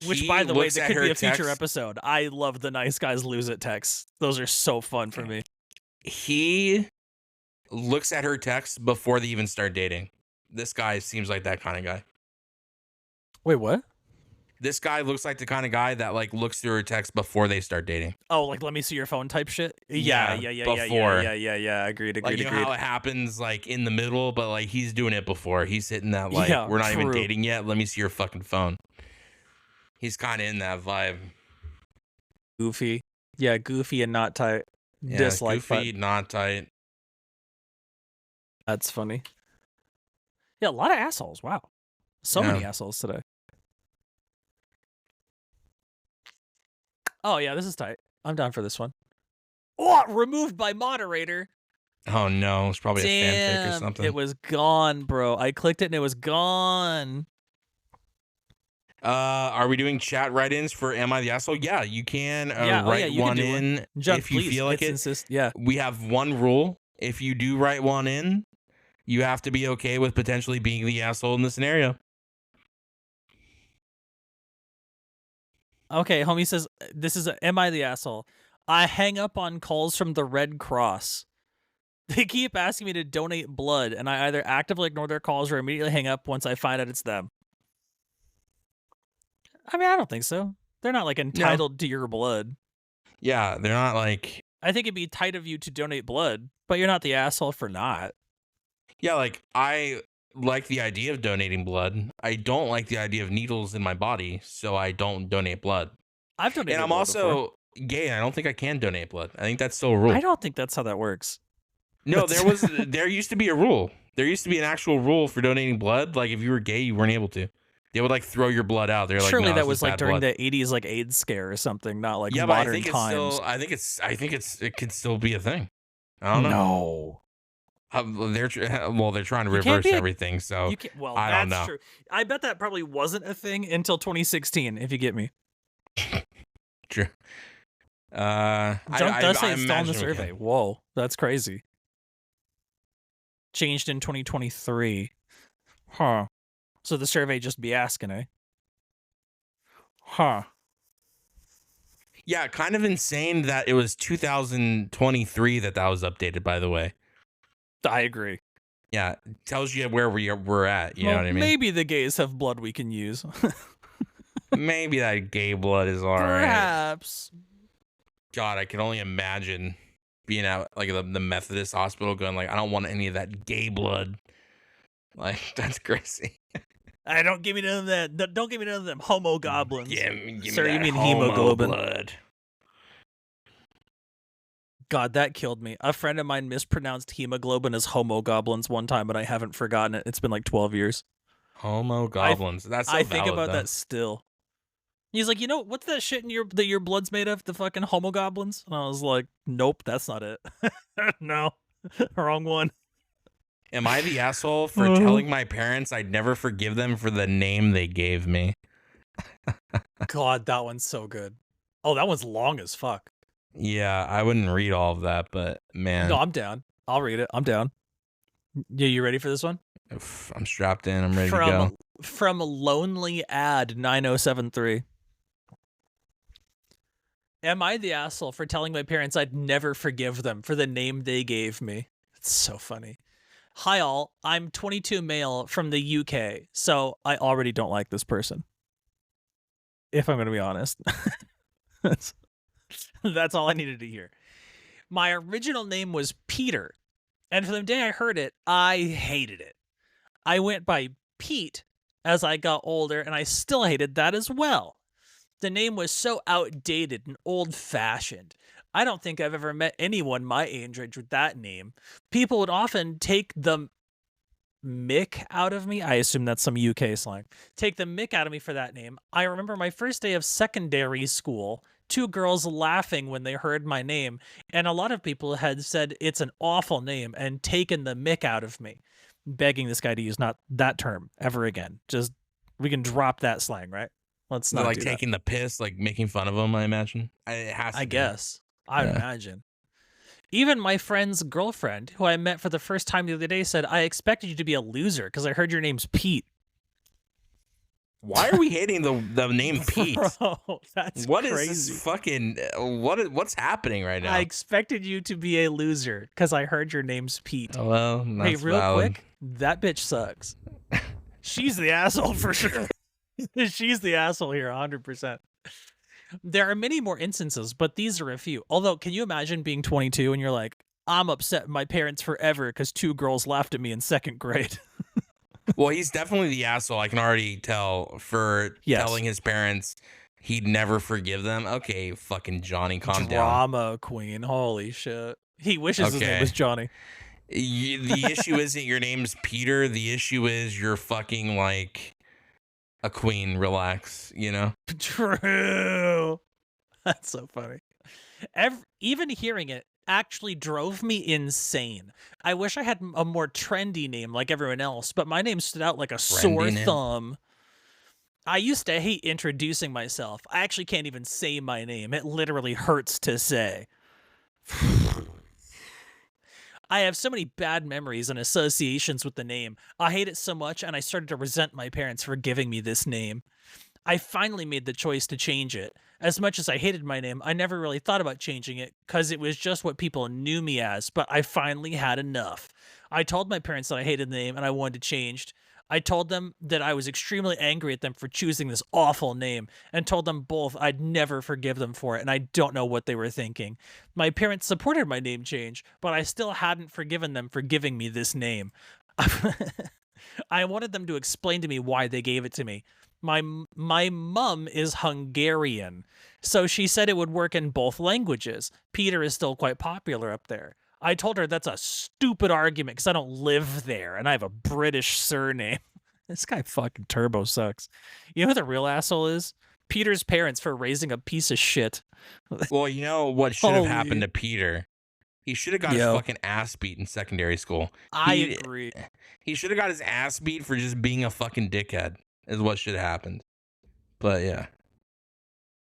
Which, by the way, that could be a future episode. I love the nice guys lose it texts. Those are so fun for me. He looks at her text before they even start dating. This guy seems like that kind of guy. Wait, what? This guy looks like the kind of guy that like looks through her text before they start dating. Oh, like let me see your phone type shit? Yeah. Agreed. Like, you know how it happens like in the middle, but like he's doing it before. He's hitting that like, we're not even dating yet. Let me see your fucking phone. He's kind of in that vibe. Goofy. Yeah, goofy and not tight. Yeah, Dislike goofy, button. not tight. That's funny. Yeah, a lot of assholes. Wow. So many assholes today. Oh, yeah, this is tight. I'm down for this one. Oh, removed by moderator. Oh, no. It's probably a fanfic or something. It was gone, bro. I clicked it and it was gone. Are we doing chat write-ins for Am I the Asshole? Yeah, you can write you one can do in one. John, if you please, feel like it. Yeah. We have one rule. If you do write one in, you have to be okay with potentially being the asshole in the scenario. Okay, homie says, this is Am I the Asshole? I hang up on calls from the Red Cross. They keep asking me to donate blood, and I either actively ignore their calls or immediately hang up once I find out it's them. I mean, I don't think so. They're not like entitled to your blood. Yeah, they're not like... I think it'd be tight of you to donate blood, but you're not the asshole for not. Yeah, like I like the idea of donating blood. I don't like the idea of needles in my body, so I don't donate blood. I've donated And I'm blood before. also gay. I don't think I can donate blood. I think that's still a rule. I don't think that's how that works. No, there used to be a rule. There used to be an actual rule for donating blood. Like if you were gay, you weren't able to. They would like throw your blood out. They're like, Surely no, that this was is like bad during blood. the 80s like AIDS scare or something, not like Yeah, but modern times. I think it could still be a thing. I don't know. No. They're trying to You can't reverse be a- everything. So You can't, well, I don't that's know. true. I bet that probably wasn't a thing until 2016, if you get me. True. Junk does say it's still on the survey. Whoa, that's crazy. Changed in 2023. Huh. So the survey just be asking, eh? Huh. Yeah, kind of insane that it was 2023 that was updated. By the way, I agree. yeah, tells you where we're at. You know what I mean? Maybe the gays have blood we can use. Maybe that gay blood is all right. Perhaps. God, I can only imagine being at like the Methodist hospital going like, I don't want any of that gay blood. Like that's crazy. I don't give me none of that. Don't give me none of them homo goblins. Give me Sir, you that mean homo hemoglobin. blood. God, that killed me. A friend of mine mispronounced hemoglobin as homo goblins one time, and I haven't forgotten it. It's been like 12 years. Homo goblins. That's so I think valid, about though. that still. He's like, what's that shit in that your blood's made of? The fucking homo goblins? And I was like, nope, that's not it. No, wrong one. Am I the asshole for telling my parents I'd never forgive them for the name they gave me? God, that one's so good. Oh, that one's long as fuck. Yeah, I wouldn't read all of that, but man. No, I'm down. I'll read it. I'm down. Yeah, you ready for this one? I'm strapped in. I'm ready to go. From Lonely Ad 9073. Am I the asshole for telling my parents I'd never forgive them for the name they gave me? It's so funny. Hi all, I'm 22 male from the UK, so I already don't like this person. If I'm going to be honest. That's all I needed to hear. My original name was Peter, and from the day I heard it, I hated it. I went by Pete as I got older, and I still hated that as well. The name was so outdated and old-fashioned. I don't think I've ever met anyone my age with that name. People would often take the mick out of me. I assume that's some UK slang. Take the mick out of me for that name. I remember my first day of secondary school, 2 girls laughing when they heard my name, and a lot of people had said it's an awful name and taken the mick out of me. Begging this guy to use not that term ever again. Just, we can drop that slang, right? Let's not like do taking the piss, like making fun of them, I imagine. It has to I be. guess. I'd imagine. Even my friend's girlfriend, who I met for the first time the other day, said, I expected you to be a loser because I heard your name's Pete. Why are we hating the name Pete? Bro, that's What crazy. is this fucking what's happening right now? I expected you to be a loser because I heard your name's Pete. Oh, well, Hey, that's real valid. quick, that bitch sucks. She's the asshole for sure. She's the asshole here, 100%. There are many more instances, but these are a few. Although, can you imagine being 22 and you're like, I'm upset with my parents forever because 2 girls laughed at me in 2nd grade. Well, he's definitely the asshole. I can already tell for telling his parents he'd never forgive them. Okay, fucking Johnny, calm down. Drama queen. Holy shit. He wishes his name was Johnny. The issue isn't your name's Peter. The issue is you're fucking like a queen. Relax, you know? True. That's so funny. Even hearing it actually drove me insane. I wish I had a more trendy name like everyone else, but my name stood out like a sore thumb. I used to hate introducing myself. I actually can't even say my name. It literally hurts to say. I have so many bad memories and associations with the name. I hate it so much, and I started to resent my parents for giving me this name. I finally made the choice to change it. As much as I hated my name, I never really thought about changing it because it was just what people knew me as, but I finally had enough. I told my parents that I hated the name and I wanted to change. I told them that I was extremely angry at them for choosing this awful name and told them both I'd never forgive them for it, and I don't know what they were thinking. My parents supported my name change, but I still hadn't forgiven them for giving me this name. I wanted them to explain to me why they gave it to me. My mum is Hungarian, so she said it would work in both languages. Peter is still quite popular up there. I told her that's a stupid argument because I don't live there and I have a British surname. This guy fucking turbo sucks. You know who the real asshole is? Peter's parents for raising a piece of shit. Well, you know what should have happened Holy- to Peter? He should have got his Yo. fucking ass beat in secondary school. I agree. He should have got his ass beat for just being a fucking dickhead, is what should have happened. But yeah.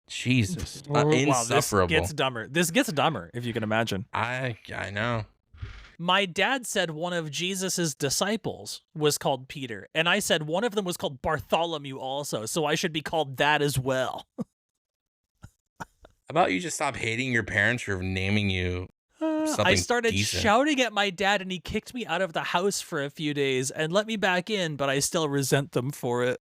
Jesus. Wow, Insufferable. This gets dumber, if you can imagine. I know. My dad said one of Jesus's disciples was called Peter, and I said one of them was called Bartholomew also, so I should be called that as well. How about you just stop hating your parents for naming you something I started decent? shouting at my dad, and he kicked me out of the house for a few days and let me back in, but I still resent them for it.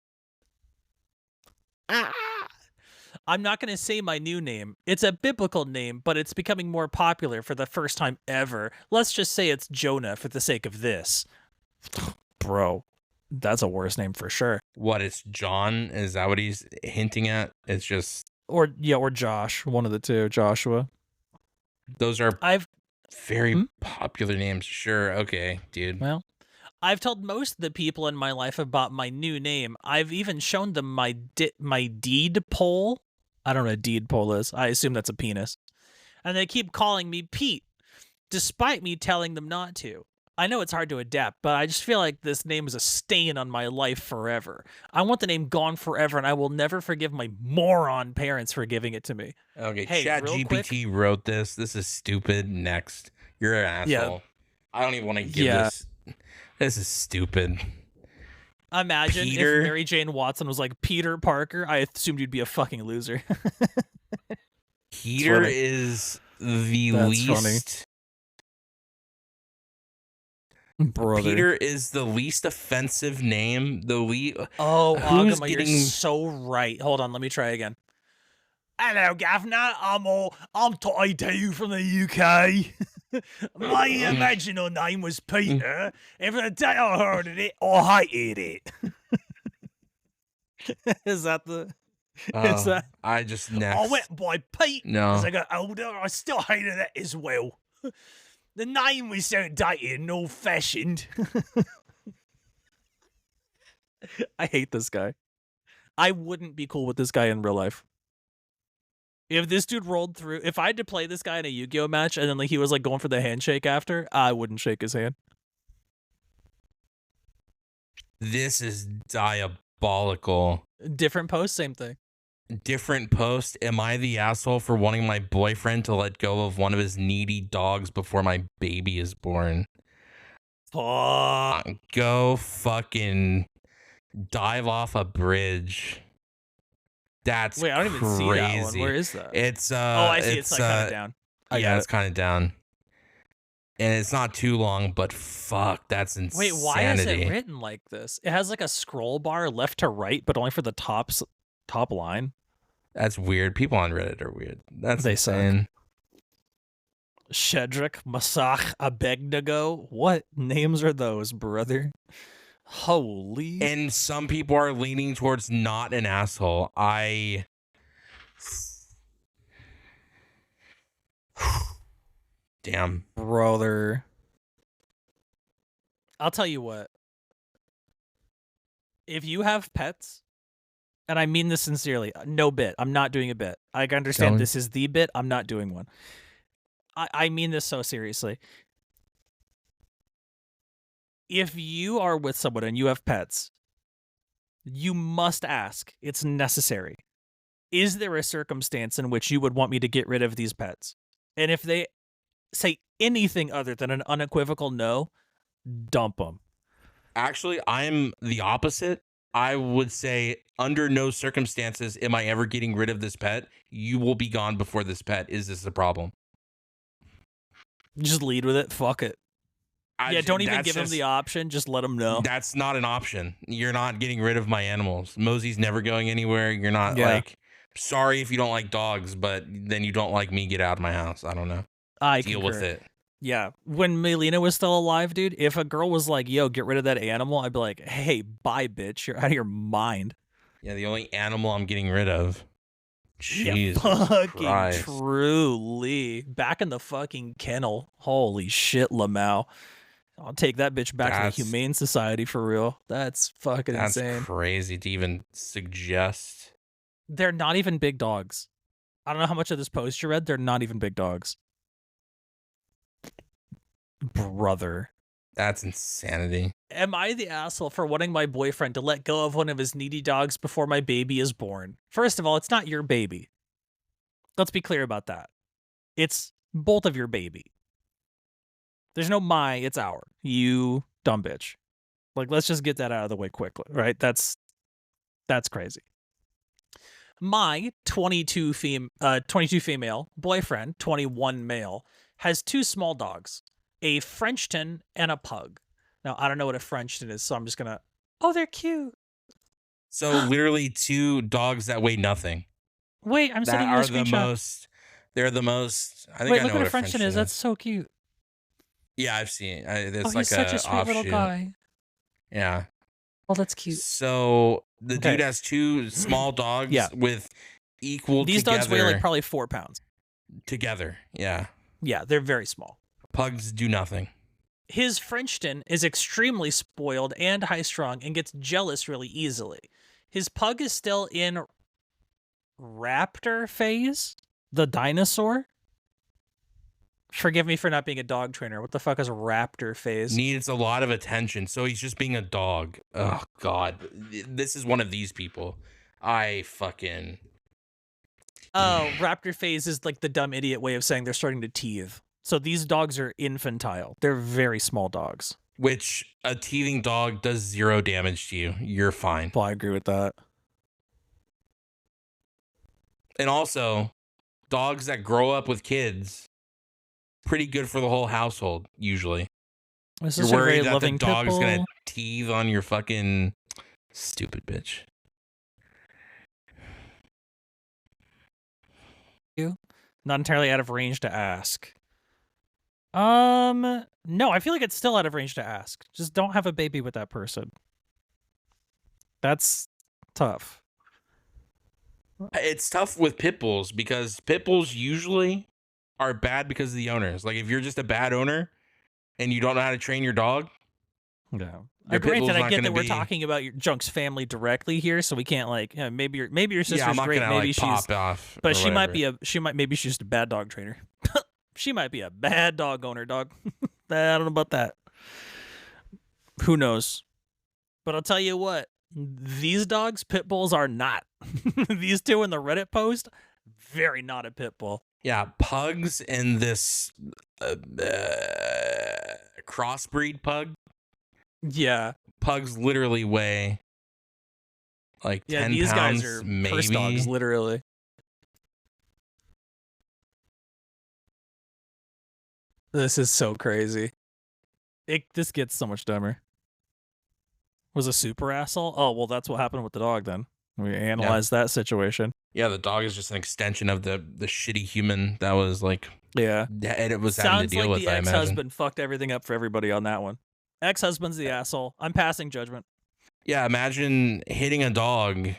I'm not going to say my new name. It's a biblical name, but it's becoming more popular for the first time ever. Let's just say it's Jonah for the sake of this. Bro, that's a worse name for sure. What, it's John? Is that what he's hinting at? It's just... Or Josh, one of the two, Joshua. Those are very Hmm? popular names. Sure, okay, dude. Well, I've told most of the people in my life about my new name. I've even shown them my deed poll. I don't know what a deed poll is. I assume that's a penis. And they keep calling me Pete, despite me telling them not to. I know it's hard to adapt, but I just feel like this name is a stain on my life forever. I want the name gone forever, and I will never forgive my moron parents for giving it to me. Okay, Hey, real ChatGPT wrote this. This is stupid. Next. You're an asshole. Yeah. I don't even want to give this. This is stupid. Imagine Peter? if Mary Jane Watson was like Peter Parker. I assumed you'd be a fucking loser. Peter funny. is the That's least... Brother. Peter is the least offensive name. Oh, Who's Agama, getting- you're so right. Hold on, let me try again. Hello, Governor. I'm Totty Two from the UK. My original name was Peter, and from the day I heard of it, I hated it. Is that the? Is that? I just I next. went by Pete No. as I got older. I still hated that as well. The name was so dated and old-fashioned. I hate this guy. I wouldn't be cool with this guy in real life. If this dude rolled through, if I had to play this guy in a Yu-Gi-Oh match and then like he was like going for the handshake after, I wouldn't shake his hand. This is diabolical. Different post, same thing. Different post. Am I the asshole for wanting my boyfriend to let go of one of his needy dogs before my baby is born? Fuck. Go fucking dive off a bridge. That's Wait, I don't even see that one. Where is that? It's Oh, I see. It's like kind of down. I yeah, got it's kind of down. And it's not too long, but fuck, that's insanity. Wait, why is it written like this? It has like a scroll bar left to right, but only for the top line. That's weird. People on Reddit are weird. That's They suck. insane. Shedrick Masach Abednego. What names are those, brother? Holy. And some people are leaning towards not an asshole. Damn. Brother. I'll tell you what. If you have pets, and I mean this sincerely, no bit. I'm not doing a bit. I understand Don't. this is the bit. I'm not doing one. I mean this so seriously. If you are with someone and you have pets, you must ask. It's necessary. Is there a circumstance in which you would want me to get rid of these pets? And if they say anything other than an unequivocal no, dump them. Actually, I'm the opposite. I would say under no circumstances am I ever getting rid of this pet. You will be gone before this pet. Is this a problem? Just lead with it. Fuck it. Yeah, don't even give him the option. Just let him know. That's not an option. You're not getting rid of my animals. Mosey's never going anywhere. You're not like, sorry if you don't like dogs, but then you don't like me. Get out of my house. I don't know. I Deal concur. with it. Yeah. When Melina was still alive, dude, if a girl was like, yo, get rid of that animal, I'd be like, hey, bye, bitch. You're out of your mind. Yeah, the only animal I'm getting rid of. Yeah, Jesus fucking Christ. truly. Back in the fucking kennel. Holy shit, Lamau. I'll take that bitch back to the That's Humane Society for real. That's fucking that's insane. crazy to even suggest. They're not even big dogs. I don't know how much of this post you read. They're not even big dogs. Brother. That's insanity. Am I the asshole for wanting my boyfriend to let go of one of his needy dogs before my baby is born? First of all, it's not your baby. Let's be clear about that. It's both of your baby. There's no my, it's our. You dumb bitch. Like, let's just get that out of the way quickly, right? That's crazy. My 22 female boyfriend, 21 male, has 2 small dogs, a Frenchton and a pug. Now, I don't know what a Frenchton is, so I'm just gonna. Oh, they're cute. So literally 2 dogs that weigh nothing. Wait, I'm That sending you a are the screenshot. most. They're the most. I think Wait, I look know what what a Frenchton is. That's so cute. Yeah, I've seen it. It's Oh, like he's such a a sweet little offshoot. guy. Yeah. Oh, that's cute. So the Okay. dude has 2 small dogs Yeah. with equal These together. dogs weigh like probably 4 pounds. Together. Yeah. Yeah, they're very small. Pugs do nothing. His Frenchton is extremely spoiled and high-strung and gets jealous really easily. His pug is still in raptor phase, the dinosaur. Forgive me for not being a dog trainer. What the fuck is raptor phase? Needs a lot of attention. So he's just being a dog. Oh, God. This is one of these people. I fucking. Oh, raptor phase is like the dumb idiot way of saying they're starting to teeth. So these dogs are infantile. They're very small dogs. Which a teething dog does 0 damage to you. You're fine. Well, I agree with that. And also, dogs that grow up with kids, pretty good for the whole household, usually. This You're is a very worried that the loving dog's pit going to bull. teeth on your fucking stupid bitch. Not entirely out of range to ask. No, I feel like it's still out of range to ask. Just don't have a baby with that person. That's tough. It's tough with pit bulls because pit bulls usually are bad because of the owners. Like if you're just a bad owner and you don't know how to train your dog, No. Your pit bull's Granted, I not get gonna that we're be- talking about your Junk's family directly here, so we can't like maybe your sister's yeah, I'm not great, gonna maybe like she's pop off. but or she might whatever. be maybe she's just a bad dog trainer. She might be a bad dog owner, dog. I don't know about that. Who knows? But I'll tell you what, these dogs, pit bulls, are not. These 2 in the Reddit post, very not a pit bull. Yeah, pugs and this crossbreed pug. Yeah. Pugs literally weigh like Yeah, 10 these pounds, guys are maybe. purse dogs, literally. This is so crazy. This gets so much dumber. Was a super asshole? Oh, well, that's what happened with the dog then. We analyzed that situation. Yeah, the dog is just an extension of the shitty human that was like Yeah. it was having to Sounds deal like with. the I imagine. ex-husband fucked everything up for everybody on that one. Ex-husband's the asshole. I'm passing judgment. Yeah, imagine hitting a dog,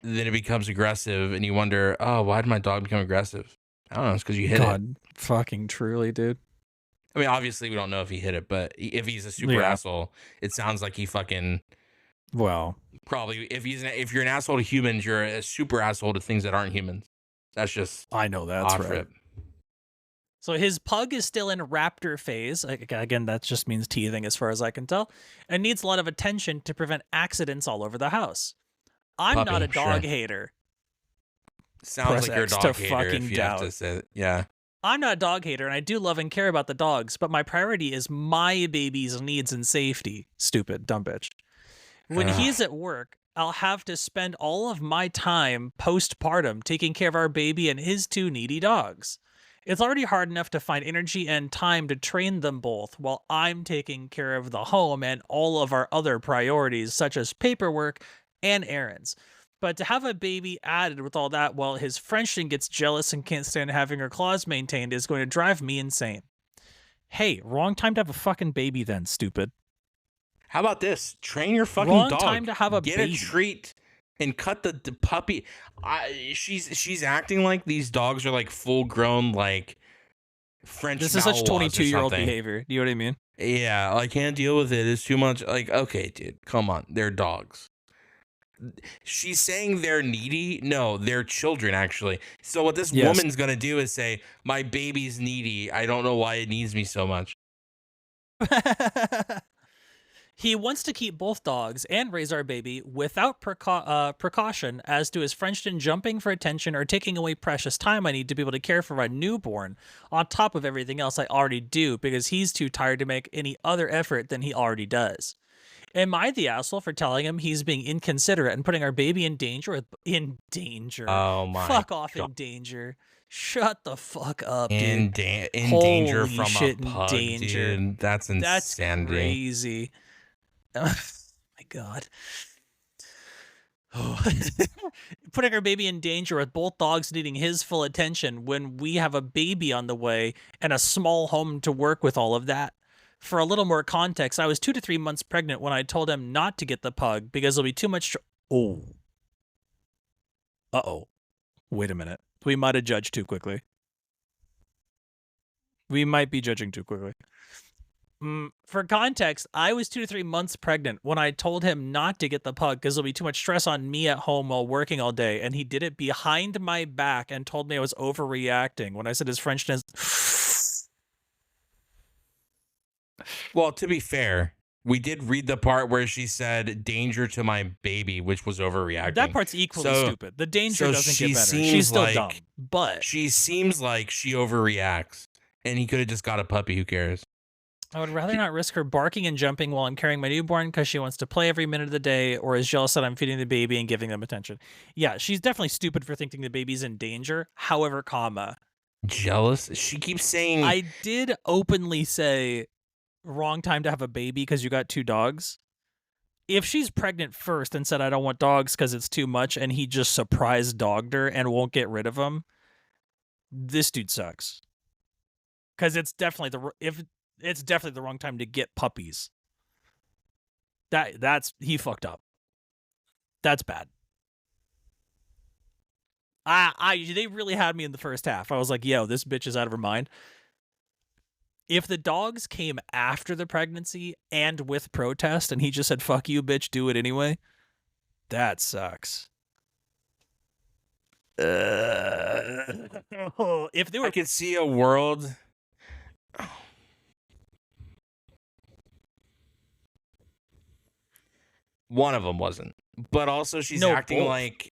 then it becomes aggressive, and you wonder, oh, why did my dog become aggressive? I don't know. It's because you hit it. God, fucking truly, dude. I mean, obviously, we don't know if he hit it, but if he's a super Yeah. asshole, it sounds like he fucking Well, probably. If you're an asshole to humans, you're a super asshole to things that aren't humans. That's just I know that's off right. rip. So his pug is still in raptor phase. Again, that just means teething as far as I can tell, and needs a lot of attention to prevent accidents all over the house. I'm Puppy, not a dog sure. hater. Sounds Press like you're a X to dog hater fucking if you have doubt. to say it. Yeah. I'm not a dog hater, and I do love and care about the dogs, but my priority is my baby's needs and safety. Stupid, dumb bitch. When he's at work, I'll have to spend all of my time postpartum taking care of our baby and his 2 needy dogs. It's already hard enough to find energy and time to train them both while I'm taking care of the home and all of our other priorities, such as paperwork and errands. But to have a baby added with all that while his Frenchton gets jealous and can't stand having her claws maintained is going to drive me insane. Hey, wrong time to have a fucking baby then, stupid. How about this? Train your fucking Wrong dog. time to have a Get baby. a treat and cut the puppy. She's acting like these dogs are like full grown like French. This is such Malinois or 22-year-old something. behavior. Do you know what I mean? Yeah, I can't deal with it. It's too much. Like, okay, dude, come on. They're dogs. She's saying they're needy. No, they're children, actually. So what this Yes. woman's gonna do is say, "My baby's needy. I don't know why it needs me so much." He wants to keep both dogs and raise our baby without precaution as to his Frenchton jumping for attention or taking away precious time I need to be able to care for my newborn on top of everything else I already do because he's too tired to make any other effort than he already does. Am I the asshole for telling him he's being inconsiderate and putting our baby in danger? In danger. Oh my! Fuck off God. in danger. Shut the fuck up, In dude. danger Holy from shit, a in pug, danger. dude. That's That's insanity. crazy. Oh my god. Oh. Putting our baby in danger with both dogs needing his full attention when we have a baby on the way and a small home to work with all of that. For a little more context, I was 2 to 3 months pregnant when I told him not to get the pug because it'll be too much. Oh. Uh-oh. Wait a minute. We might have judged too quickly. We might be judging too quickly. For context, I was 2 to 3 months pregnant when I told him not to get the pug because there'll be too much stress on me at home while working all day, and he did it behind my back and told me I was overreacting when I said his Frenchness. Well, to be fair, we did read the part where she said "danger to my baby," which was overreacting. That part's equally stupid. The danger doesn't she get better. seems She's still like- dumb, but She seems like she overreacts, and he could have just got a puppy. Who cares? I would rather not risk her barking and jumping while I'm carrying my newborn because she wants to play every minute of the day or is jealous that I'm feeding the baby and giving them attention. Yeah, she's definitely stupid for thinking the baby's in danger. However, Jealous? She keeps saying I did openly say wrong time to have a baby because you got 2 dogs. If she's pregnant first and said I don't want dogs because it's too much and he just surprise dogged her and won't get rid of them, this dude sucks. Because it's definitely the wrong time to get puppies. He fucked up. That's bad. They really had me in the first half. I was like, yo, this bitch is out of her mind. If the dogs came after the pregnancy and with protest and he just said, fuck you, bitch, do it anyway, that sucks. If they were I could see a world. One of them wasn't, but also she's No, acting both. like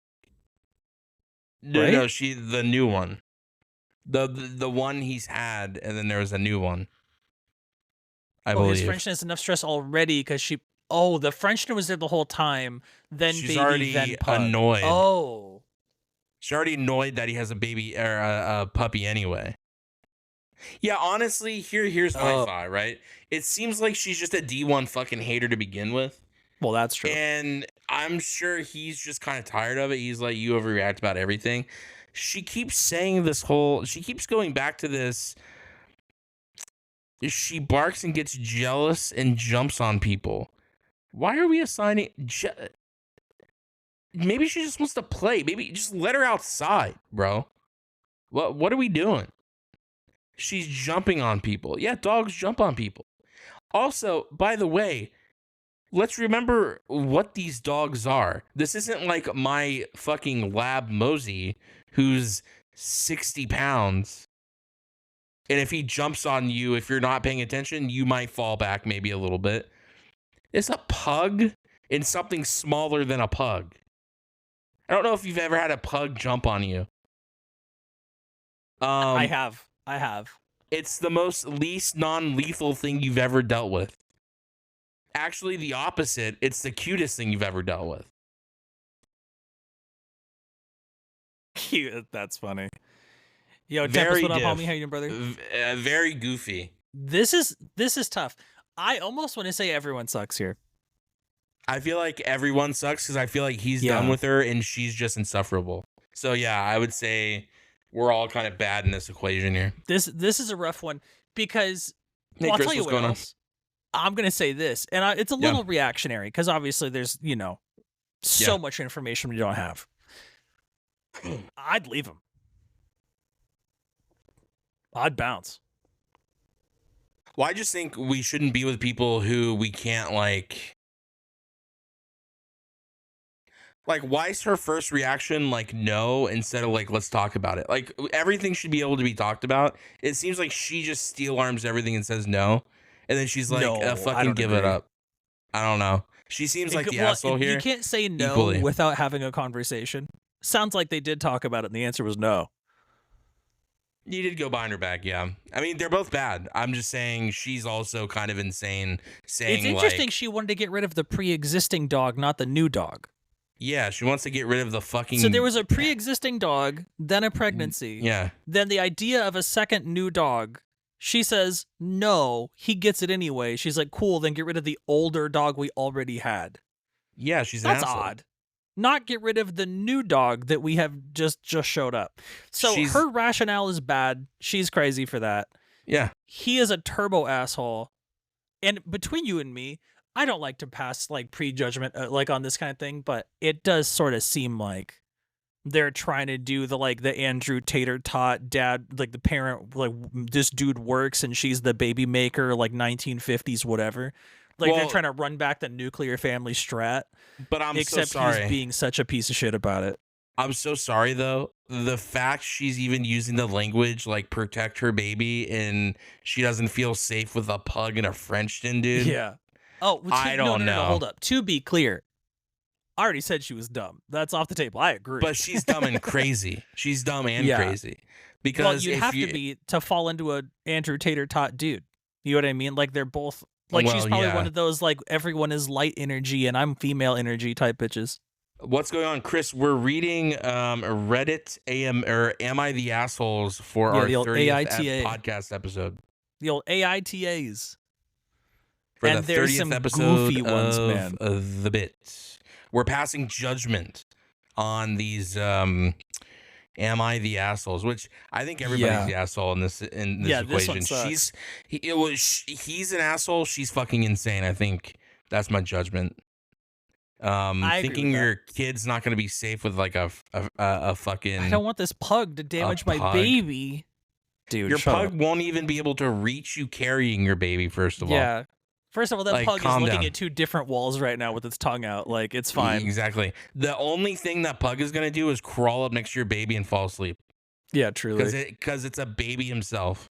Right? no, the new one, the one he's had, and then there was a new one. I his believe Frenchman has enough stress already because the Frenchman was there the whole time. Then she's baby, already then pug. annoyed. Oh, She's already annoyed that he has a baby or a puppy anyway. Yeah, honestly, here's my thought, right? It seems like she's just a D1 fucking hater to begin with. well, that's true. And I'm sure he's just kind of tired of it. He's like, you overreact about everything. She keeps saying she keeps going back to this. She barks and gets jealous and jumps on people. Why are we assigning? Maybe she just wants to play. Maybe just let her outside, bro. What are we doing? She's jumping on people. Yeah, dogs jump on people. Also, by the way, let's remember what these dogs are. This isn't like my fucking lab Mosey, who's 60 pounds. And if he jumps on you, if you're not paying attention, you might fall back maybe a little bit. It's a pug and something smaller than a pug. I don't know if you've ever had a pug jump on you. I have. It's the least non-lethal thing you've ever dealt with. Actually, the opposite. It's the cutest thing you've ever dealt with. Cute. That's funny. Yo, Very Tempest, what up, diff. homie? How you doing, brother? Very goofy. This is tough. I almost want to say everyone sucks here. I feel like everyone sucks because I feel like he's done with her and she's just insufferable. So yeah, I would say we're all kind of bad in this equation here. This is a rough one because Hey, Well, I'll Chris, tell you what's what going on? else. I'm gonna say this, and it's a Yeah. little reactionary because obviously there's so Yeah. much information we don't have. I'd leave him. I'd bounce. Well, I just think we shouldn't be with people who we can't like why is her first reaction like no instead of like let's talk about it? Like everything should be able to be talked about. It seems like she just steel arms everything and says no, and then she's like, No, I fucking don't give it agree. up. I don't know. She seems like the asshole You here. can't say no Equally. without having a conversation. Sounds like they did talk about it, and the answer was no. You did go behind her back, yeah. I mean, they're both bad. I'm just saying she's also kind of insane, saying It's interesting like, she wanted to get rid of the pre-existing dog, not the new dog. yeah, she wants to get rid of the fucking. So there was a pre-existing dog, then a pregnancy, Yeah, then the idea of a second new dog. She says no, he gets it anyway. She's like, cool, then get rid of the older dog we already had. yeah, she's an That's asshole. odd. Not get rid of the new dog that we have just showed up. So her rationale is bad. She's crazy for that. Yeah. He is a turbo asshole. And between you and me, I don't like to pass like prejudgment like on this kind of thing, but it does sort of seem like they're trying to do the Andrew Tater Tot dad, like the parent, like this dude works and she's the baby maker, like 1950s whatever. Like they're trying to run back the nuclear family strat. But I'm except so sorry. he's being such a piece of shit about it. I'm so sorry though. The fact she's even using the language like protect her baby and she doesn't feel safe with a pug and a Frenchton, dude. Yeah. Oh, I don't know. Hold up. To be clear, I already said she was dumb. That's off the table. I agree. But she's dumb and crazy. She's dumb and crazy. Because you'd have to be to fall into a Andrew Tater Tot dude. You know what I mean? Like they're both like she's probably one of those like everyone is light energy and I'm female energy type bitches. What's going on, Chris? We're reading Reddit Am I the Assholes for our 30th podcast episode. The old AITAs. For and the there's 30th some episode goofy ones, man. Of the bit. We're passing judgment on these Am I the Assholes? Which I think everybody's the asshole in this equation. This one sucks. He's an asshole. She's fucking insane. I think that's my judgment. Thinking your kid's not going to be safe with like a fucking. I don't want this pug to damage my baby, dude. Your pug won't even be able to reach you carrying your baby. First of all, yeah. First of all, that like, pug is looking down. at two different walls right now with its tongue out. Like, it's fine. Exactly. The only thing that pug is going to do is crawl up next to your baby and fall asleep. Yeah, truly. Because it's a baby himself.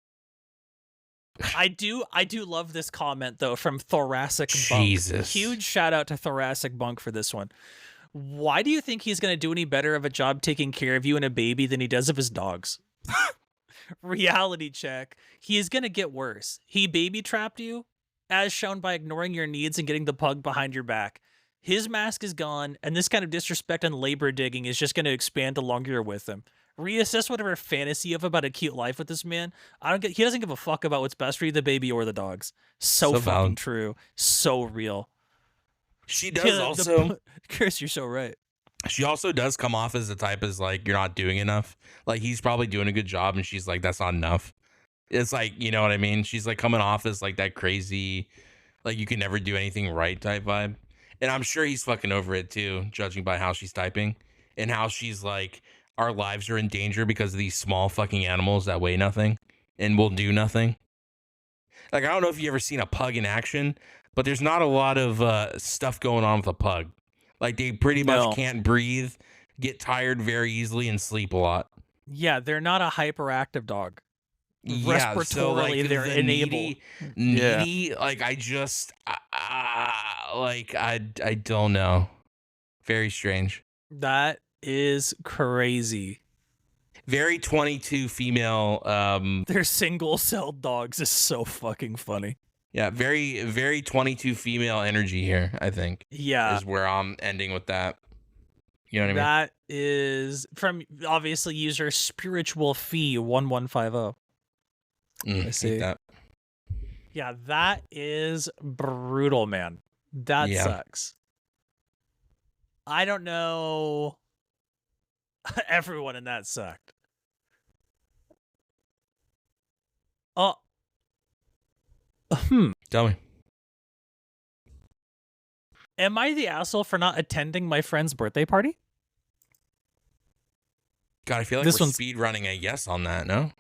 I do love this comment, though, from Thoracic Jesus. Bunk. Huge shout out to Thoracic Bunk for this one. Why do you think he's going to do any better of a job taking care of you and a baby than he does of his dogs? Reality check. He is going to get worse. He baby trapped you, as shown by ignoring your needs and getting the pug behind your back. His mask is gone, and this kind of disrespect and labor digging is just going to expand the longer you're with him. Reassess whatever fantasy you have about a cute life with this man. He doesn't give a fuck about what's best for you, the baby or the dogs. So fucking valid. true. So real. She does also. Chris, you're so right. She also does come off as the type as like, you're not doing enough. Like he's probably doing a good job and she's like, that's not enough. It's like, you know what I mean? She's like coming off as like that crazy, like you can never do anything right type vibe. And I'm sure he's fucking over it too, judging by how she's typing and how she's like, our lives are in danger because of these small fucking animals that weigh nothing and will do nothing. Like, I don't know if you ever seen a pug in action, but there's not a lot of stuff going on with a pug. Like they pretty much can't breathe, get tired very easily and sleep a lot. Yeah, they're not a hyperactive dog. Yeah, respiratorily, so like they're needy. Like I don't know. Very strange. That is crazy. Very 22 female. They're single-celled dogs is so fucking funny. Yeah, very, very 22 female energy here, I think. Yeah. Is where I'm ending with that. You know what I mean? That is from obviously user spiritual fee 1150. I see that. Yeah, that is brutal, man. That sucks. I don't know. Everyone in that sucked. Oh. Tell me. Am I the asshole for not attending my friend's birthday party? God, I feel like This we're one's- speed running a yes on that, no?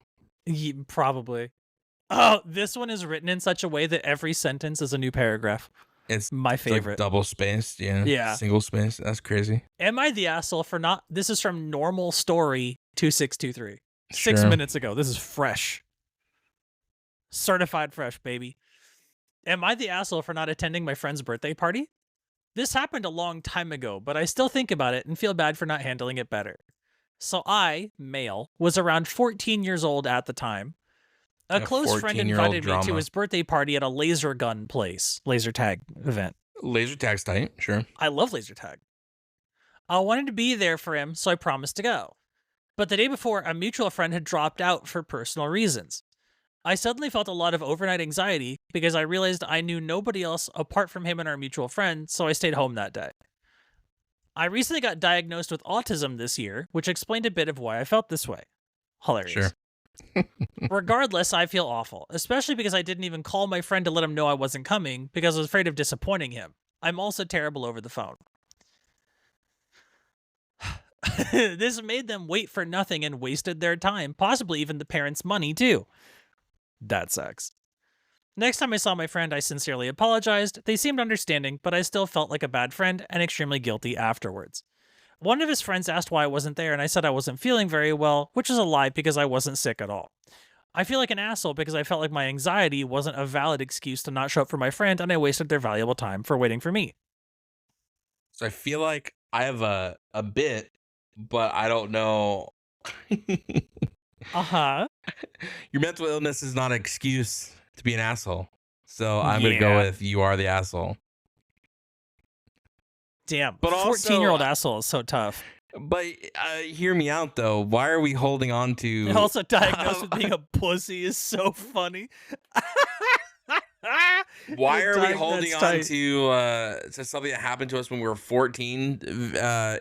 Probably. Oh, this one is written in such a way that every sentence is a new paragraph. It's My like favorite. double spaced, yeah. Yeah. Single spaced. That's crazy. Am I the asshole for not... This is from Normal Story 2623. 6 Sure. minutes ago. This is fresh. Certified fresh, baby. Am I the asshole for not attending my friend's birthday party? This happened a long time ago, but I still think about it and feel bad for not handling it better. So I, male, was around 14 years old at the time. A close friend 14-year-old invited me to drama. his birthday party at a laser gun place, laser tag event. Laser tag's tight, sure. I love laser tag. I wanted to be there for him, so I promised to go. But the day before, a mutual friend had dropped out for personal reasons. I suddenly felt a lot of overnight anxiety because I realized I knew nobody else apart from him and our mutual friend, so I stayed home that day. I recently got diagnosed with autism this year, which explained a bit of why I felt this way. Hilarious. Sure. Regardless, I feel awful, especially because I didn't even call my friend to let him know I wasn't coming because I was afraid of disappointing him. I'm also terrible over the phone. This made them wait for nothing and wasted their time, possibly even the parents' money too. That sucks. Next time I saw my friend, I sincerely apologized. They seemed understanding, but I still felt like a bad friend and extremely guilty afterwards. One of his friends asked why I wasn't there, and I said I wasn't feeling very well, which is a lie because I wasn't sick at all. I feel like an asshole because I felt like my anxiety wasn't a valid excuse to not show up for my friend, and I wasted their valuable time for waiting for me. So I feel like I have a bit, but I don't know. Uh-huh. Your mental illness is not an excuse to be an asshole. So I'm going to go Yeah. with you are the asshole. Damn, But 14-year-old also- asshole is so tough. But hear me out, though. Why are we holding on to... Also diagnosed with being a pussy is so funny. Why are we That's holding on tight. to something that happened to us when we were 14,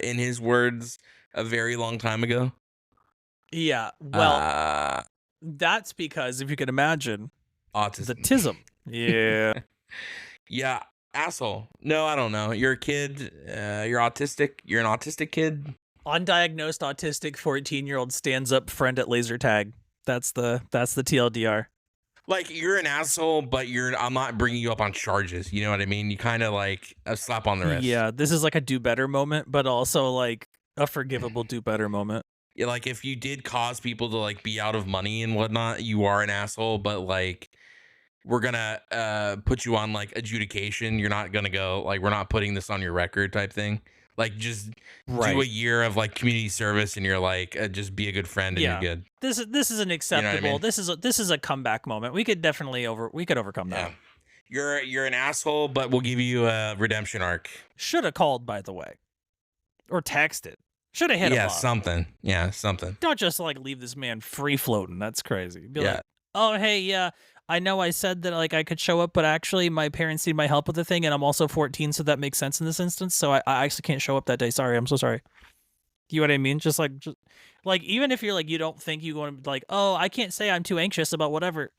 in his words, a very long time ago? Yeah, well, that's because, if you can imagine, Autism. the tism. Yeah. Yeah, asshole. No, I don't know. You're a kid. You're autistic. You're an autistic kid. Undiagnosed autistic 14-year-old stands up friend at laser tag. That's the TLDR. Like, you're an asshole, but I'm not bringing you up on charges. You know what I mean? You kind of like a slap on the wrist. Yeah, this is like a do better moment, but also like a forgivable do better moment. Yeah, like if you did cause people to like be out of money and whatnot, you are an asshole, but like we're gonna put you on like adjudication. You're not gonna go like we're not putting this on your record type thing. Like just do a year of like community service and you're like just be a good friend and Yeah. you're good. This is an acceptable. mean? This is a comeback moment. We could definitely overcome that. Yeah. You're an asshole, but we'll give you a redemption arc. Should have called, by the way, or texted. Should have hit him Yeah, up. something. Yeah, something. Don't just like leave this man free floating. That's crazy. Be Yeah. like, oh hey, yeah, I know I said that like I could show up, but actually my parents need my help with the thing, and I'm also 14, so that makes sense in this instance. So I actually can't show up that day. Sorry, I'm so sorry. You know what I mean? Just like even if you're like you don't think you want to like, oh, I can't say I'm too anxious about whatever.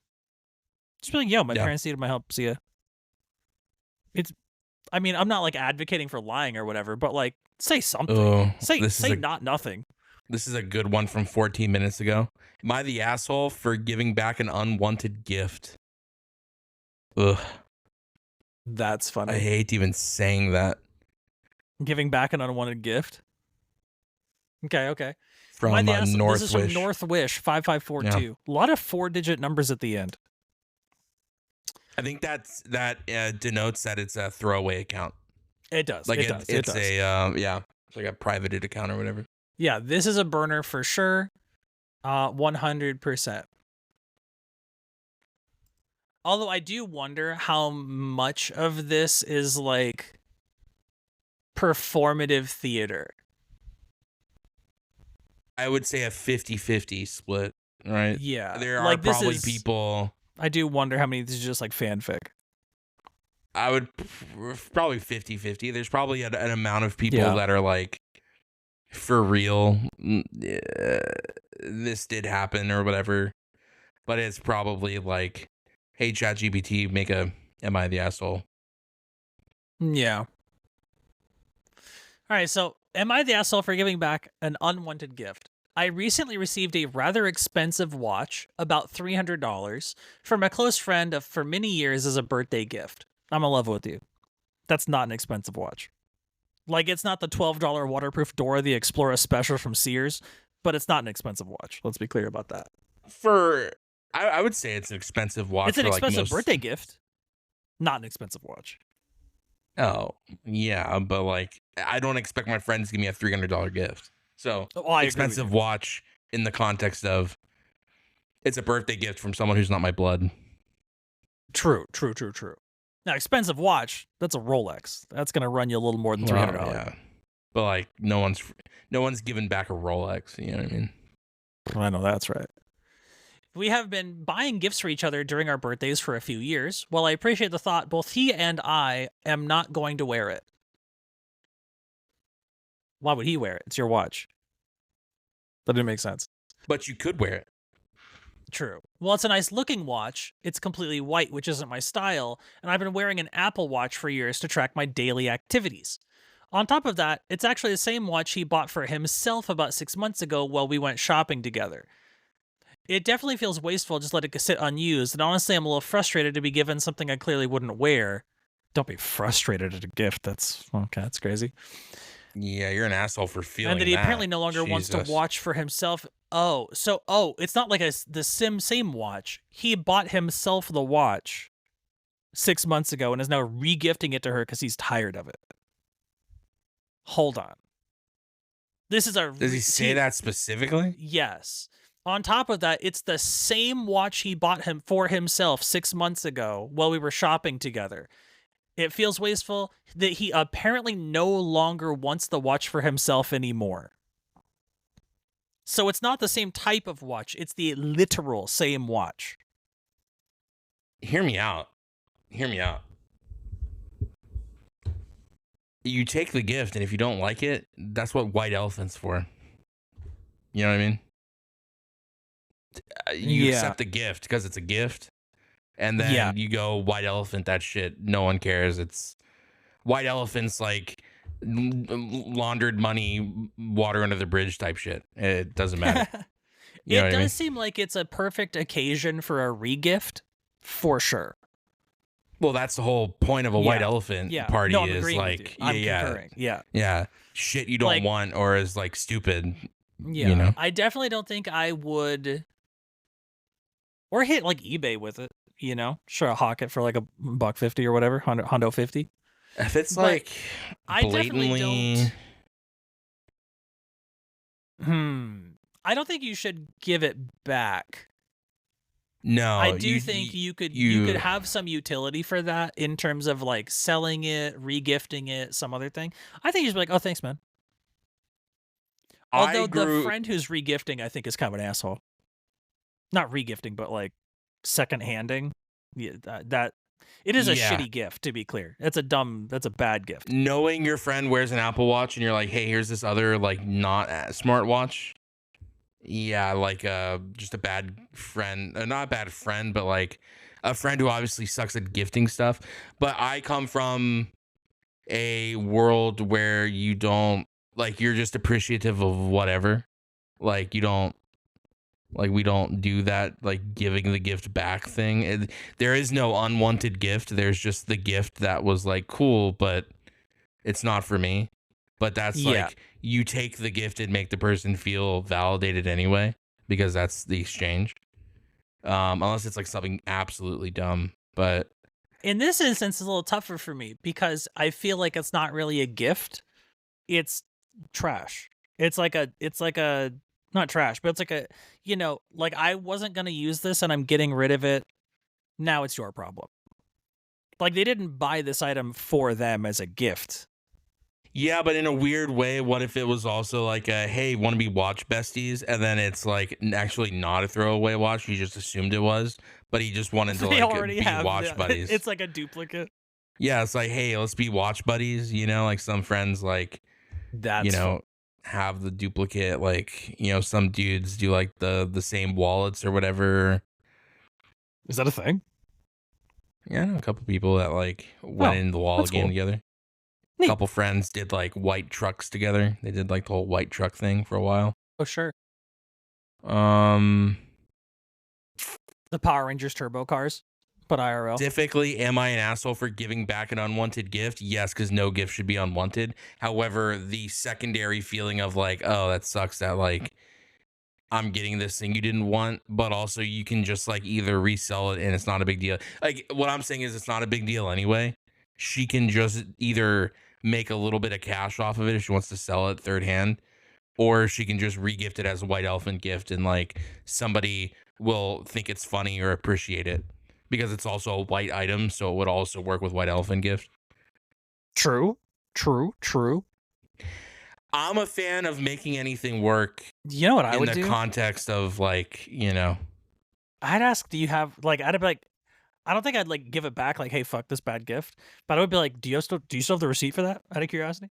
Just be like, yo, my Yeah. parents needed my help. See ya. I mean, I'm not like advocating for lying or whatever, but like say something. Oh, say this is not nothing. This is a good one from 14 minutes ago. Am I the asshole for giving back an unwanted gift? Ugh, That's funny. I hate even saying that. Giving back an unwanted gift. Okay. From Am I the asshole? This is from Northwish. Northwish 5542. A lot of 4-digit numbers at the end. I think that denotes that it's a throwaway account. It does. Like it does. it's it does. it's like a privated account or whatever. Yeah, this is a burner for sure. 100%. Although I do wonder how much of this is like performative theater. I would say a 50-50 split, right? Yeah. There are like, this probably is- people. I do wonder how many of these is just like fanfic. I would probably 50-50. There's probably an amount of people Yeah. that are like, for real, this did happen or whatever. But it's probably like hey, ChatGPT, make a Am I the Asshole? Yeah. All right, so am I the asshole for giving back an unwanted gift? I recently received a rather expensive watch, about $300, from a close friend for many years as a birthday gift. I'm in love with you. That's not an expensive watch. Like, it's not the $12 waterproof Dora the Explorer special from Sears, but it's not an expensive watch. Let's be clear about that. I would say it's an expensive watch. It's an for expensive most... birthday gift, not an expensive watch. Oh, yeah, but like, I don't expect my friends to give me a $300 gift. So, expensive watch in the context of it's a birthday gift from someone who's not my blood. True. Now, expensive watch, that's a Rolex. That's going to run you a little more than $300. Yeah. But like, no one's given back a Rolex, you know what I mean? I know that's right. We have been buying gifts for each other during our birthdays for a few years. While I appreciate the thought, both he and I am not going to wear it. Why would he wear it? It's your watch. That didn't make sense. But you could wear it. True. Well, it's a nice looking watch. It's completely white, which isn't my style, and I've been wearing an Apple Watch for years to track my daily activities. On top of that, it's actually the same watch he bought for himself about 6 months ago while we went shopping together. It definitely feels wasteful just let it sit unused, and honestly, I'm a little frustrated to be given something I clearly wouldn't wear. Don't be frustrated at a gift. That's crazy. Yeah, you're an asshole for feeling that. And that he apparently no longer wants to watch for himself. It's not like the same watch. He bought himself the watch 6 months ago and is now regifting it to her because he's tired of it. Hold on. This is Does he say that specifically? Yes. On top of that, it's the same watch he bought him for himself 6 months ago while we were shopping together. It feels wasteful that he apparently no longer wants the watch for himself anymore. So it's not the same type of watch. It's the literal same watch. Hear me out. You take the gift, and if you don't like it, that's what white elephant's for. You know what I mean? You accept the gift because it's a gift. And then you go white elephant that shit. No one cares. It's white elephants like laundered money, water under the bridge type shit. It doesn't matter. It does seem like it's a perfect occasion for a regift, for sure. Well, that's the whole point of a white elephant party is like, shit you don't want or is like stupid. Yeah, you know? I definitely don't think I would, or hit like eBay with it. You know, sure, I'll hawk it for like $150 or whatever, Hondo 50. If it's like blatantly, I don't think you should give it back. No, I do think you could have some utility for that in terms of like selling it, regifting it, some other thing. I think you should be like, oh, thanks, man. Although the friend who's regifting, I think, is kind of an asshole. Not regifting, but like second-handing. Yeah, that it is a shitty gift, to be clear. That's a bad gift. Knowing your friend wears an Apple Watch and you're like, hey, here's this other like not smart watch. Yeah, like just a bad friend, not a bad friend, but like a friend who obviously sucks at gifting stuff. But I come from a world where you don't like, you're just appreciative of whatever. Like you don't, like we don't do that like giving the gift back thing. There is no unwanted gift. There's just the gift that was like cool, but it's not for me. But that's like you take the gift and make the person feel validated anyway, because that's the exchange. Unless it's like something absolutely dumb. But in this instance, it's a little tougher for me because I feel like it's not really a gift. It's trash. It's like a not trash, but it's like a, you know, like I wasn't going to use this and I'm getting rid of it. Now it's your problem. Like they didn't buy this item for them as a gift. Yeah, but in a weird way, what if it was also like a, hey, want to be watch besties? And then it's like actually not a throwaway watch. You just assumed it was, but he just wanted to like be watch buddies. It's like a duplicate. Yeah, it's like, hey, let's be watch buddies. You know, like some friends like, that's, you know, have the duplicate. Like, you know, some dudes do like the same wallets or whatever. Is that a thing? Yeah, I know a couple people that like went in the wall that's game cool. together. A Neat. couple friends did like white trucks together. They did like the whole white truck thing for a while. Oh, sure. Um, The Power Rangers turbo cars, but IRL. Specifically, am I an asshole for giving back an unwanted gift? Yes, because no gift should be unwanted. However, the secondary feeling of like, oh, that sucks that like I'm getting this thing you didn't want, but also you can just like either resell it and it's not a big deal. Like what I'm saying is it's not a big deal anyway. She can just either make a little bit of cash off of it if she wants to sell it third hand, or she can just re-gift it as a white elephant gift and like somebody will think it's funny or appreciate it because it's also a white item, so it would also work with white elephant gift. True. I'm a fan of making anything work You know what I in would the do? context of like, you know, I'd ask, do you have like? I'd be like, I don't think I'd like give it back. Like, hey, fuck this bad gift. But I would be like, do you still have the receipt for that? Out of curiosity.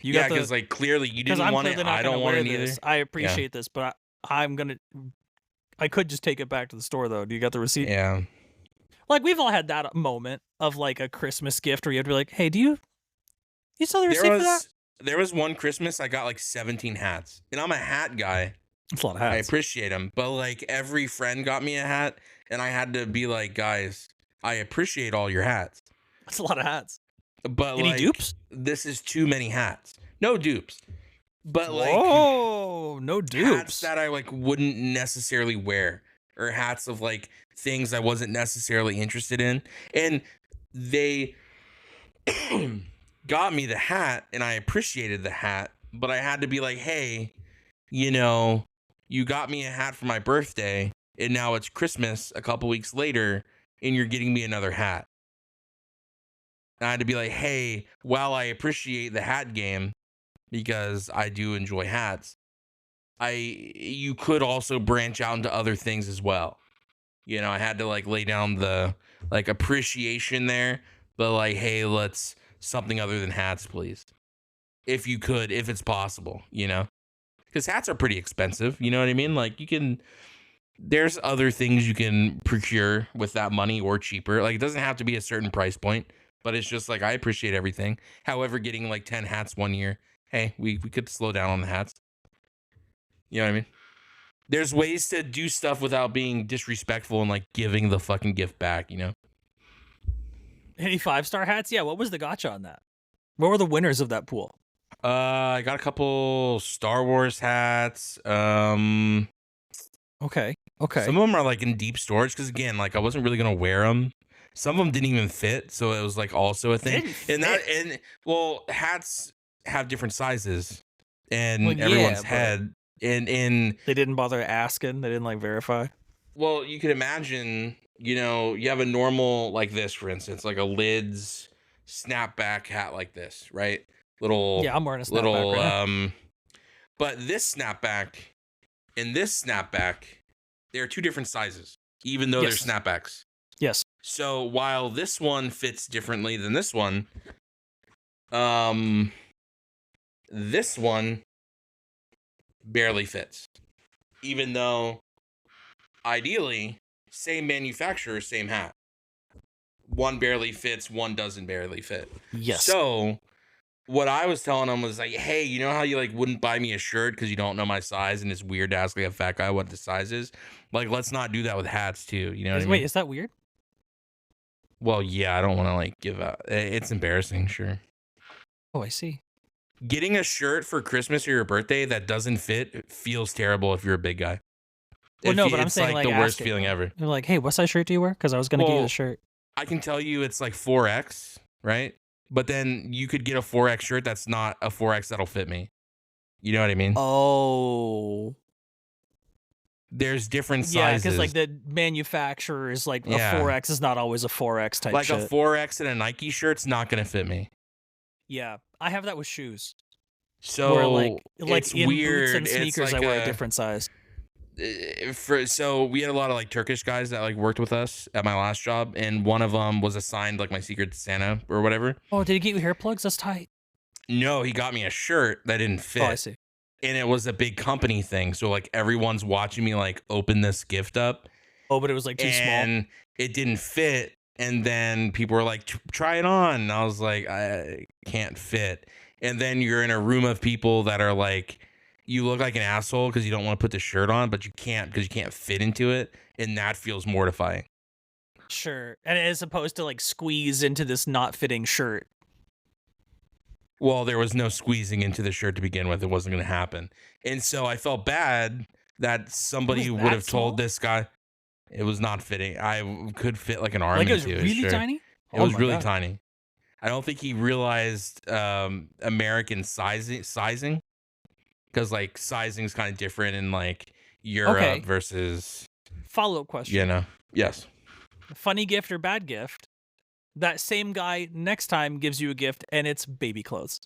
You yeah, got the because like clearly you didn't I'm want it. clearly not I gonna don't want wear it either. this. I appreciate this, but I'm gonna. I could just take it back to the store though. Do you got the receipt? Yeah. Like we've all had that moment of like a Christmas gift where you have to be like, hey, do you still have the receipt for that? There was one Christmas I got like 17 hats, and I'm a hat guy. That's a lot of I hats. appreciate them, but like every friend got me a hat, and I had to be like, guys, I appreciate all your hats, That's a lot of hats. but Any like, dupes? this is too many hats. No dupes, but like Whoa, no hats dupes. that I like wouldn't necessarily wear, or hats of like things I wasn't necessarily interested in, and they got me the hat, and I appreciated the hat, but I had to be like, hey, you know, you got me a hat for my birthday, and now it's Christmas a couple weeks later, and you're getting me another hat. And I had to be like, hey, while I appreciate the hat game, because I do enjoy hats, you could also branch out into other things as well. You know, I had to like lay down the like appreciation there, but like, hey, let's something other than hats, please. If you could, if it's possible, you know, because hats are pretty expensive. You know what I mean? Like there's other things you can procure with that money or cheaper. Like it doesn't have to be a certain price point, but it's just like I appreciate everything. However, getting like 10 hats one year, hey, we could slow down on the hats. You know what I mean? There's ways to do stuff without being disrespectful and like giving the fucking gift back, you know? Any 5-star hats? Yeah. What was the gotcha on that? What were the winners of that pool? I got a couple Star Wars hats. Okay. Some of them are like in deep storage because again, like I wasn't really gonna wear them. Some of them didn't even fit, so it was like also a thing. Well, hats have different sizes, and everyone's head. And they didn't bother asking. They didn't like verify. Well, you could imagine, you know, you have a normal like this, for instance, like a lids snapback hat like this, right? Yeah, I'm wearing a snapback right now. But this snapback and this snapback, they're two different sizes, even though they're snapbacks. Yes. So while this one fits differently than this one barely fits, even though ideally same manufacturer, same hat. One barely fits, one doesn't barely fit. Yes. So what I was telling him was like, hey, you know how you like wouldn't buy me a shirt because you don't know my size and it's weird to ask like a fat guy what the size is? Like, let's not do that with hats too. You know what I mean? Wait, is that weird? Well, yeah, I don't want to like give out. It's embarrassing, sure. Oh, I see. Getting a shirt for Christmas or your birthday that doesn't fit feels terrible if you're a big guy. Well, no, but I'm saying like the worst feeling ever. You're like, hey, what size shirt do you wear? Because I was going to give you the shirt. I can tell you it's like 4X, right? But then you could get a 4X shirt that's not a 4X that'll fit me. You know what I mean? Oh. There's different sizes. Yeah, because like the manufacturer is like a 4X is not always a 4X type shit. Like a 4X in a Nike shirt's not going to fit me. Yeah, I have that with shoes. So where like it's in weird. Boots and sneakers, like I wear a different size. So we had a lot of like Turkish guys that like worked with us at my last job, and one of them was assigned like my Secret Santa or whatever. Oh, did he get you hair plugs? That's tight. No, he got me a shirt that didn't fit. Oh, I see. And it was a big company thing, so like everyone's watching me like open this gift up. Oh, but it was like too small. And it didn't fit. And then people were like, try it on. And I was like, I can't fit. And then you're in a room of people that are like, you look like an asshole because you don't want to put the shirt on, but you can't because you can't fit into it. And that feels mortifying. Sure. And as opposed to like squeeze into this not fitting shirt. Well, there was no squeezing into the shirt to begin with. It wasn't going to happen. And so I felt bad that somebody would have told this guy it was not fitting. I could fit like an arm Like it was into really his shirt. tiny? It was really tiny. I don't think he realized American sizing because like sizing is kind of different in like Europe versus follow-up question. You know, yes. Funny gift or bad gift? That same guy next time gives you a gift and it's baby clothes.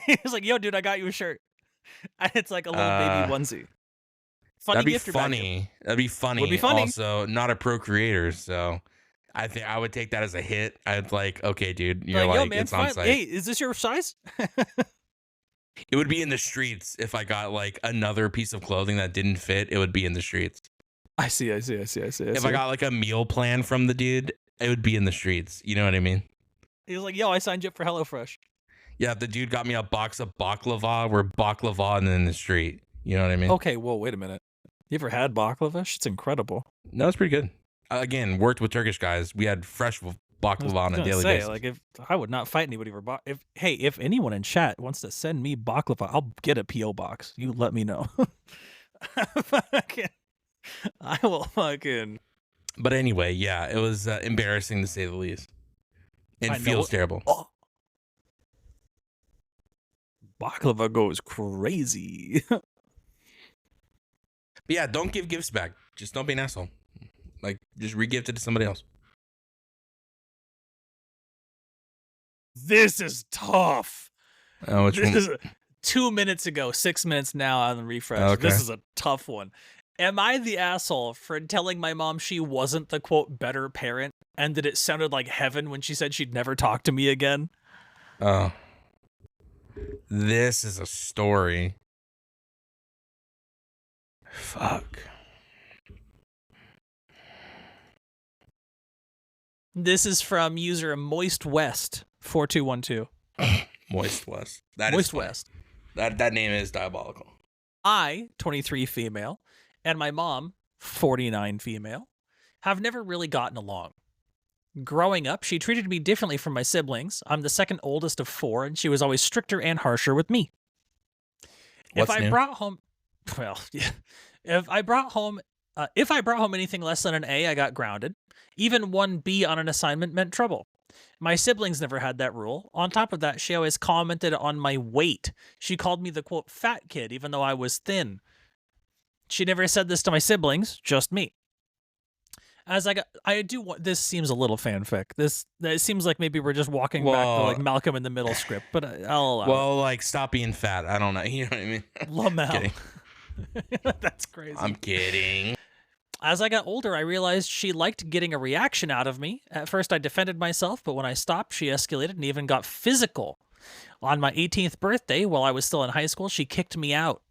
He's like, yo, dude, I got you a shirt. And it's like a little baby onesie. Funny that'd be gift or funny. bad gift? That'd be funny. Would be funny. Also, not a procreator, so I think I would take that as a hit. I'd like, okay, dude, you're yo, like man, it's on site. Hey, is this your size? It would be in the streets if I got like another piece of clothing that didn't fit. It would be in the streets. I see. If I got like a meal plan from the dude, it would be in the streets. You know what I mean? He's like, yo, I signed you up for HelloFresh. Yeah, if the dude got me a box of baklava, we're baklava in the street. You know what I mean? Okay, whoa, wait a minute. You ever had baklava? It's incredible. No, it's pretty good. Again, worked with Turkish guys. We had fresh baklava on a daily basis. Like, if I would not fight anybody for if anyone in chat wants to send me baklava, I'll get a PO box. You let me know. I will fucking. But anyway, yeah, it was embarrassing to say the least. It feels terrible. Oh. Baklava goes crazy. But yeah, don't give gifts back. Just don't be an asshole. Like, just re-gift it to somebody else. This is tough. Oh, which one? This is 2 minutes ago, 6 minutes now on the refresh. Okay. This is a tough one. Am I the asshole for telling my mom she wasn't the, quote, better parent and that it sounded like heaven when she said she'd never talk to me again? Oh. This is a story. Fuck. This is from user Moist West 4212. Moist West. Moist West. That name is diabolical. I, 23 female, and my mom, 49 female, have never really gotten along. Growing up, she treated me differently from my siblings. I'm the second oldest of 4, and she was always stricter and harsher with me. If I brought home anything less than an A, I got grounded. Even 1 B on an assignment meant trouble. My siblings never had that rule. On top of that, she always commented on my weight. She called me the, quote, fat kid, even though I was thin. She never said this to my siblings, just me. This seems a little fanfic. It seems like maybe we're just walking back to like Malcolm in the Middle script, but I'll allow it. Like, stop being fat. I don't know. You know what I mean? Lamel. That's crazy. I'm kidding. As I got older, I realized she liked getting a reaction out of me. At first, I defended myself, but when I stopped, she escalated and even got physical. On my 18th birthday, while I was still in high school, she kicked me out.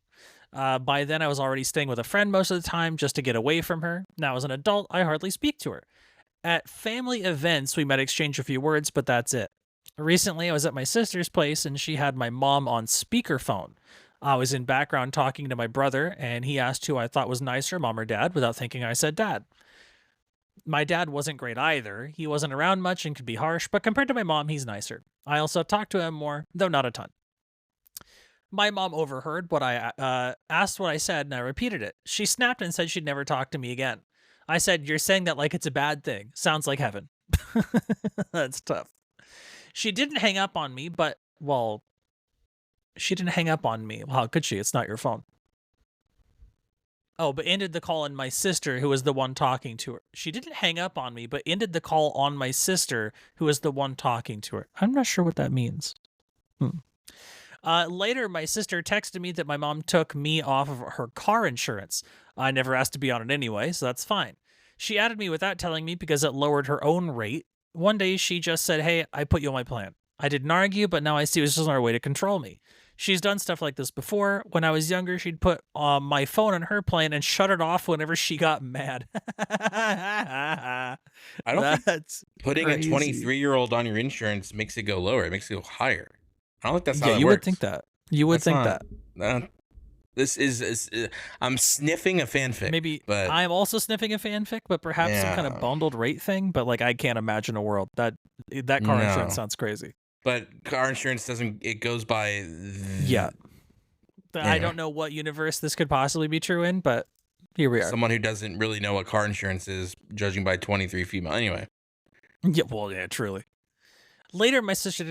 By then, I was already staying with a friend most of the time just to get away from her. Now, as an adult, I hardly speak to her. At family events, we might exchange a few words, but that's it. Recently, I was at my sister's place, and she had my mom on speakerphone. I was in background talking to my brother, and he asked who I thought was nicer, mom or dad, without thinking I said dad. My dad wasn't great either. He wasn't around much and could be harsh, but compared to my mom, he's nicer. I also talked to him more, though not a ton. My mom overheard what I asked what I said, and I repeated it. She snapped and said she'd never talk to me again. I said, "You're saying that like it's a bad thing. Sounds like heaven." That's tough. She didn't hang up on me, but, well, she didn't hang up on me. Well, how could she? It's not your phone. Oh, but ended the call on my sister, who was the one talking to her. She didn't hang up on me, but ended the call on my sister, who was the one talking to her. I'm not sure what that means. Later, my sister texted me that my mom took me off of her car insurance. I never asked to be on it anyway, so that's fine. She added me without telling me because it lowered her own rate. One day, she just said, "Hey, I put you on my plan." I didn't argue, but now I see it was just another way to control me. She's done stuff like this before. When I was younger, she'd put my phone on her plane and shut it off whenever she got mad. I don't think That's putting crazy. a 23-year-old on your insurance makes it go lower. It makes it go higher. I don't think that's how Yeah, that you works. would think that. You would That's think not- that. This is I'm sniffing a fanfic. Maybe but I'm also sniffing a fanfic, but perhaps some kind of Yeah. bundled rate thing. But like, I can't imagine a world that car No. insurance sounds crazy. But car insurance doesn't. It goes by. Yeah. I Anyway. don't know what universe this could possibly be true in, but here we are. Someone who doesn't really know what car insurance is, judging by 23 female. Anyway. Yeah, well, yeah, truly. Later, my sister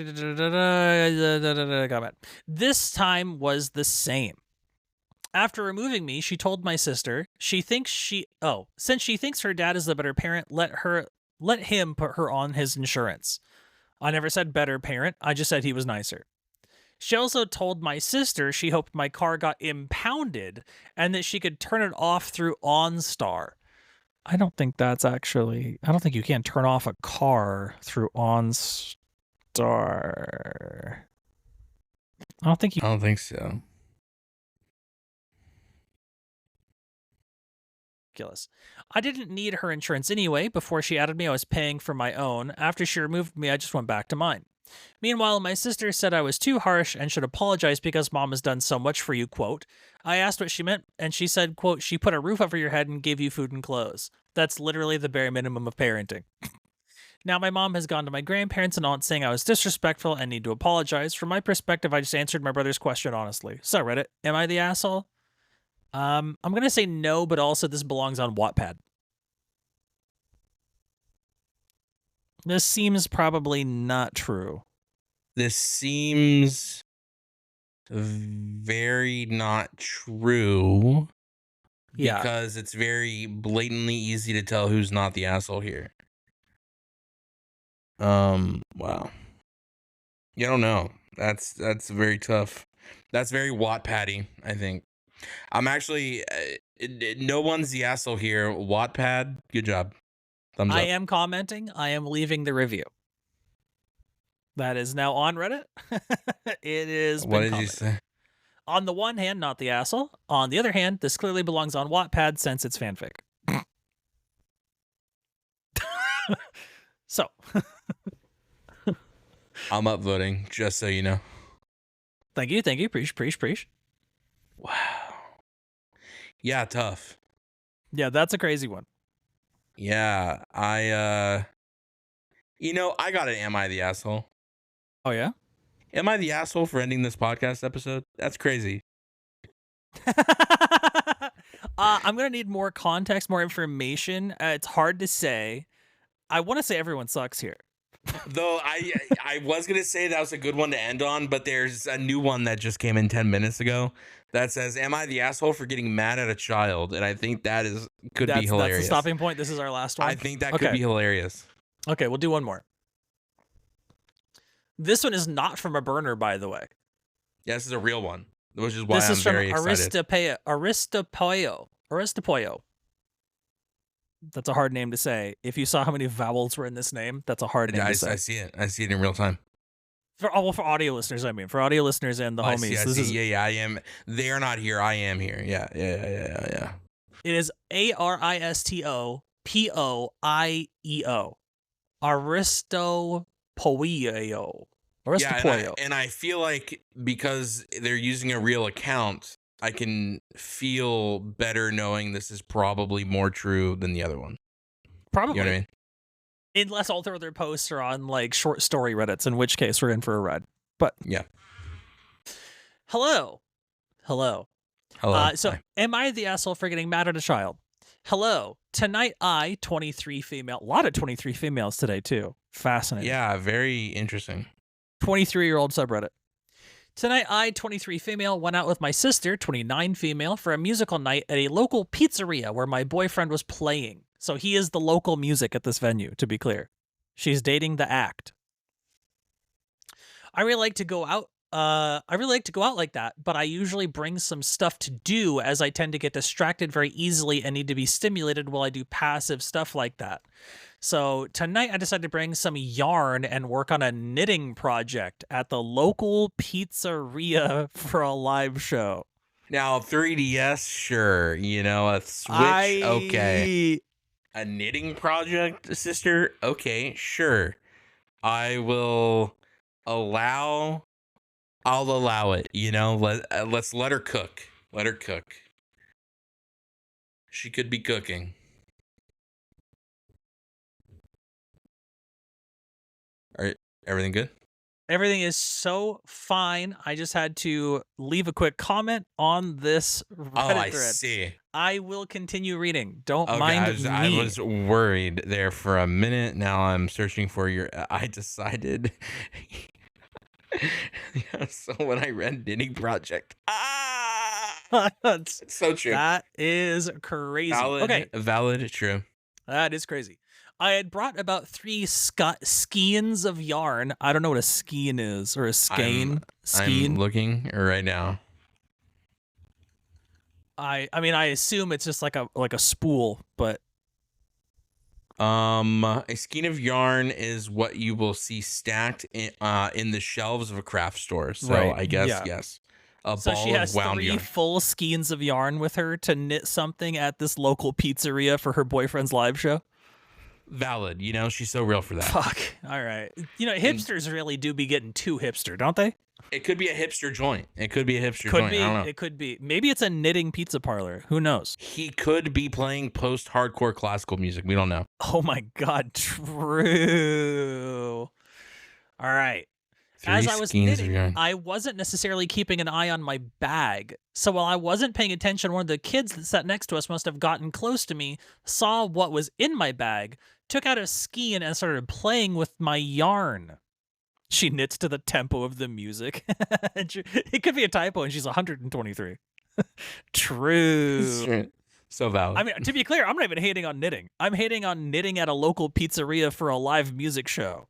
comment. This time was the same. After removing me, she told my sister since she thinks her dad is the better parent, let him put her on his insurance. I never said better parent. I just said he was nicer. She also told my sister she hoped my car got impounded and that she could turn it off through OnStar. I don't think you can turn off a car through OnStar. I don't think so. ridiculous. I didn't need her insurance anyway. Before she added me, I was paying for my own. After she removed me, I just went back to mine. Meanwhile, my sister said I was too harsh and should apologize because mom has done so much for you, quote. I asked what she meant, and she said, quote, she put a roof over your head and gave you food and clothes. That's literally the bare minimum of parenting. Now my mom has gone to my grandparents and aunt saying I was disrespectful and need to apologize. From my perspective, I just answered my brother's question honestly. So Reddit, am I the asshole? I'm going to say no, but also this belongs on Wattpad. This seems probably not true. This seems very not true. Yeah. Because it's very blatantly easy to tell who's not the asshole here. Wow. You don't know. That's very tough. That's very Wattpad-y, I think. I'm actually no one's the asshole here. Wattpad, good job. Thumbs up. I am commenting. I am leaving the review. That is now on Reddit. It is. What did you say? On the one hand, not the asshole. On the other hand, this clearly belongs on Wattpad since it's fanfic. So. I'm upvoting, just so you know. Thank you. Preach. Wow. Yeah, tough. Yeah, that's a crazy one. Yeah, I got an Am I the Asshole? Oh, yeah? Am I the asshole for ending this podcast episode? That's crazy. I'm going to need more context, more information. It's hard to say. I want to say everyone sucks here. Though I was going to say that was a good one to end on, but there's a new one that just came in 10 minutes ago that says, am I the asshole for getting mad at a child? And I think that could be hilarious. That's the stopping point. This is our last one. I think that could be hilarious. Okay, we'll do one more. This one is not from a burner, by the way. Yeah, this is a real one, which is why I'm very excited. Aristopoyo. That's a hard name to say. If you saw how many vowels were in this name, that's a hard name to say. I see it. I see it in real time. For audio listeners, for audio listeners and the homies. I see. Yeah, I am. They are not here. I am here. Yeah. It is Aristopoio. Aristopoio. Yeah, and I feel like because they're using a real account, I can feel better knowing this is probably more true than the other one. Probably. You know what I mean? Unless all their posts are on like short story Reddits, in which case we're in for a ride. But yeah. Hello. Hi. Am I the asshole for getting mad at a child? Hello. Tonight, 23 female. A lot of 23 females today, too. Fascinating. Yeah, very interesting. 23-year-old subreddit. Tonight, 23 female, went out with my sister, 29 female, for a musical night at a local pizzeria where my boyfriend was playing. So he is the local music at this venue, to be clear. She's dating the act. I really like to go out I really like to go out like that, but I usually bring some stuff to do as I tend to get distracted very easily and need to be stimulated while I do passive stuff like that. So tonight I decided to bring some yarn and work on a knitting project at the local pizzeria for a live show. Now 3DS, sure. A Switch, okay. A knitting project, sister, okay, sure. I'll allow it. Let's let her cook. Let her cook. She could be cooking. All right, everything good? Everything is so fine. I just had to leave a quick comment on this Reddit I thread. see. I will continue reading. Don't Okay, mind me. I was worried there for a minute. Now I'm searching for your. I decided. Yeah, so when I read knitting project, it's so true. That is crazy. Valid, true. That is crazy. I had brought about 3 skeins of yarn. I don't know what a skein is, or a skein. I'm looking right now. I mean, I assume it's just like a spool, but a skein of yarn is what you will see stacked in the shelves of a craft store. So right. I guess yes. So she has wound 3 yarn. full skeins of yarn with her to knit something at this local pizzeria for her boyfriend's live show. Valid. She's so real for that. Fuck. All right. Hipsters really do be getting too hipster, don't they? It could be a hipster joint. I don't know. It could be. Maybe it's a knitting pizza parlor. Who knows? He could be playing post-hardcore classical music. We don't know. Oh my God. True. All right. As I was knitting, I wasn't necessarily keeping an eye on my bag. So while I wasn't paying attention, one of the kids that sat next to us must have gotten close to me, saw what was in my bag, took out a skein, and started playing with my yarn. She knits to the tempo of the music. It could be a typo, and she's 123. True. So valid. I mean, to be clear, I'm not even hating on knitting. I'm hating on knitting at a local pizzeria for a live music show.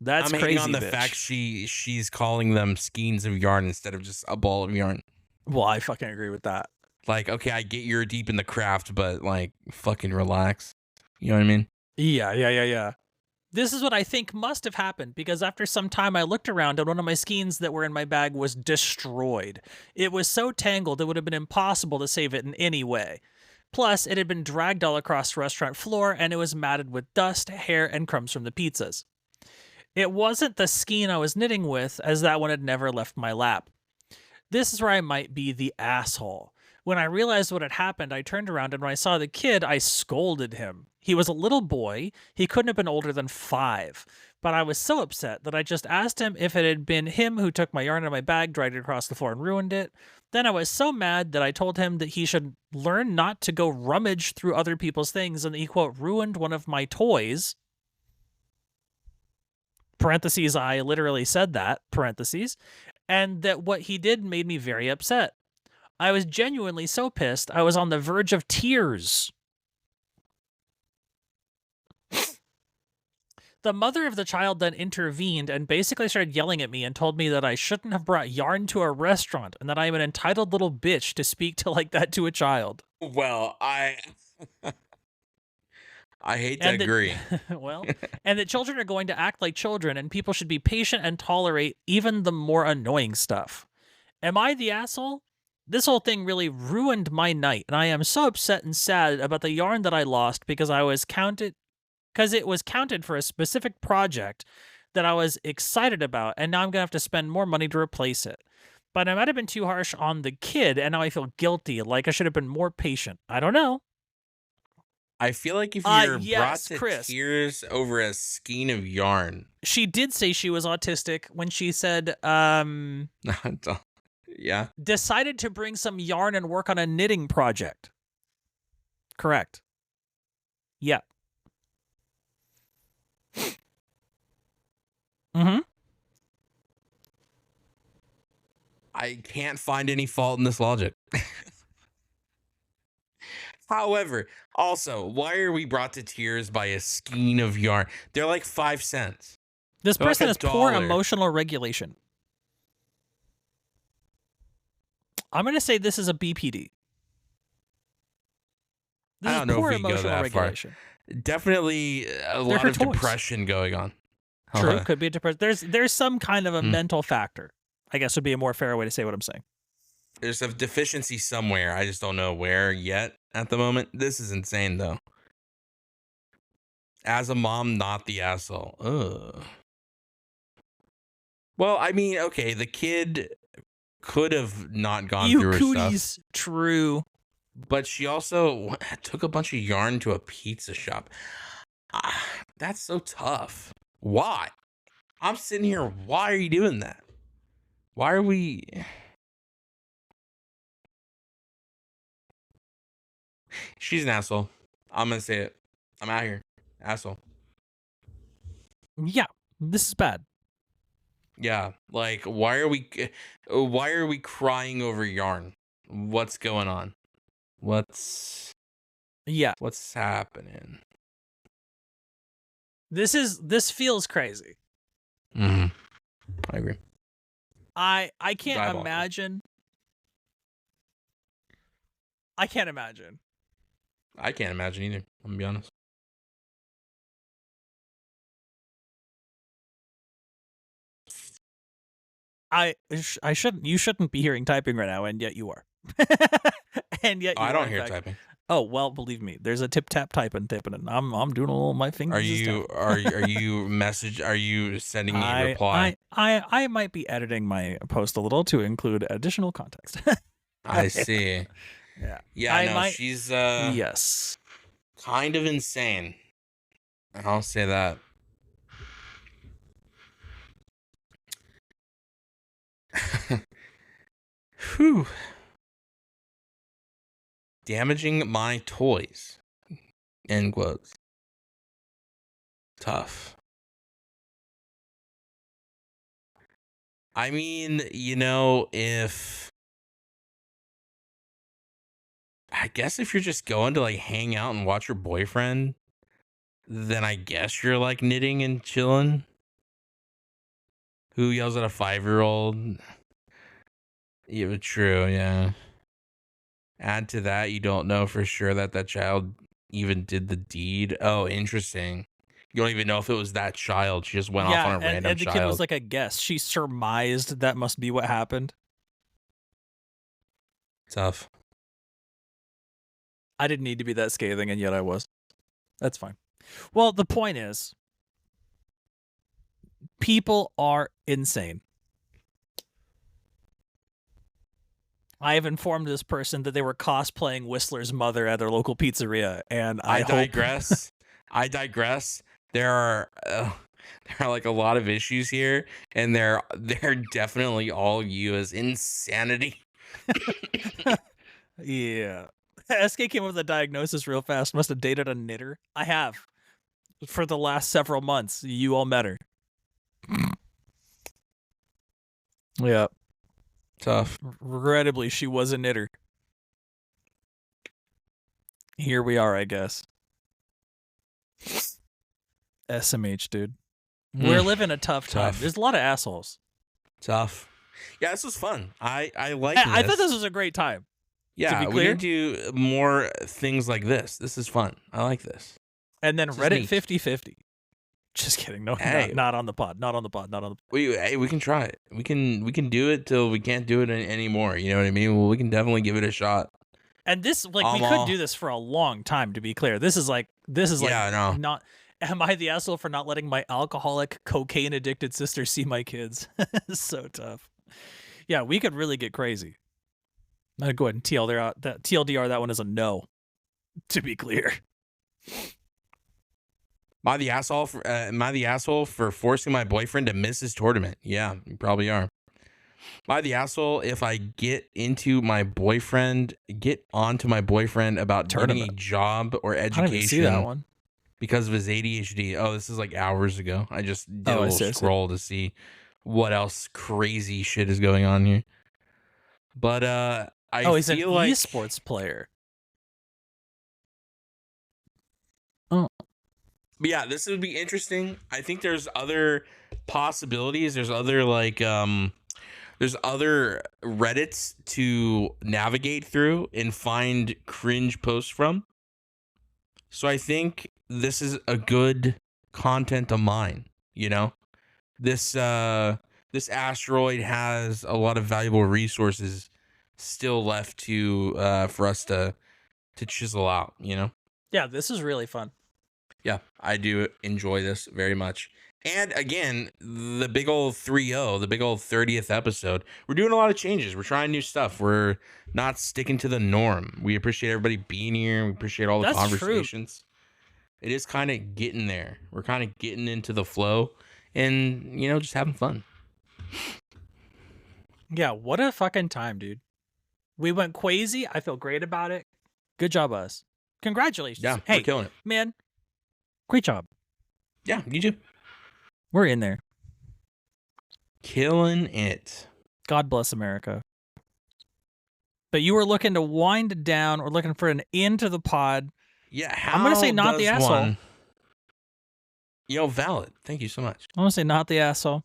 That's crazy. I'm hating on the fact she's calling them skeins of yarn instead of just a ball of yarn. Well, I fucking agree with that. Like, okay, I get you're deep in the craft, but like, fucking relax. You know what I mean? Yeah. This is what I think must have happened, because after some time I looked around and one of my skeins that were in my bag was destroyed. It was so tangled it would have been impossible to save it in any way. Plus, it had been dragged all across the restaurant floor and it was matted with dust, hair, and crumbs from the pizzas. It wasn't the skein I was knitting with, as that one had never left my lap. This is where I might be the asshole. When I realized what had happened, I turned around, and when I saw the kid, I scolded him. He was a little boy. He couldn't have been older than 5. But I was so upset that I just asked him if it had been him who took my yarn out of my bag, dragged it across the floor, and ruined it. Then I was so mad that I told him that he should learn not to go rummage through other people's things, and that he, quote, ruined one of my toys. Parentheses, I literally said that, parentheses, and that what he did made me very upset. I was genuinely so pissed, I was on the verge of tears. The mother of the child then intervened and basically started yelling at me and told me that I shouldn't have brought yarn to a restaurant and that I am an entitled little bitch to speak to like that to a child. Well, I hate to agree. Well, and that children are going to act like children and people should be patient and tolerate even the more annoying stuff. Am I the asshole? This whole thing really ruined my night, and I am so upset and sad about the yarn that I lost because it was counted for a specific project that I was excited about, and now I'm going to have to spend more money to replace it. But I might have been too harsh on the kid, and now I feel guilty, like I should have been more patient. I don't know. I feel like if you're brought to Chris, tears over a skein of yarn. She did say she was autistic when she said, yeah. Decided to bring some yarn and work on a knitting project. Correct. Yeah. Mm-hmm. I can't find any fault in this logic. However, also, why are we brought to tears by a skein of yarn? They're like 5 cents. This person has poor $1. emotional regulation. I'm going to say this is a BPD. This I is don't know poor if we go emotional that far. regulation. Definitely a lot her of toys. depression going on. True, could be a depression. There's some kind of a Hmm. mental factor, I guess would be a more fair way to say what I'm saying. There's a deficiency somewhere. I just don't know where yet at the moment. This is insane, though. As a mom, not the asshole. Ugh. Well, I mean, okay, the kid could have not gone You through her cooties, stuff, true. but she also took a bunch of yarn to a pizza shop. That's so tough. Why? I'm sitting here. Why are you doing that? Why are we? She's an asshole. I'm gonna say it. I'm out here. Asshole. Yeah, this is bad. Yeah, like why are we crying over yarn? What's going on? What's Yeah, happening? this feels crazy. I agree. I can't Diabolical. imagine. I can't imagine. I can't imagine either. I'm gonna be honest. I shouldn't. You shouldn't be hearing typing right now, and yet you are. And yet you I are, don't in hear fact. typing. Oh well, believe me, there's a tip tap typing, and I'm doing a little. My fingers. Are is you tapping. are you Are you sending me a reply? I might be editing my post a little to include additional context. I see. Yeah. Yeah, I no, might- she's Yes. kind of insane. I'll say that. Whew. Damaging my toys. End quotes. Tough. I mean, I guess if you're just going to like hang out and watch your boyfriend, then I guess you're like knitting and chilling. Who yells at a 5-year-old? Yeah, true, yeah. Add to that, you don't know for sure that child even did the deed. Oh, interesting. You don't even know if it was that child. She just went off on a random and the child. kid was like a guess. She surmised that must be what happened. Tough. I didn't need to be that scathing, and yet I was. That's fine. Well, the point is, people are insane. I have informed this person that they were cosplaying Whistler's mother at their local pizzeria, and I digress. I digress. There are like a lot of issues here, and they're definitely all you as insanity. Yeah. SK came up with a diagnosis real fast. Must have dated a knitter. I have. For the last several months. You all met her. Yeah. Tough. Regrettably, she was a knitter. Here we are, I guess. SMH, dude. We're living a tough time. Tough. There's a lot of assholes. Tough. Yeah, this was fun. I like I thought this was a great time. Yeah, be we clear? need to do more things like this. This is fun. I like this. And then This is Reddit neat. 50-50. Just kidding. No, Hey. not on the pod. Not on the pod. Not on the We can try it. We can do it till we can't do it anymore. You know what I mean? Well, we can definitely give it a shot. And this, like, we I'm could all- do this for a long time, to be clear. This is like Yeah, I know. not. Am I the asshole for not letting my alcoholic, cocaine addicted sister see my kids? So tough. Yeah, we could really get crazy. I'm gonna go ahead and TLDR that one is a no. To be clear. Am I the asshole for forcing my boyfriend to miss his tournament? Yeah, you probably are. Am I the asshole if I get onto my boyfriend about getting a Tournament. job or I didn't even see that education one. because of his ADHD? Oh, this is like hours ago. I just did Oh, a I little see. scroll to see what else crazy shit is going on here. But I He's an feel like esports player. But yeah, this would be interesting. I think there's other possibilities. There's other There's other Reddits to navigate through and find cringe posts from. So I think this is a good content of mine, you know? This this asteroid has a lot of valuable resources still left to for us to chisel out, you know? Yeah, this is really fun. Yeah, I do enjoy this very much. And again, the big old 3-0, the big old 30th episode, we're doing a lot of changes. We're trying new stuff. We're not sticking to the norm. We appreciate everybody being here. We appreciate all the That's conversations. It is kind of getting there. We're kind of getting into the flow and, you know, just having fun. Yeah, what a fucking time, dude. We went crazy. I feel great about it. Good job, us. Congratulations. Yeah, hey, we're killing it. man, great job. Yeah, you too. We're in there. Killing it. God bless America. But you were looking to wind down or looking for an end to the pod. Yeah, I'm going to say not the asshole. You know, valid. Thank you so much. I'm going to say not the asshole.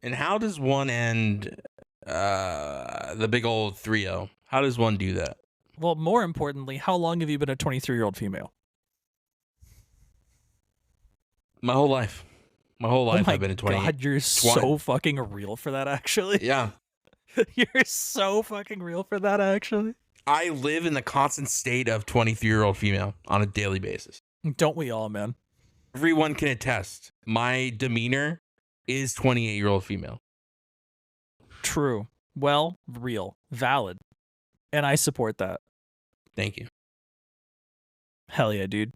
And how does one end the big old 3-0? How does one do that? Well, more importantly, how long have you been a 23-year-old female? My whole life. My whole life I've been a 28. God, you're so fucking real for that, actually. Yeah. You're so fucking real for that, actually. I live in the constant state of 23-year-old female on a daily basis. Don't we all, man? Everyone can attest. My demeanor is 28-year-old female. True. Well, real. Valid. And I support that. Thank you. Hell yeah, dude.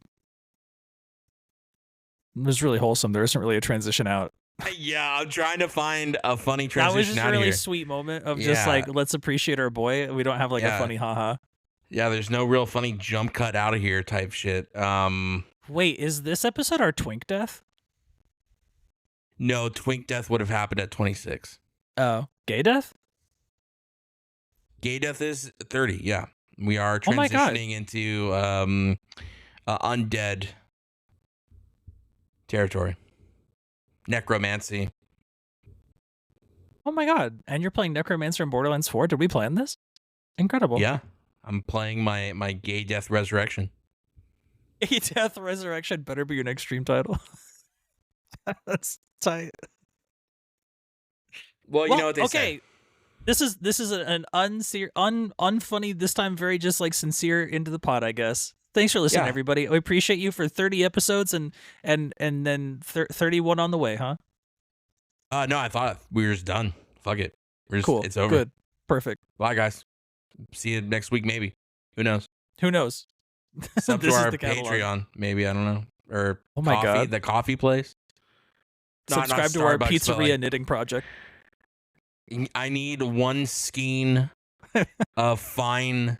It was really wholesome. There isn't really a transition out. Yeah, I'm trying to find a funny transition out That was just a really here. sweet moment of just like, let's appreciate our boy. We don't have like a funny haha. Yeah, there's no real funny jump cut out of here type shit. Wait, is this episode our twink death? No, twink death would have happened at 26. Oh, gay death? Gay death is 30, yeah. We are Oh my God. transitioning into undead territory. Necromancy. Oh my God. And you're playing Necromancer in Borderlands 4? Did we plan this? Incredible. Yeah. I'm playing my gay death resurrection. Gay Death Resurrection better be your next stream title. That's tight. Well, you know what they say. This is an unfunny, this time very just like sincere into the pod, I guess. Thanks for listening, everybody. We appreciate you for 30 episodes and then 31 on the way, huh? No, I thought we were just done. Fuck it. Cool. It's over. Good. Perfect. Bye, guys. See you next week, maybe. Who knows? Who knows? Sub to our Patreon, maybe. I don't know. Or oh my God. The coffee place. Subscribe to our pizzeria knitting project. I need one skein of fine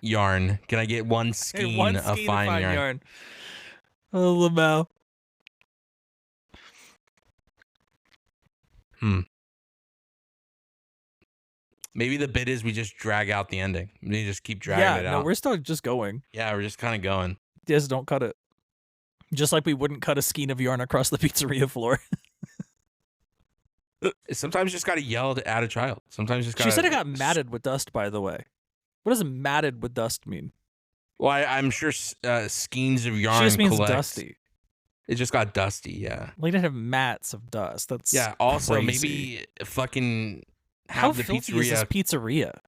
yarn. Can I get one skein of fine yarn? Oh, Lamau. Maybe the bit is we just drag out the ending. We just keep dragging it out. No, we're still just going. Yeah, we're just kind of going. Just don't cut it. Just like we wouldn't cut a skein of yarn across the pizzeria floor. Sometimes you just got to yell at a child. Sometimes you just got. She said it got matted with dust, by the way. What does matted with dust mean? Well, I'm sure skeins of yarn. She just means collects. dusty. It just got dusty, yeah. We didn't have mats of dust. That's Also, crazy. maybe fucking have How the filthy pizzeria. is this pizzeria?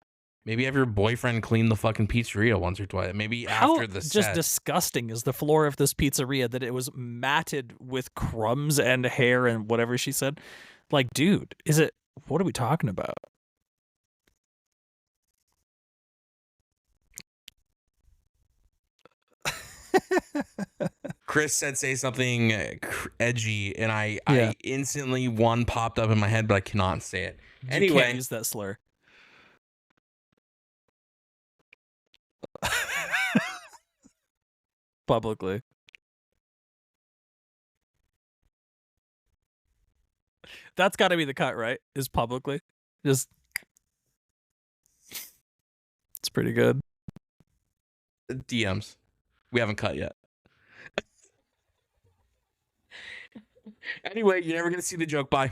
Maybe have your boyfriend clean the fucking pizzeria once or twice. Maybe after the set. Just disgusting is the floor of this pizzeria that it was matted with crumbs and hair and whatever she said. Like, dude, what are we talking about? Chris said say something edgy, and I instantly one popped up in my head, but I cannot say it. You can't use that slur. Publicly. That's got to be the cut, right? Is publicly. Just. It's pretty good. DMs. We haven't cut yet. Anyway, you're never going to see the joke. Bye.